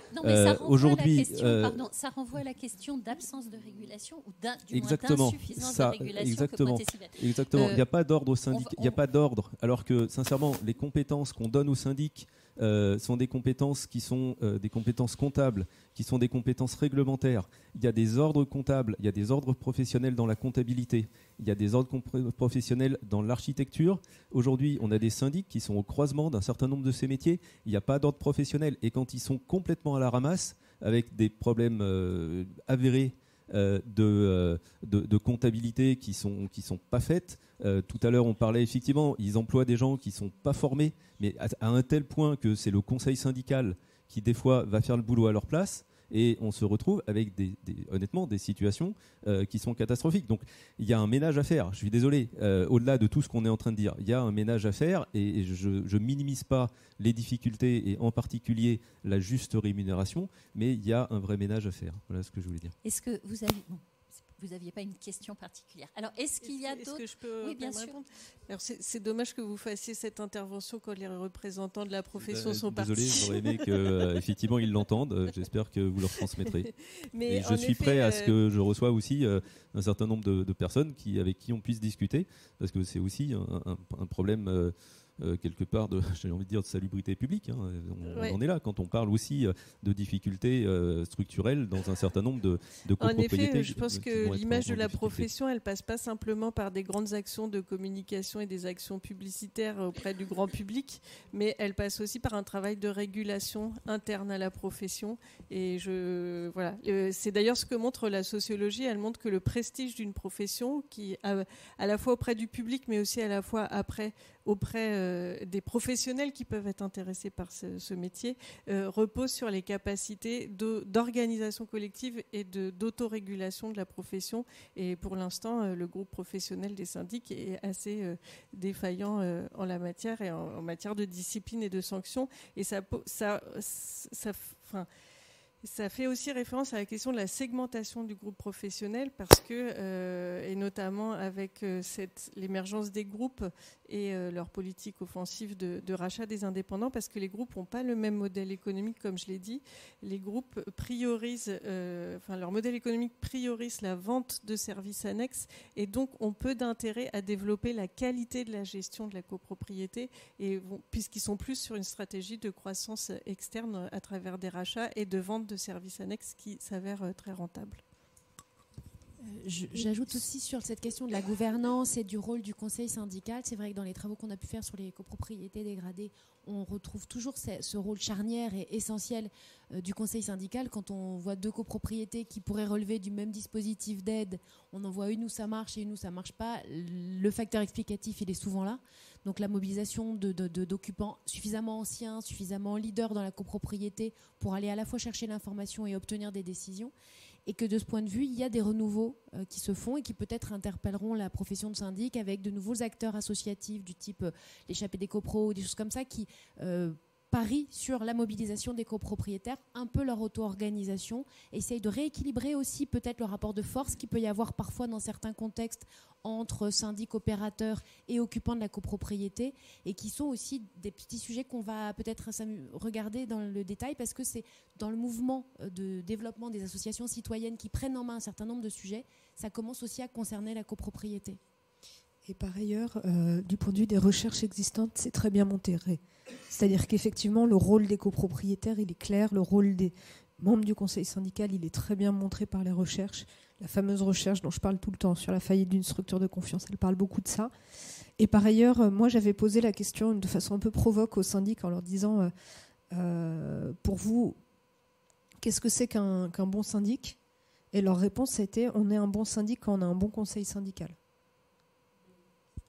aujourd'hui, ça renvoie à la question d'absence de régulation ou du moins d'insuffisance de régulation. Exactement. Il n'y a pas d'ordre au syndic. Il n'y a pas d'ordre. Alors que, sincèrement, les compétences qu'on donne aux syndics sont des compétences qui sont des compétences comptables, qui sont des compétences réglementaires. Il y a des ordres comptables, il y a des ordres professionnels dans la comptabilité, il y a des ordres professionnels dans l'architecture. Aujourd'hui, on a des syndics qui sont au croisement d'un certain nombre de ces métiers. Il n'y a pas d'ordre professionnel. Et quand ils sont complètement à la ramasse, avec des problèmes avérés de comptabilité qui sont pas faites. Tout à l'heure, on parlait effectivement, ils emploient des gens qui sont pas formés, mais à un tel point que c'est le conseil syndical qui des fois va faire le boulot à leur place. Et on se retrouve avec honnêtement des situations qui sont catastrophiques. Donc il y a un ménage à faire. Je suis désolé, au-delà de tout ce qu'on est en train de dire, il y a un ménage à faire et je minimise pas les difficultés et en particulier la juste rémunération, mais il y a un vrai ménage à faire. Voilà ce que je voulais dire. Est-ce que vous avez... vous n'aviez pas une question particulière. Alors, est-ce qu'il y a d'autres... Est-ce que je peux oui, bien sûr. répondre? Alors, c'est dommage que vous fassiez cette intervention quand les représentants de la profession sont désolé, partis. j'aurais aimé qu'effectivement ils l'entendent. J'espère que vous leur transmettrez. Mais et je suis prêt à ce que je reçoive aussi un certain nombre de personnes avec qui on puisse discuter, parce que c'est aussi un problème... quelque part j'ai envie de dire de salubrité publique. On en est là quand on parle aussi de difficultés structurelles dans un certain nombre de copropriétés. En effet, je pense que l'image de la profession, elle passe pas simplement par des grandes actions de communication et des actions publicitaires auprès du grand public, mais elle passe aussi par un travail de régulation interne à la profession. Et voilà, c'est d'ailleurs ce que montre la sociologie. Elle montre que le prestige d'une profession, qui à la fois auprès du public, mais aussi à la fois auprès des professionnels qui peuvent être intéressés par ce métier, repose sur les capacités d'organisation collective et d'autorégulation de la profession. Et pour l'instant, le groupe professionnel des syndics est assez défaillant en la matière et en matière de discipline et de sanctions. Et ça fait aussi référence à la question de la segmentation du groupe professionnel, parce que, et notamment avec l'émergence des groupes et leur politique offensive de rachat des indépendants, parce que les groupes n'ont pas le même modèle économique, comme je l'ai dit. Les groupes priorisent, leur modèle économique priorise la vente de services annexes, et donc ont peu d'intérêt à développer la qualité de la gestion de la copropriété, puisqu'ils sont plus sur une stratégie de croissance externe à travers des rachats et de vente de services annexes qui s'avèrent très rentables. J'ajoute aussi sur cette question de la gouvernance et du rôle du conseil syndical. C'est vrai que dans les travaux qu'on a pu faire sur les copropriétés dégradées, on retrouve toujours ce rôle charnière et essentiel du conseil syndical. Quand on voit deux copropriétés qui pourraient relever du même dispositif d'aide, on en voit une où ça marche et une où ça ne marche pas. Le facteur explicatif, il est souvent là. Donc la mobilisation d'occupants suffisamment anciens, suffisamment leaders dans la copropriété pour aller à la fois chercher l'information et obtenir des décisions. Et que de ce point de vue, il y a des renouveaux qui se font et qui peut-être interpelleront la profession de syndic avec de nouveaux acteurs associatifs du type l'échappée des copros, des choses comme ça qui parient sur la mobilisation des copropriétaires, un peu leur auto-organisation, essayent de rééquilibrer aussi peut-être le rapport de force qu'il peut y avoir parfois dans certains contextes entre syndic opérateurs et occupants de la copropriété, et qui sont aussi des petits sujets qu'on va peut-être regarder dans le détail, parce que c'est dans le mouvement de développement des associations citoyennes qui prennent en main un certain nombre de sujets, ça commence aussi à concerner la copropriété. Et par ailleurs, du point de vue des recherches existantes, c'est très bien monté. C'est-à-dire qu'effectivement, le rôle des copropriétaires, il est clair. Le rôle des membres du conseil syndical, il est très bien montré par les recherches. La fameuse recherche dont je parle tout le temps sur la faillite d'une structure de confiance, elle parle beaucoup de ça. Et par ailleurs, moi, j'avais posé la question de façon un peu provoque aux syndics en leur disant pour vous, qu'est-ce que c'est qu'un bon syndic ? Et leur réponse a été on est un bon syndic quand on a un bon conseil syndical.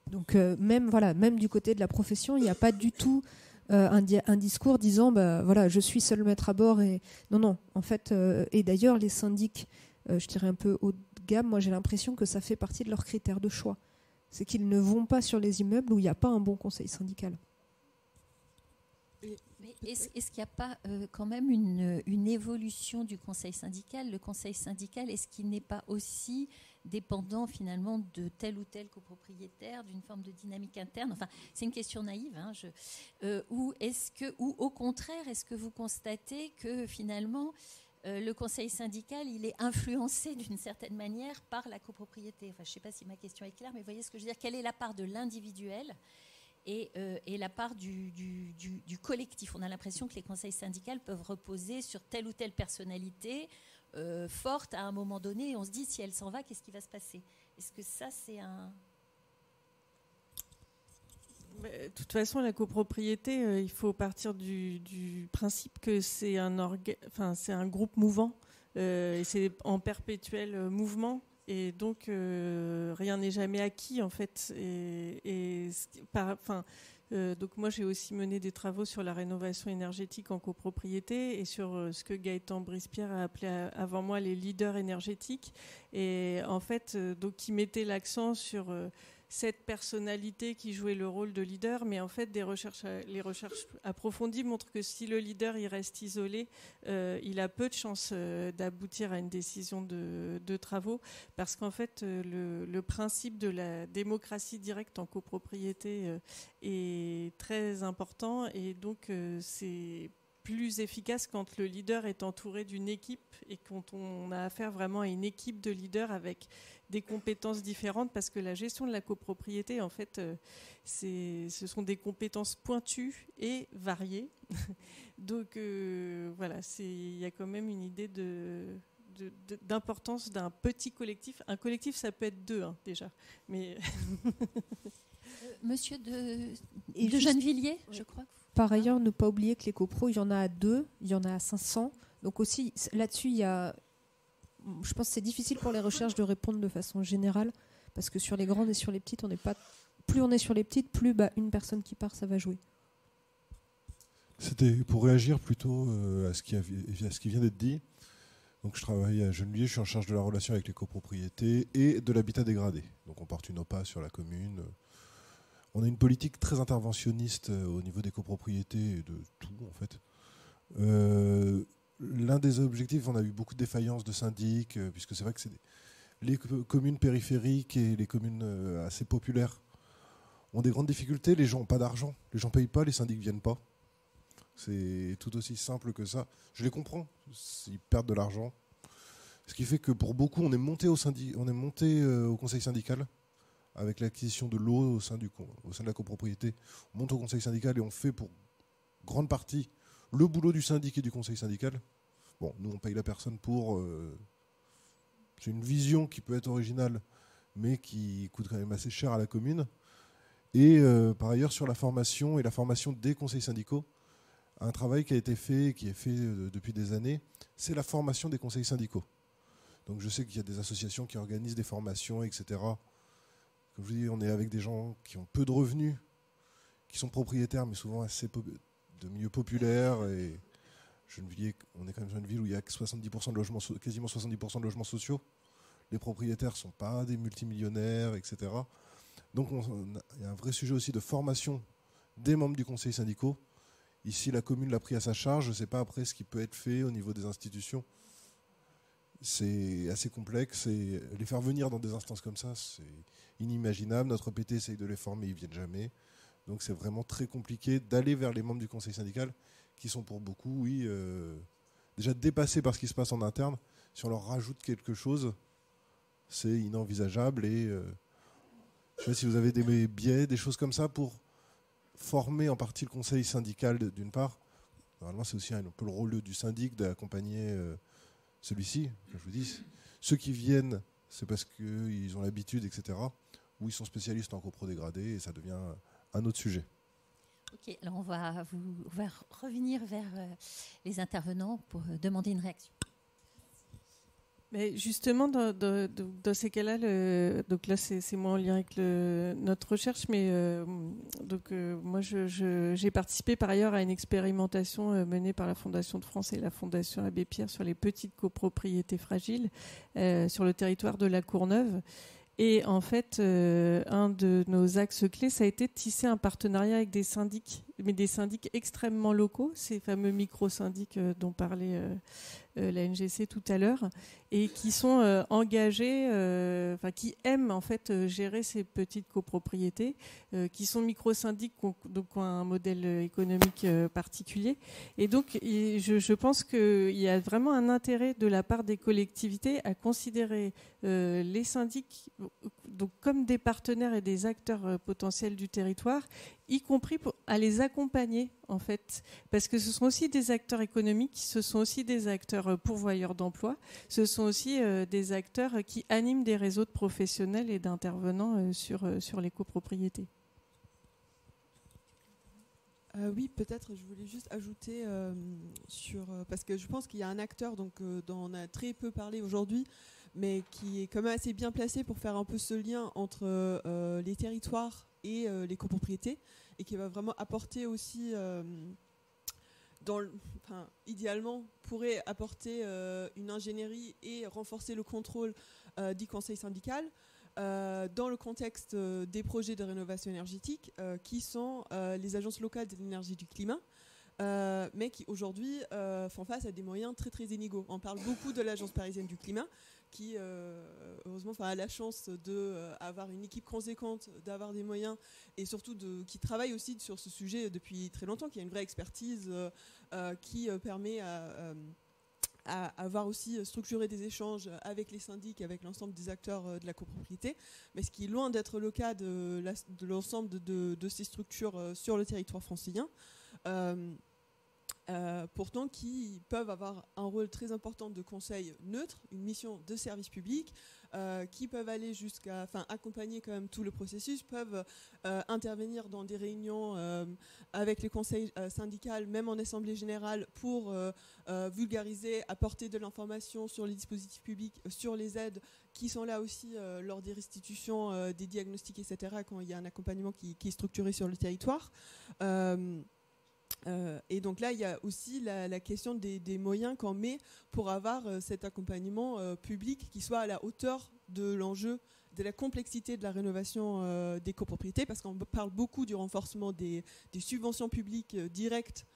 Donc même du côté de la profession, il n'y a pas du tout un discours disant je suis seul maître à bord. Non, en fait, et d'ailleurs les syndics, je dirais un peu haut de gamme, moi j'ai l'impression que ça fait partie de leurs critères de choix. C'est qu'ils ne vont pas sur les immeubles où il n'y a pas un bon conseil syndical. Mais est-ce qu'il n'y a pas quand même une évolution du conseil syndical ? Le conseil syndical, est-ce qu'il n'est pas aussi dépendant finalement de tel ou tel copropriétaire, d'une forme de dynamique interne ? Enfin, c'est une question naïve. Ou au contraire, est-ce que vous constatez que finalement le conseil syndical, il est influencé d'une certaine manière par la copropriété ? Enfin, je ne sais pas si ma question est claire, mais vous voyez ce que je veux dire ? Quelle est la part de l'individuel et la part du collectif ? On a l'impression que les conseils syndicaux peuvent reposer sur telle ou telle personnalité forte à un moment donné, et on se dit, si elle s'en va, qu'est-ce qui va se passer ? Est-ce que ça, c'est un... De toute façon, la copropriété, il faut partir du principe que c'est c'est un groupe mouvant, et c'est en perpétuel mouvement. Et donc, rien n'est jamais acquis, en fait. Donc moi, j'ai aussi mené des travaux sur la rénovation énergétique en copropriété et sur ce que Gaëtan Brispierre a appelé avant moi les leaders énergétiques. Et en fait, donc, qui mettaient l'accent sur cette personnalité qui jouait le rôle de leader, mais en fait, les recherches approfondies montrent que si le leader il reste isolé, il a peu de chances d'aboutir à une décision de travaux, parce qu'en fait, le principe de la démocratie directe en copropriété est très important, et donc c'est plus efficace quand le leader est entouré d'une équipe et quand on a affaire vraiment à une équipe de leaders avec des compétences différentes, parce que la gestion de la copropriété, en fait, ce sont des compétences pointues et variées. Donc voilà, il y a quand même une idée d'importance d'un petit collectif. Un collectif, ça peut être 2 déjà, mais Monsieur de Gennevilliers, je crois. Par ailleurs, ne pas oublier que les copros, il y en a à 2, il y en a à 500. Donc aussi, là-dessus, je pense que c'est difficile pour les recherches de répondre de façon générale, parce que sur les grandes et sur les petites, plus on est sur les petites, plus une personne qui part, ça va jouer. C'était pour réagir plutôt à ce qui vient d'être dit. Donc je travaille à Gennevilliers, je suis en charge de la relation avec les copropriétés et de l'habitat dégradé. Donc on porte une OPA sur la commune. On a une politique très interventionniste au niveau des copropriétés et de tout, en fait. L'un des objectifs, on a eu beaucoup de défaillances de syndics, puisque c'est vrai que les communes périphériques et les communes assez populaires ont des grandes difficultés. Les gens n'ont pas d'argent, les gens ne payent pas, les syndics ne viennent pas. C'est tout aussi simple que ça. Je les comprends, ils perdent de l'argent. Ce qui fait que pour beaucoup, on est monté au conseil syndical. Avec l'acquisition de l'eau au sein de la copropriété, on monte au conseil syndical et on fait pour grande partie le boulot du syndic et du conseil syndical. Bon, nous on paye la personne pour... c'est une vision qui peut être originale, mais qui coûte quand même assez cher à la commune. Et par ailleurs, sur la formation et la formation des conseils syndicaux, un travail qui a été fait, qui est fait depuis des années, c'est la formation des conseils syndicaux. Donc je sais qu'il y a des associations qui organisent des formations, etc. Comme je vous dis, on est avec des gens qui ont peu de revenus, qui sont propriétaires, mais souvent assez de milieux populaires. Et Gennevilliers, on est quand même dans une ville où il y a 70% de logements, quasiment 70% de logements sociaux. Les propriétaires ne sont pas des multimillionnaires, etc. Donc il y a un vrai sujet aussi de formation des membres du conseil syndical. Ici, la commune l'a pris à sa charge. Je ne sais pas après ce qui peut être fait au niveau des institutions. C'est assez complexe. Et les faire venir dans des instances comme ça, c'est inimaginable. Notre PT essaye de les former, ils ne viennent jamais. Donc c'est vraiment très compliqué d'aller vers les membres du conseil syndical qui sont pour beaucoup, déjà dépassés par ce qui se passe en interne. Si on leur rajoute quelque chose, c'est inenvisageable. Et je ne sais pas si vous avez des biais, des choses comme ça pour former en partie le conseil syndical d'une part. Normalement, c'est aussi un peu le rôle du syndic d'accompagner celui-ci. Comme je vous dis, ceux qui viennent, c'est parce qu'ils ont l'habitude, etc. Ou ils sont spécialistes en coprodégradé et ça devient un autre sujet. Ok, alors on va revenir vers les intervenants pour demander une réaction. Mais justement, dans ces cas-là, donc là c'est moins en lien avec notre recherche, mais moi j'ai participé par ailleurs à une expérimentation menée par la Fondation de France et la Fondation Abbé Pierre sur les petites copropriétés fragiles sur le territoire de la Courneuve. Et en fait, un de nos axes clés, ça a été de tisser un partenariat avec des syndics, mais des syndics extrêmement locaux, ces fameux micro-syndics dont parlait la NGC tout à l'heure, et qui sont engagés, qui aiment en fait gérer ces petites copropriétés, qui sont micro-syndics, donc ont un modèle économique particulier. Et donc, je pense qu'il y a vraiment un intérêt de la part des collectivités à considérer les syndics donc comme des partenaires et des acteurs potentiels du territoire, y compris à les accompagner en fait, parce que ce sont aussi des acteurs économiques, ce sont aussi des acteurs pourvoyeurs d'emplois, ce sont aussi des acteurs qui animent des réseaux de professionnels et d'intervenants sur les copropriétés. Oui, peut-être je voulais juste ajouter parce que je pense qu'il y a un acteur dont on a très peu parlé aujourd'hui, mais qui est quand même assez bien placé pour faire un peu ce lien entre les territoires et les copropriétés, et qui va vraiment apporter aussi, idéalement, pourrait apporter une ingénierie et renforcer le contrôle du conseil syndical. dans le contexte des projets de rénovation énergétique qui sont les agences locales de l'énergie et du climat, mais qui aujourd'hui font face à des moyens très très inégaux. On parle beaucoup de l'agence parisienne du climat qui heureusement a la chance d'avoir une équipe conséquente, d'avoir des moyens et surtout qui travaille aussi sur ce sujet depuis très longtemps, qui a une vraie expertise qui permet à avoir aussi structuré des échanges avec les syndics, avec l'ensemble des acteurs de la copropriété, mais ce qui est loin d'être le cas de l'ensemble de ces structures sur le territoire francilien. Pourtant qui peuvent avoir un rôle très important de conseil neutre, une mission de service public, qui peuvent aller jusqu'à accompagner quand même tout le processus, peuvent intervenir dans des réunions avec les conseils syndicaux, même en assemblée générale, pour vulgariser, apporter de l'information sur les dispositifs publics, sur les aides qui sont là aussi lors des restitutions, des diagnostics, etc., quand il y a un accompagnement qui est structuré sur le territoire. Et donc là, il y a aussi la question des moyens qu'on met pour avoir cet accompagnement public qui soit à la hauteur de l'enjeu, de la complexité de la rénovation des copropriétés, parce qu'on parle beaucoup du renforcement des subventions publiques directes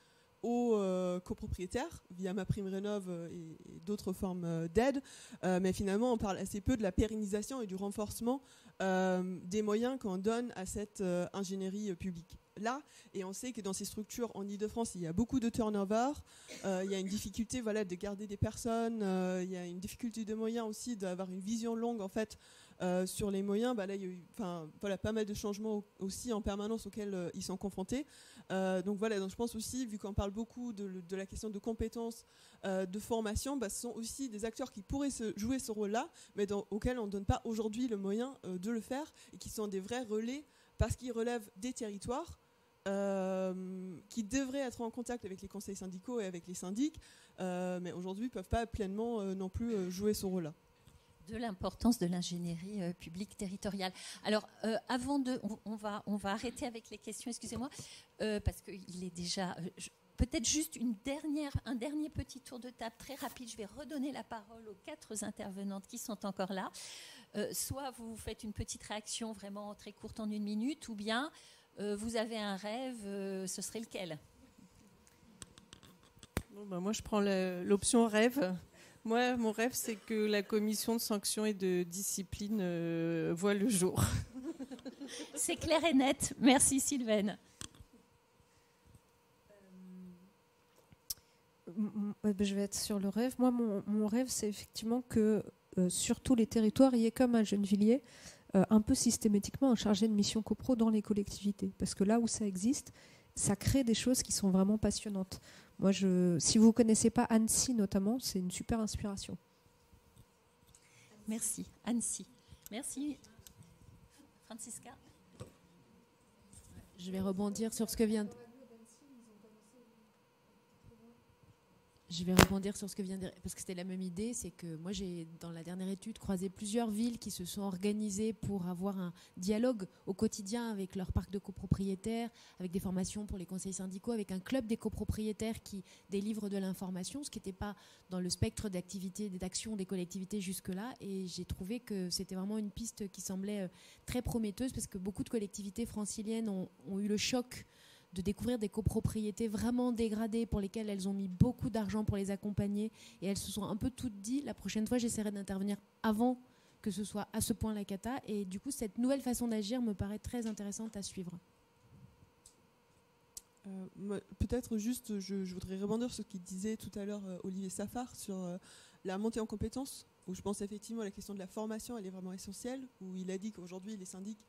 aux copropriétaires via MaPrimeRénov' et d'autres formes d'aide, mais finalement on parle assez peu de la pérennisation et du renforcement des moyens qu'on donne à cette ingénierie publique. Là, et on sait que dans ces structures en Ile-de-France, il y a beaucoup de turnover, il y a une difficulté de garder des personnes, il y a une difficulté de moyens aussi, d'avoir une vision longue en fait sur les moyens. Là, il y a eu pas mal de changements aussi en permanence auxquels ils sont confrontés. Donc je pense aussi, vu qu'on parle beaucoup de la question de compétences, de formation, ce sont aussi des acteurs qui pourraient jouer ce rôle-là, mais auxquels on ne donne pas aujourd'hui le moyen de le faire, et qui sont des vrais relais parce qu'ils relèvent des territoires, qui devraient être en contact avec les conseils syndicaux et avec les syndics, mais aujourd'hui ne peuvent pas pleinement non plus jouer ce rôle-là. De l'importance de l'ingénierie publique territoriale. Alors, on va arrêter avec les questions, excusez-moi, parce qu'il est déjà... peut-être juste un dernier petit tour de table très rapide. Je vais redonner la parole aux 4 intervenantes qui sont encore là. Soit vous faites une petite réaction vraiment très courte en 1 minute, ou bien vous avez un rêve, ce serait lequel ? Moi, je prends l'option rêve. Moi, mon rêve, c'est que la commission de sanctions et de discipline voit le jour. C'est clair et net. Merci, Sylvaine. Je vais être sur le rêve. Moi, mon rêve, c'est effectivement que sur tous les territoires, il y ait comme à Gennevilliers un peu systématiquement un chargé de mission copro dans les collectivités. Parce que là où ça existe, ça crée des choses qui sont vraiment passionnantes. Moi, si vous ne connaissez pas Annecy notamment, c'est une super inspiration. Merci, Annecy. Merci. Francisca. Je vais rebondir sur ce que vient de... dire, parce que c'était la même idée, c'est que moi j'ai, dans la dernière étude, croisé plusieurs villes qui se sont organisées pour avoir un dialogue au quotidien avec leur parc de copropriétaires, avec des formations pour les conseils syndicaux, avec un club des copropriétaires qui délivre de l'information, ce qui n'était pas dans le spectre d'activité, d'action des collectivités jusque-là. Et j'ai trouvé que c'était vraiment une piste qui semblait très prometteuse, parce que beaucoup de collectivités franciliennes ont eu le choc de découvrir des copropriétés vraiment dégradées pour lesquelles elles ont mis beaucoup d'argent pour les accompagner, et elles se sont un peu toutes dit, la prochaine fois j'essaierai d'intervenir avant que ce soit à ce point la cata, et du coup cette nouvelle façon d'agir me paraît très intéressante à suivre. Peut-être juste, je voudrais rebondir sur ce qu'il disait tout à l'heure Olivier Safar sur la montée en compétences, où je pense effectivement la question de la formation elle est vraiment essentielle, où il a dit qu'aujourd'hui les syndics,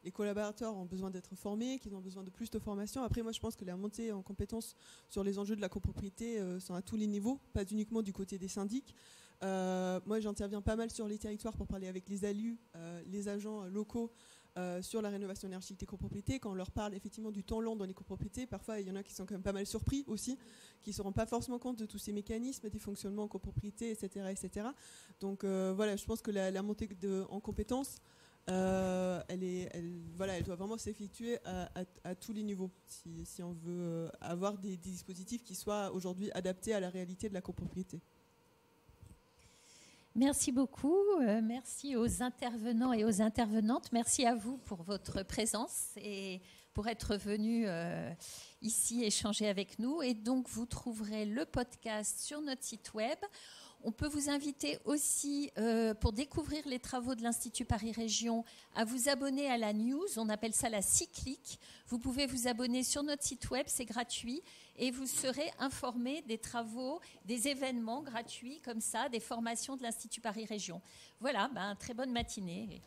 les collaborateurs ont besoin d'être formés, qu'ils ont besoin de plus de formation. Après, moi, je pense que la montée en compétences sur les enjeux de la copropriété sont à tous les niveaux, pas uniquement du côté des syndics. Moi, j'interviens pas mal sur les territoires pour parler avec les ALU, les agents locaux, sur la rénovation énergétique des copropriétés. Quand on leur parle effectivement du temps long dans les copropriétés, parfois, il y en a qui sont quand même pas mal surpris aussi, qui ne se rendent pas forcément compte de tous ces mécanismes, des fonctionnements en copropriété, etc. etc. Donc, je pense que la montée en compétences, elle doit vraiment s'effectuer à tous les niveaux si on veut avoir des dispositifs qui soient aujourd'hui adaptés à la réalité de la copropriété. Merci beaucoup. Merci aux intervenants et aux intervenantes. Merci à vous pour votre présence et pour être venu ici échanger avec nous. Et donc, vous trouverez le podcast sur notre site web. On peut vous inviter aussi, pour découvrir les travaux de l'Institut Paris Région, à vous abonner à la news. On appelle ça la cyclique. Vous pouvez vous abonner sur notre site web, c'est gratuit. Et vous serez informé des travaux, des événements gratuits comme ça, des formations de l'Institut Paris Région. Voilà, très bonne matinée.